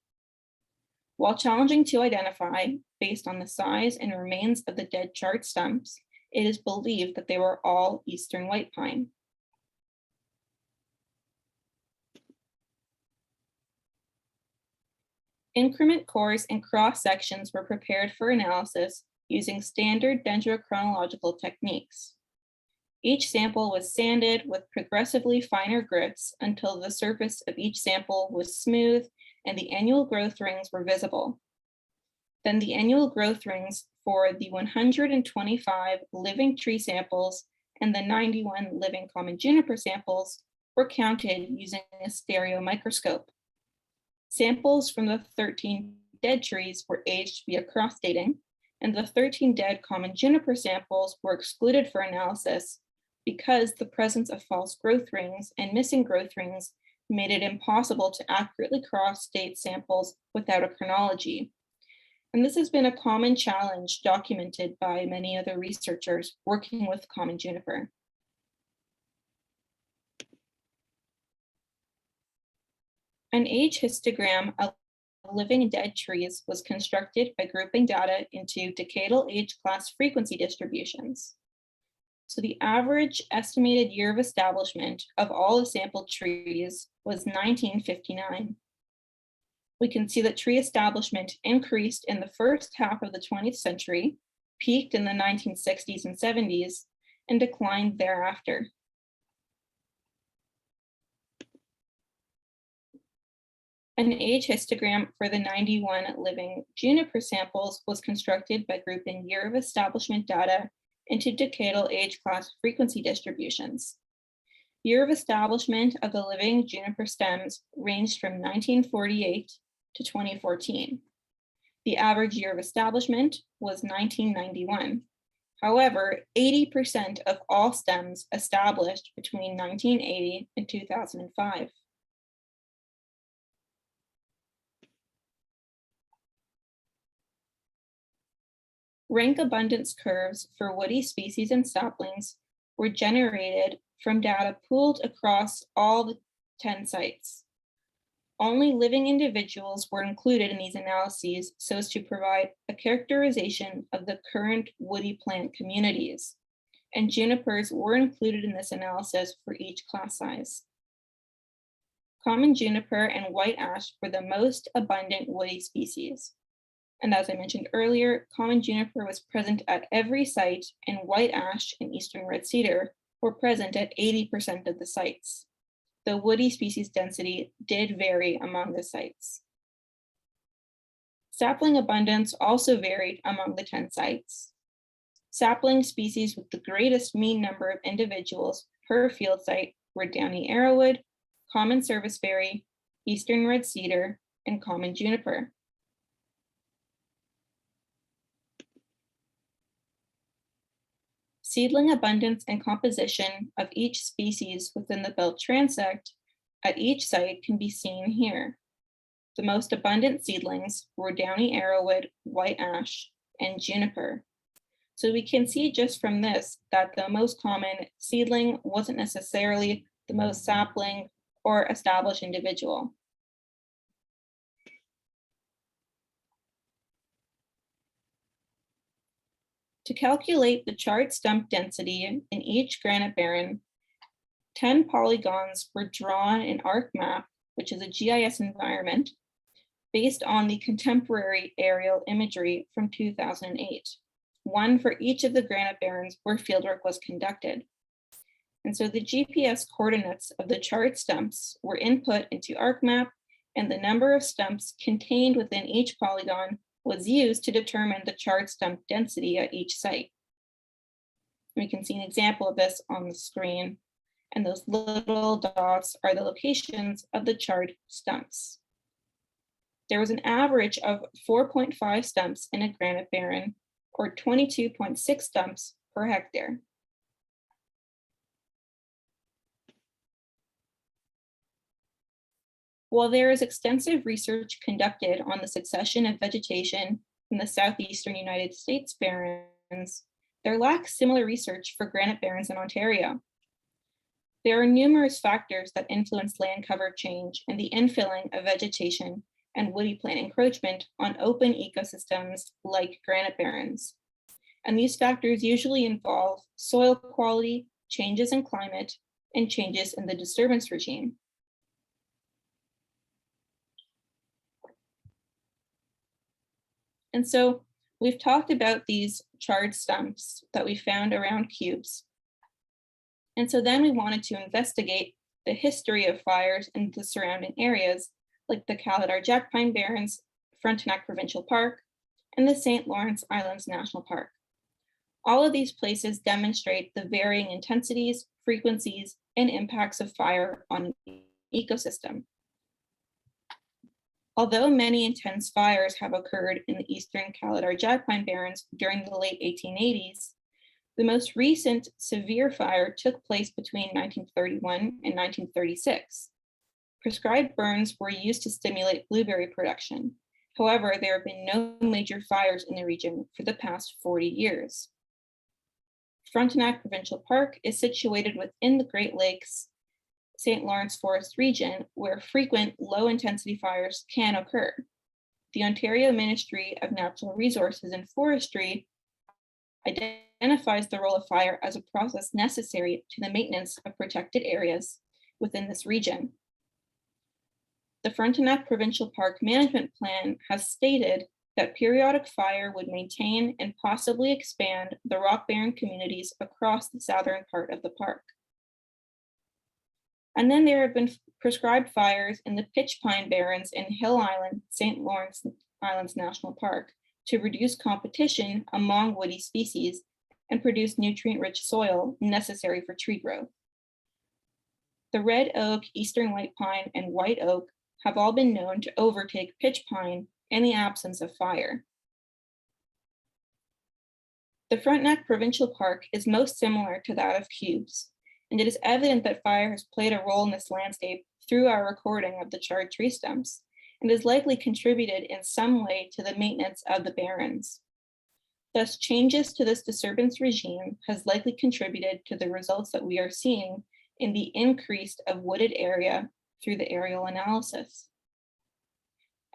While challenging to identify, based on the size and remains of the dead charred stumps, it is believed that they were all eastern white pine. Increment cores and cross sections were prepared for analysis using standard dendrochronological techniques. Each sample was sanded with progressively finer grits until the surface of each sample was smooth and the annual growth rings were visible. Then the annual growth rings for the 125 living tree samples and the 91 living common juniper samples were counted using a stereo microscope. Samples from the 13 dead trees were aged via cross-dating, and the 13 dead common juniper samples were excluded for analysis because the presence of false growth rings and missing growth rings made it impossible to accurately cross-date samples without a chronology. And this has been a common challenge documented by many other researchers working with common juniper. An age histogram of living and dead trees was constructed by grouping data into decadal age class frequency distributions. So the average estimated year of establishment of all the sampled trees was 1959. We can see that tree establishment increased in the first half of the 20th century, peaked in the 1960s and 70s, and declined thereafter. An age histogram for the 91 living juniper samples was constructed by grouping year of establishment data into decadal age class frequency distributions. Year of establishment of the living juniper stems ranged from 1948 to 2014. The average year of establishment was 1991. However, 80% of all stems established between 1980 and 2005. Rank abundance curves for woody species and saplings were generated from data pooled across all the 10 sites. Only living individuals were included in these analyses so as to provide a characterization of the current woody plant communities, and junipers were included in this analysis for each class size. Common juniper and white ash were the most abundant woody species. And as I mentioned earlier, common juniper was present at every site, and white ash and eastern red cedar were present at 80% of the sites. The woody species density did vary among the sites. Sapling abundance also varied among the 10 sites. Sapling species with the greatest mean number of individuals per field site were downy arrowwood, common serviceberry, eastern red cedar, and common juniper. Seedling abundance and composition of each species within the belt transect at each site can be seen here. The most abundant seedlings were downy arrowwood, white ash, and juniper. So we can see just from this that the most common seedling wasn't necessarily the most sapling or established individual. To calculate the charred stump density in each granite barren, 10 polygons were drawn in ArcMap, which is a GIS environment, based on the contemporary aerial imagery from 2008, one for each of the granite barrens where fieldwork was conducted. And so the GPS coordinates of the charred stumps were input into ArcMap, and the number of stumps contained within each polygon was used to determine the charred stump density at each site. We can see an example of this on the screen, and those little dots are the locations of the charred stumps. There was an average of 4.5 stumps in a granite barren, or 22.6 stumps per hectare. While there is extensive research conducted on the succession of vegetation in the southeastern United States barrens, there lacks similar research for granite barrens in Ontario. There are numerous factors that influence land cover change and the infilling of vegetation and woody plant encroachment on open ecosystems like granite barrens. And these factors usually involve soil quality, changes in climate, and changes in the disturbance regime. And so we've talked about these charred stumps that we found around cubes. And so then we wanted to investigate the history of fires in the surrounding areas, like the Caledar Jack Pine Barrens, Frontenac Provincial Park, and the St. Lawrence Islands National Park. All of these places demonstrate the varying intensities, frequencies, and impacts of fire on an ecosystem. Although many intense fires have occurred in the eastern Caledar Jack Pine Barrens during the late 1880s, the most recent severe fire took place between 1931 and 1936. Prescribed burns were used to stimulate blueberry production. However, there have been no major fires in the region for the past 40 years. Frontenac Provincial Park is situated within the Great Lakes St. Lawrence Forest region, where frequent low-intensity fires can occur. The Ontario Ministry of Natural Resources and Forestry identifies the role of fire as a process necessary to the maintenance of protected areas within this region. The Frontenac Provincial Park Management Plan has stated that periodic fire would maintain and possibly expand the rock barren communities across the southern part of the park. And then there have been prescribed fires in the pitch pine barrens in Hill Island, St. Lawrence Islands National Park to reduce competition among woody species and produce nutrient-rich soil necessary for tree growth. The red oak, eastern white pine, and white oak have all been known to overtake pitch pine in the absence of fire. The Frontenac Provincial Park is most similar to that of Cubes, and it is evident that fire has played a role in this landscape through our recording of the charred tree stumps, and has likely contributed in some way to the maintenance of the barrens. Thus, changes to this disturbance regime has likely contributed to the results that we are seeing in the increase of wooded area through the aerial analysis.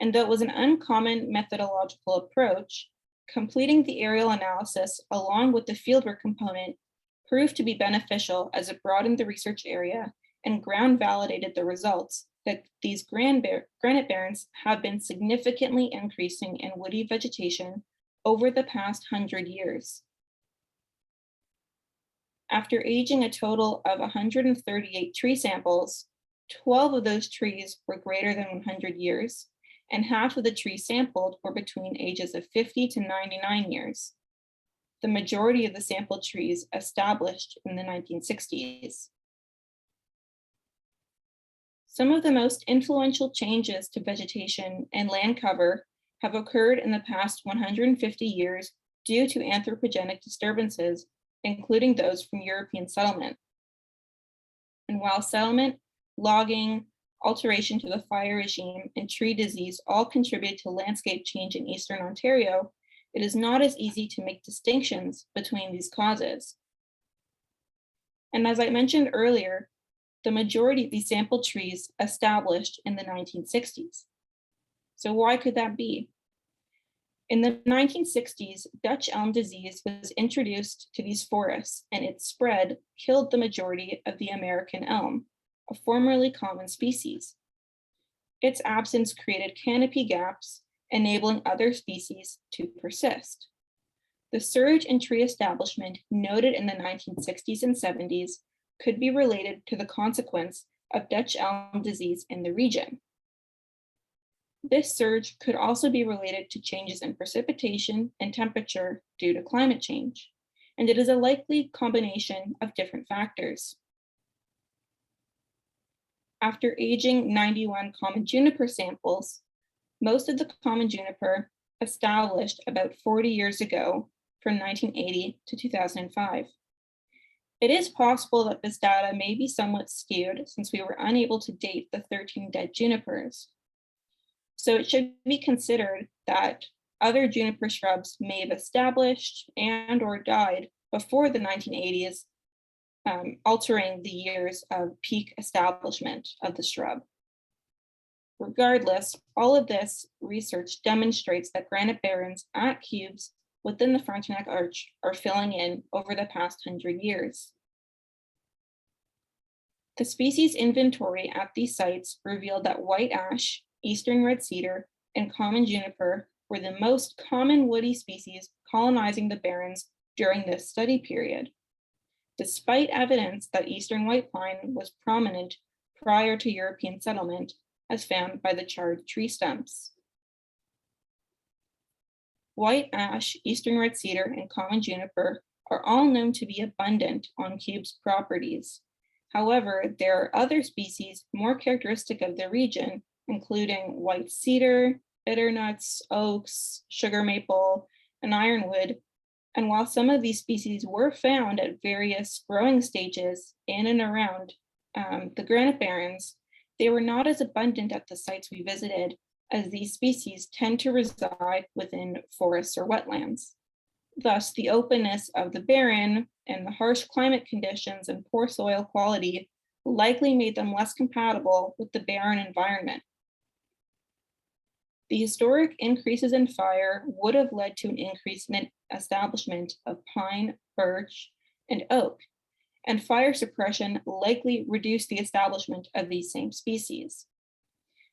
And though it was an uncommon methodological approach, completing the aerial analysis along with the fieldwork component proved to be beneficial as it broadened the research area and ground validated the results that these granite barrens have been significantly increasing in woody vegetation over the past 100 years. After aging a total of 138 tree samples, 12 of those trees were greater than 100 years, and half of the trees sampled were between ages of 50 to 99 years. The majority of the sampled trees established in the 1960s. Some of the most influential changes to vegetation and land cover have occurred in the past 150 years due to anthropogenic disturbances, including those from European settlement. And while settlement, logging, alteration to the fire regime, and tree disease all contribute to landscape change in Eastern Ontario, it is not as easy to make distinctions between these causes. And as I mentioned earlier, the majority of these sample trees established in the 1960s. So why could that be? In the 1960s, Dutch elm disease was introduced to these forests, and its spread killed the majority of the American elm, a formerly common species. Its absence created canopy gaps, enabling other species to persist. The surge in tree establishment noted in the 1960s and 70s could be related to the consequence of Dutch elm disease in the region. This surge could also be related to changes in precipitation and temperature due to climate change, and it is a likely combination of different factors. After aging 91 common juniper samples, most of the common juniper established about 40 years ago from 1980 to 2005. It is possible that this data may be somewhat skewed since we were unable to date the 13 dead junipers. So it should be considered that other juniper shrubs may have established and or died before the 1980s, altering the years of peak establishment of the shrub. Regardless, all of this research demonstrates that granite barrens at cubes within the Frontenac Arch are filling in over the past 100 years. The species inventory at these sites revealed that white ash, eastern red cedar, and common juniper were the most common woody species colonizing the barrens during this study period, despite evidence that eastern white pine was prominent prior to European settlement, as found by the charred tree stumps. White ash, eastern red cedar, and common juniper are all known to be abundant on Cube's properties. However, there are other species more characteristic of the region, including white cedar, bitternuts, oaks, sugar maple, and ironwood. And while some of these species were found at various growing stages in and around the granite barrens, they were not as abundant at the sites we visited, as these species tend to reside within forests or wetlands. Thus, the openness of the barren and the harsh climate conditions and poor soil quality likely made them less compatible with the barren environment. The historic increases in fire would have led to an increase in establishment of pine, birch, and oak, and fire suppression likely reduced the establishment of these same species.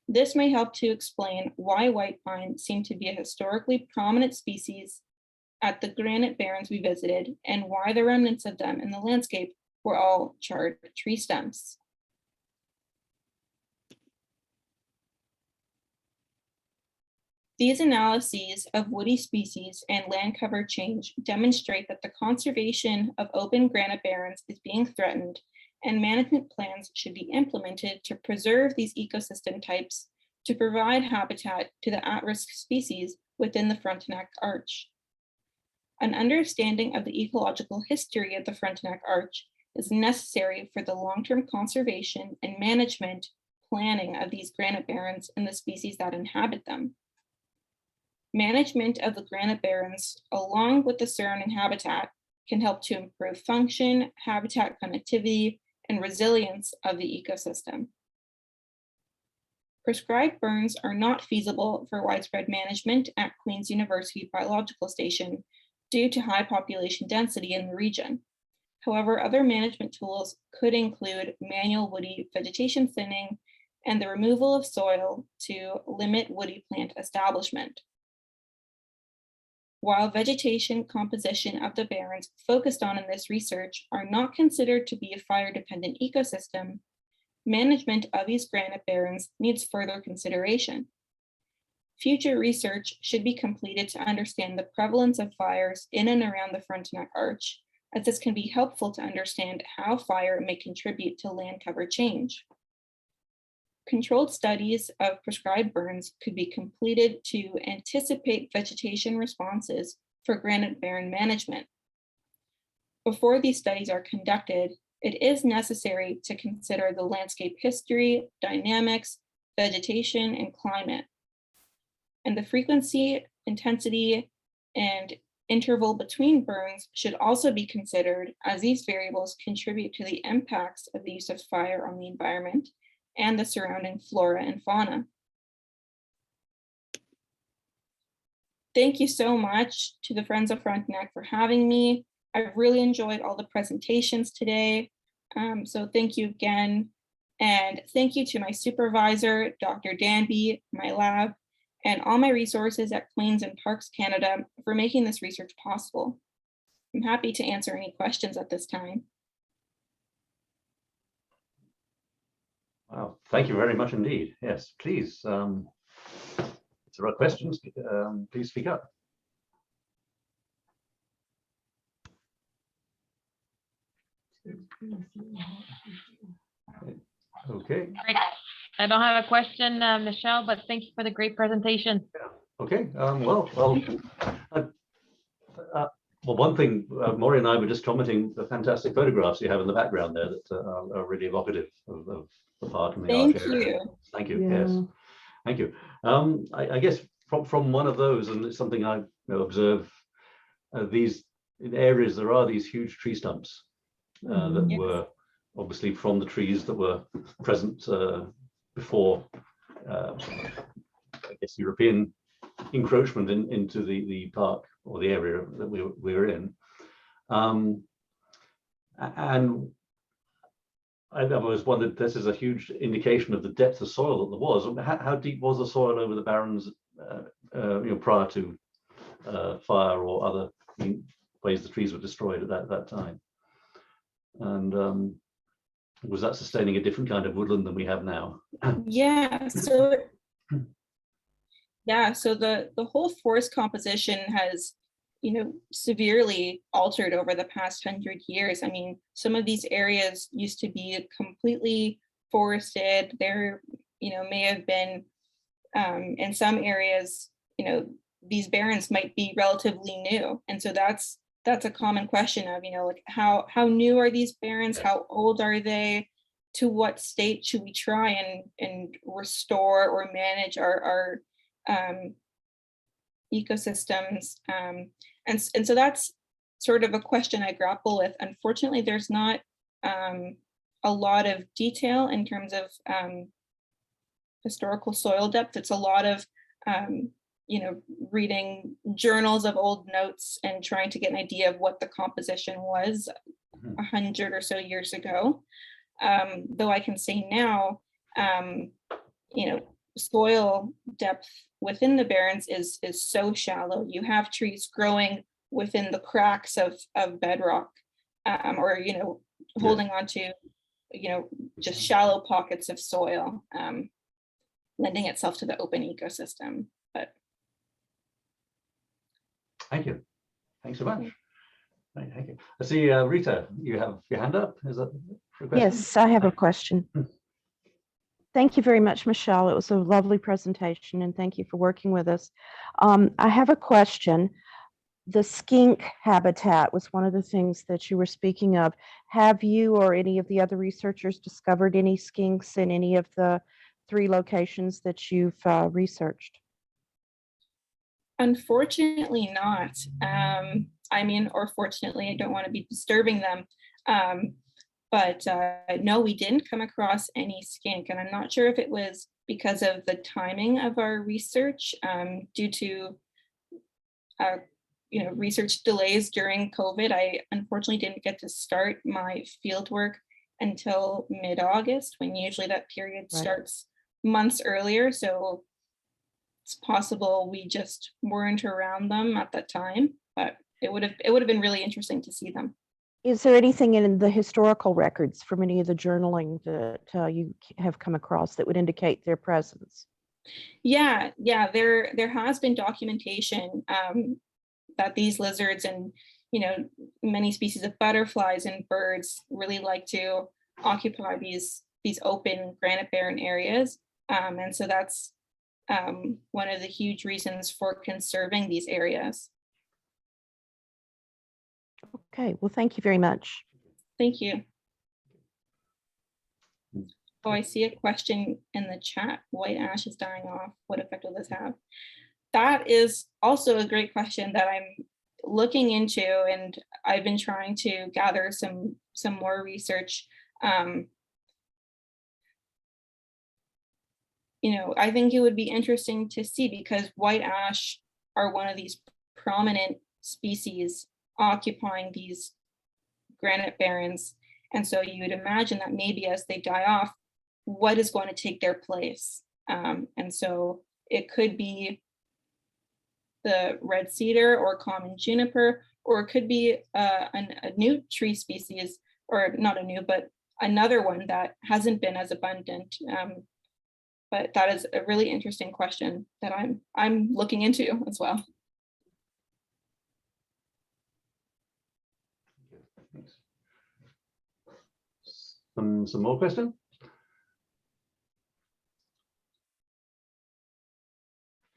This may help to explain why white pine seemed to be a historically prominent species at the granite barrens we visited, and why the remnants of them in the landscape were all charred tree stumps. These analyses of woody species and land cover change demonstrate that the conservation of open granite barrens is being threatened, and management plans should be implemented to preserve these ecosystem types to provide habitat to the at-risk species within the Frontenac Arch. An understanding of the ecological history of the Frontenac Arch is necessary for the long-term conservation and management planning of these granite barrens and the species that inhabit them. Management of the granite barrens, along with the surrounding habitat, can help to improve function, habitat connectivity, and resilience of the ecosystem. Prescribed burns are not feasible for widespread management at Queen's University Biological Station due to high population density in the region. However, other management tools could include manual woody vegetation thinning and the removal of soil to limit woody plant establishment. While vegetation composition of the barrens focused on in this research are not considered to be a fire-dependent ecosystem, management of these granite barrens needs further consideration. Future research should be completed to understand the prevalence of fires in and around the Frontenac Arch, as this can be helpful to understand how fire may contribute to land cover change. Controlled studies of prescribed burns could be completed to anticipate vegetation responses for granite barren management. Before these studies are conducted, it is necessary to consider the landscape history, dynamics, vegetation, and climate. And the frequency, intensity, and interval between burns should also be considered, as these variables contribute to the impacts of the use of fire on the environment and the surrounding flora and fauna. Thank you so much to the Friends of Frontenac for having me. I've really enjoyed all the presentations today. So thank you again. And thank you to my supervisor, Dr. Danby, my lab, and all my resources at Plains and Parks Canada for making this research possible. I'm happy to answer any questions at this time. Wow, thank you very much indeed. Yes, please. If there are questions, please speak up. Okay. Great. I don't have a question, Michelle, but thank you for the great presentation. Okay. Well, one thing, Maureen and I were just commenting the fantastic photographs you have in the background there that are really evocative of the park and the Thank arch area. you. Thank you. Yeah. Yes. Thank you. I guess from one of those, and it's something I observe, these in areas there are these huge tree stumps that Yes. were obviously from the trees that were present before, I guess, European encroachment into the park or the area that we were in. And I've always wondered, this is a huge indication of the depth of soil that there was. How deep was the soil over the Barrens, prior to fire or other ways the trees were destroyed at that time? And was that sustaining a different kind of woodland than we have now? Yeah, so the whole forest composition has, severely altered over the past 100 years. I mean, some of these areas used to be completely forested. There, may have been in some areas, these barrens might be relatively new, and so that's a common question of, like how new are these barrens? How old are they? To what state should we try and restore or manage our ecosystems? And so that's sort of a question I grapple with. Unfortunately, there's not a lot of detail in terms of historical soil depth. It's a lot of reading journals of old notes and trying to get an idea of what the composition was 100 or so years ago. Though I can say now, soil depth within the Barrens is so shallow. You have trees growing within the cracks of bedrock, or holding on to just shallow pockets of soil, lending itself to the open ecosystem. But thank you. Thanks so much. Thank you. I see, Rita, you have your hand up. Is that for a question? Yes, I have a question. Thank you very much, Michelle. It was a lovely presentation, and thank you for working with us. I have a question. The skink habitat was one of the things that you were speaking of. Have you or any of the other researchers discovered any skinks in any of the 3 locations that you've researched? unfortunately not. Or fortunately, I don't want to be disturbing them. But no, we didn't come across any skink, and I'm not sure if it was because of the timing of our research due to research delays during COVID. I unfortunately didn't get to start my field work until mid-August, when usually that period starts months earlier. So it's possible we just weren't around them at that time, but it would have been really interesting to see them. Is there anything in the historical records from any of the journaling that you have come across that would indicate their presence? Yeah, there has been documentation that these lizards and many species of butterflies and birds really like to occupy these open granite barren areas, and so that's one of the huge reasons for conserving these areas. Okay, well, thank you very much. Thank you. Oh, I see a question in the chat. White ash is dying off. What effect will this have? That is also a great question that I'm looking into, and I've been trying to gather some more research. You know, I think it would be interesting to see, because white ash are one of these prominent species occupying these granite barrens. And so you would imagine that maybe as they die off, what is going to take their place? And so it could be the red cedar or common juniper, or it could be a new tree species, or not a new, but another one that hasn't been as abundant. But that is a really interesting question that I'm looking into as well. Some more questions?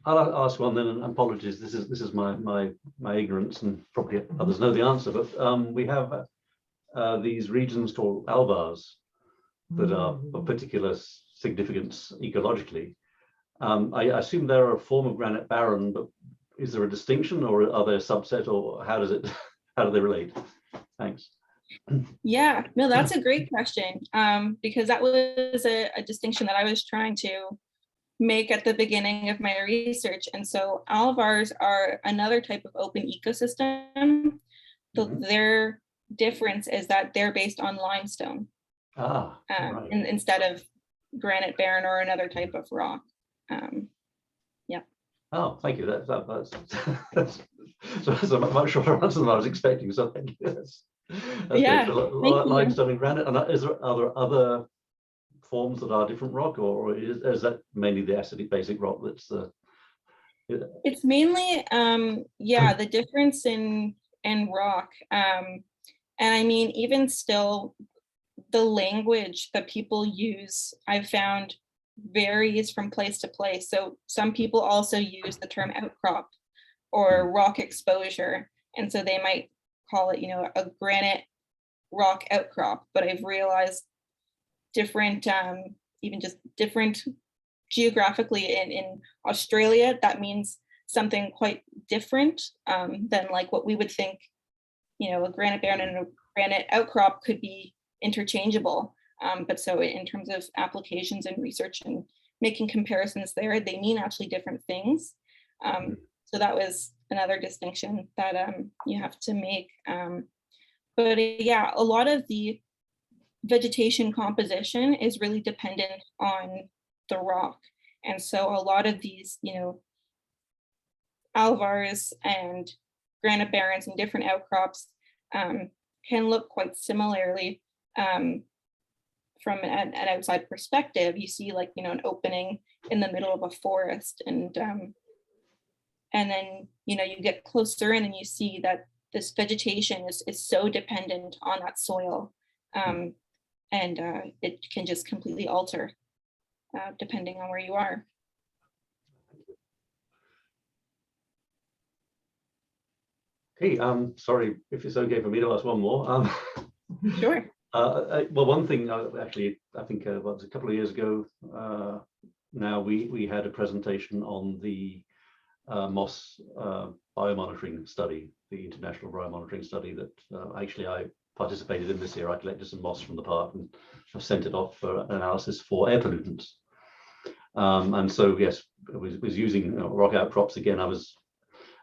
I'll ask one then, and apologies. This is my ignorance, and probably others know the answer. But we have these regions called alvars that are of particular significance ecologically. I assume they're a form of granite barren, but is there a distinction, or are they a subset, or how do they relate? Thanks. Yeah, no, that's a great question, because that was a distinction that I was trying to make at the beginning of my research. And so alvars are another type of open ecosystem. So their difference is that they're based on limestone Right. instead of granite barren or another type of rock. Yeah. Oh, thank you. That's so much shorter answer than I was expecting. So thank you. That's Yeah, good. Limestone and granite. And are there other forms that are different rock, or is that mainly the acidic basic rock that's the? It's mainly yeah, the difference in rock. And I mean, even still, the language that people use, I've found, varies from place to place. So some people also use the term outcrop or rock exposure, and so they might call it, you know, a granite rock outcrop. But I've realized different, even just different geographically in Australia, that means something quite different than like what we would think. You know, a granite barren and a granite outcrop could be interchangeable. But so in terms of applications and research and making comparisons there, they mean actually different things. So that was another distinction that you have to make. But yeah, a lot of the vegetation composition is really dependent on the rock. And so a lot of these, you know, alvars and granite barrens and different outcrops can look quite similarly. From an outside perspective, you see, like, you know, an opening in the middle of a forest, and then, you know, you get closer in and you see that this vegetation is so dependent on that soil, and it can just completely alter depending on where you are. Okay, sorry if it's okay for me to ask one more. Sure. Well, one thing, actually, I think a couple of years ago now, we had a presentation on the moss biomonitoring study, the international biomonitoring study that actually I participated in this year. I collected some moss from the park and I've sent it off for analysis for air pollutants. And so, yes, I was using rock outcrops again.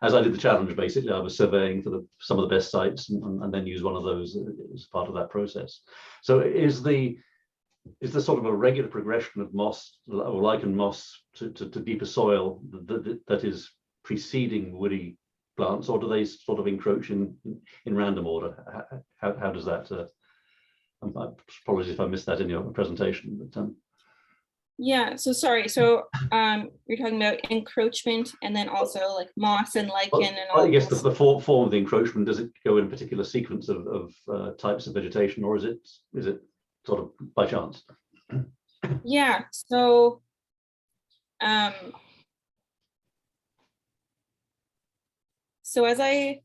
As I did the challenge, basically, I was surveying for some of the best sites and then use one of those as part of that process. So is there sort of a regular progression of moss or lichen moss to deeper soil that is preceding woody plants, or do they sort of encroach in random order? How does that? Apologies if I missed that in your presentation, but. Yeah, so sorry. So you're talking about encroachment and then also like moss and lichen and all. I guess the form of the encroachment, does it go in a particular sequence of types of vegetation, or is it sort of by chance? Yeah, so so as I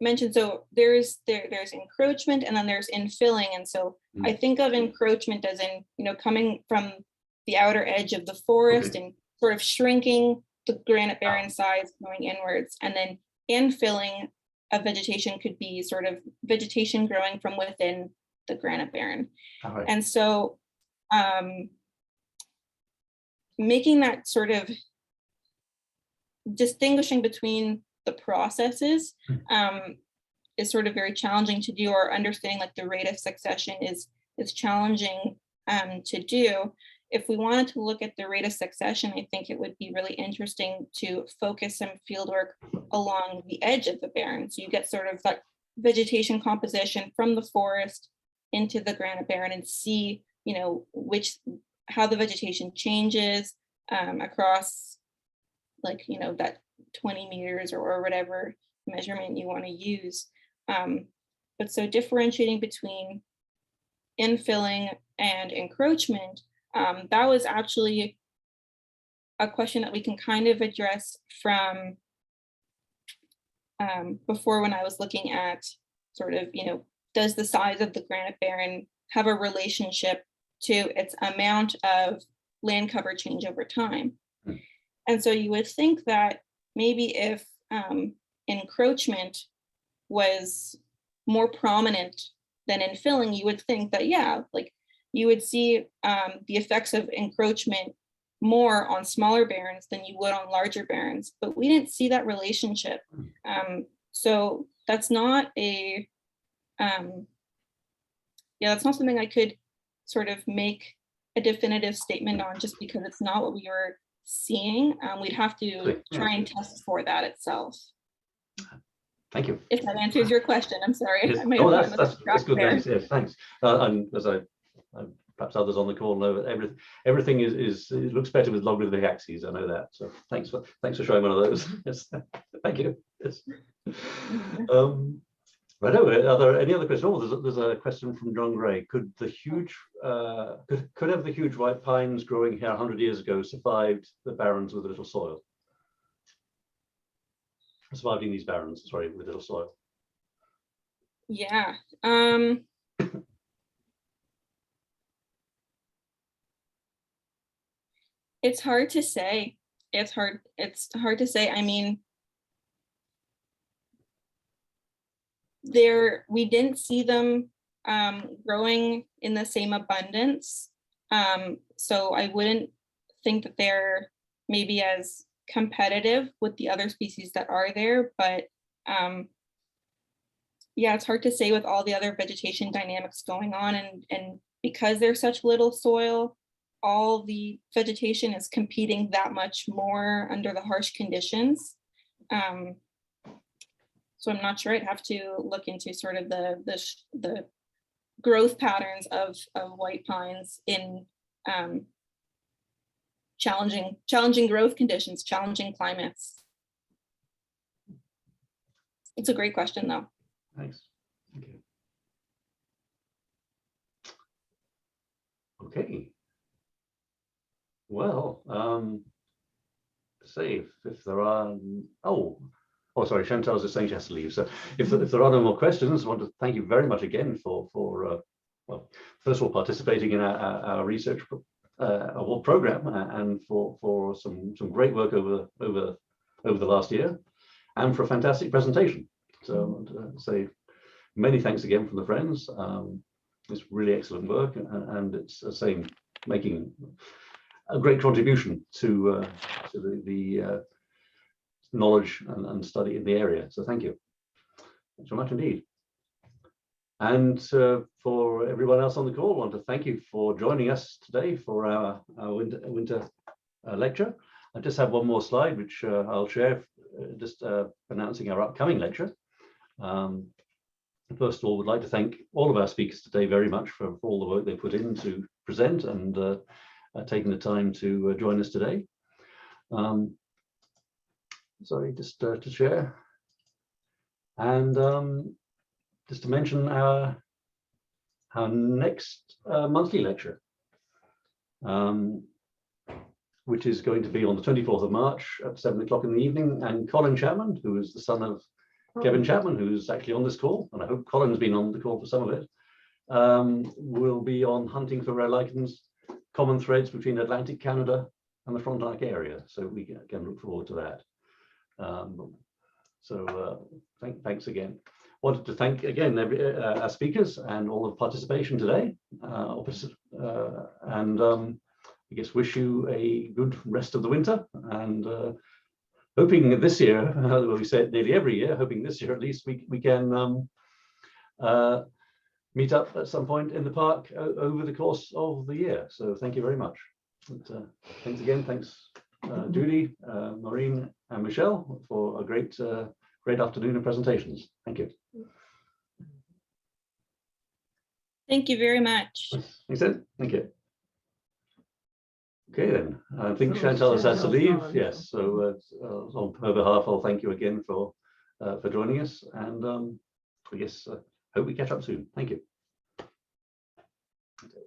mention, so there's encroachment and then there's infilling. And so I think of encroachment as in, coming from the outer edge of the forest and sort of shrinking the granite barren size going inwards. And then infilling of vegetation could be sort of vegetation growing from within the granite barren. And so making that sort of distinguishing between the processes is sort of very challenging to do, or understanding like the rate of succession is challenging to do. If we wanted to look at the rate of succession, I think it would be really interesting to focus some fieldwork along the edge of the barren. So you get sort of that vegetation composition from the forest into the granite barren and see, how the vegetation changes across like, that 20 meters or whatever measurement you want to use. But so differentiating between infilling and encroachment, that was actually a question that we can kind of address from before, when I was looking at sort of, does the size of the granite barren have a relationship to its amount of land cover change over time? And so you would think that maybe if encroachment was more prominent than infilling, you would think that, you would see the effects of encroachment more on smaller barrens than you would on larger barrens, but we didn't see that relationship. So that's not that's not something I could sort of make a definitive statement on just because it's not what we were seeing. We'd have to try and test for that itself. Thank you. If that answers your question, I'm sorry. Yes. I might have gotten That's track good. there. Thanks. Yes, thanks. And as perhaps others on the call know, everything is it looks better with logarithmic axes. I know that. So thanks for showing one of those. Yes. Thank you. Yes. Right. Are there any other questions? Oh, there's a question from John Gray. Could have the huge white pines growing here 100 years ago survived the barrens with a little soil? Surviving these barrens, sorry, with little soil. Yeah. It's hard to say. It's hard to say. I mean, we didn't see them growing in the same abundance. So I wouldn't think that they're maybe as competitive with the other species that are there, but it's hard to say with all the other vegetation dynamics going on, and because there's such little soil, all the vegetation is competing that much more under the harsh conditions. So I'm not sure. I'd have to look into sort of the growth patterns of white pines in challenging growth conditions, challenging climates. It's a great question, though. Thanks. Thank you. Okay. Well, say if there are sorry, Chantal's just saying she has to leave. So if there are no more questions, I want to thank you very much again for first of all participating in our research award program, and for some great work over the last year, and for a fantastic presentation. So I want to say many thanks again from the Friends. It's really excellent work, and it's the same, making a great contribution to the knowledge and study in the area. So thank you. Thanks very much indeed. And for everyone else on the call, I want to thank you for joining us today for our winter lecture. I just have one more slide, which I'll share, just announcing our upcoming lecture. First of all, we'd like to thank all of our speakers today very much for all the work they put in to present and taking the time to join us today. Sorry, just to share. And just to mention our next monthly lecture, which is going to be on the 24th of March at 7 o'clock in the evening. And Colin Chapman, who is the son of Kevin Chapman, who's actually on this call, and I hope Colin's been on the call for some of it, will be on hunting for rare lichens, common threads between Atlantic Canada and the Frontenac area. So we can look forward to that. Thanks again. Wanted to thank again our speakers and all the participation today. I guess wish you a good rest of the winter, and hoping this year, we say it nearly every year, hoping this year at least we can meet up at some point in the park over the course of the year. So thank you very much. And, thanks again. Thanks, Judi, Maureen, and Michelle for a great afternoon of presentations. Thank you. Thank you very much. Thanks, Ed. Thank you. Okay, then. I think Oh, Chantal has to leave. Chantal's gone. Yes. So on her behalf, I'll thank you again for joining us. And I guess hope we catch up soon. Thank you. Okay.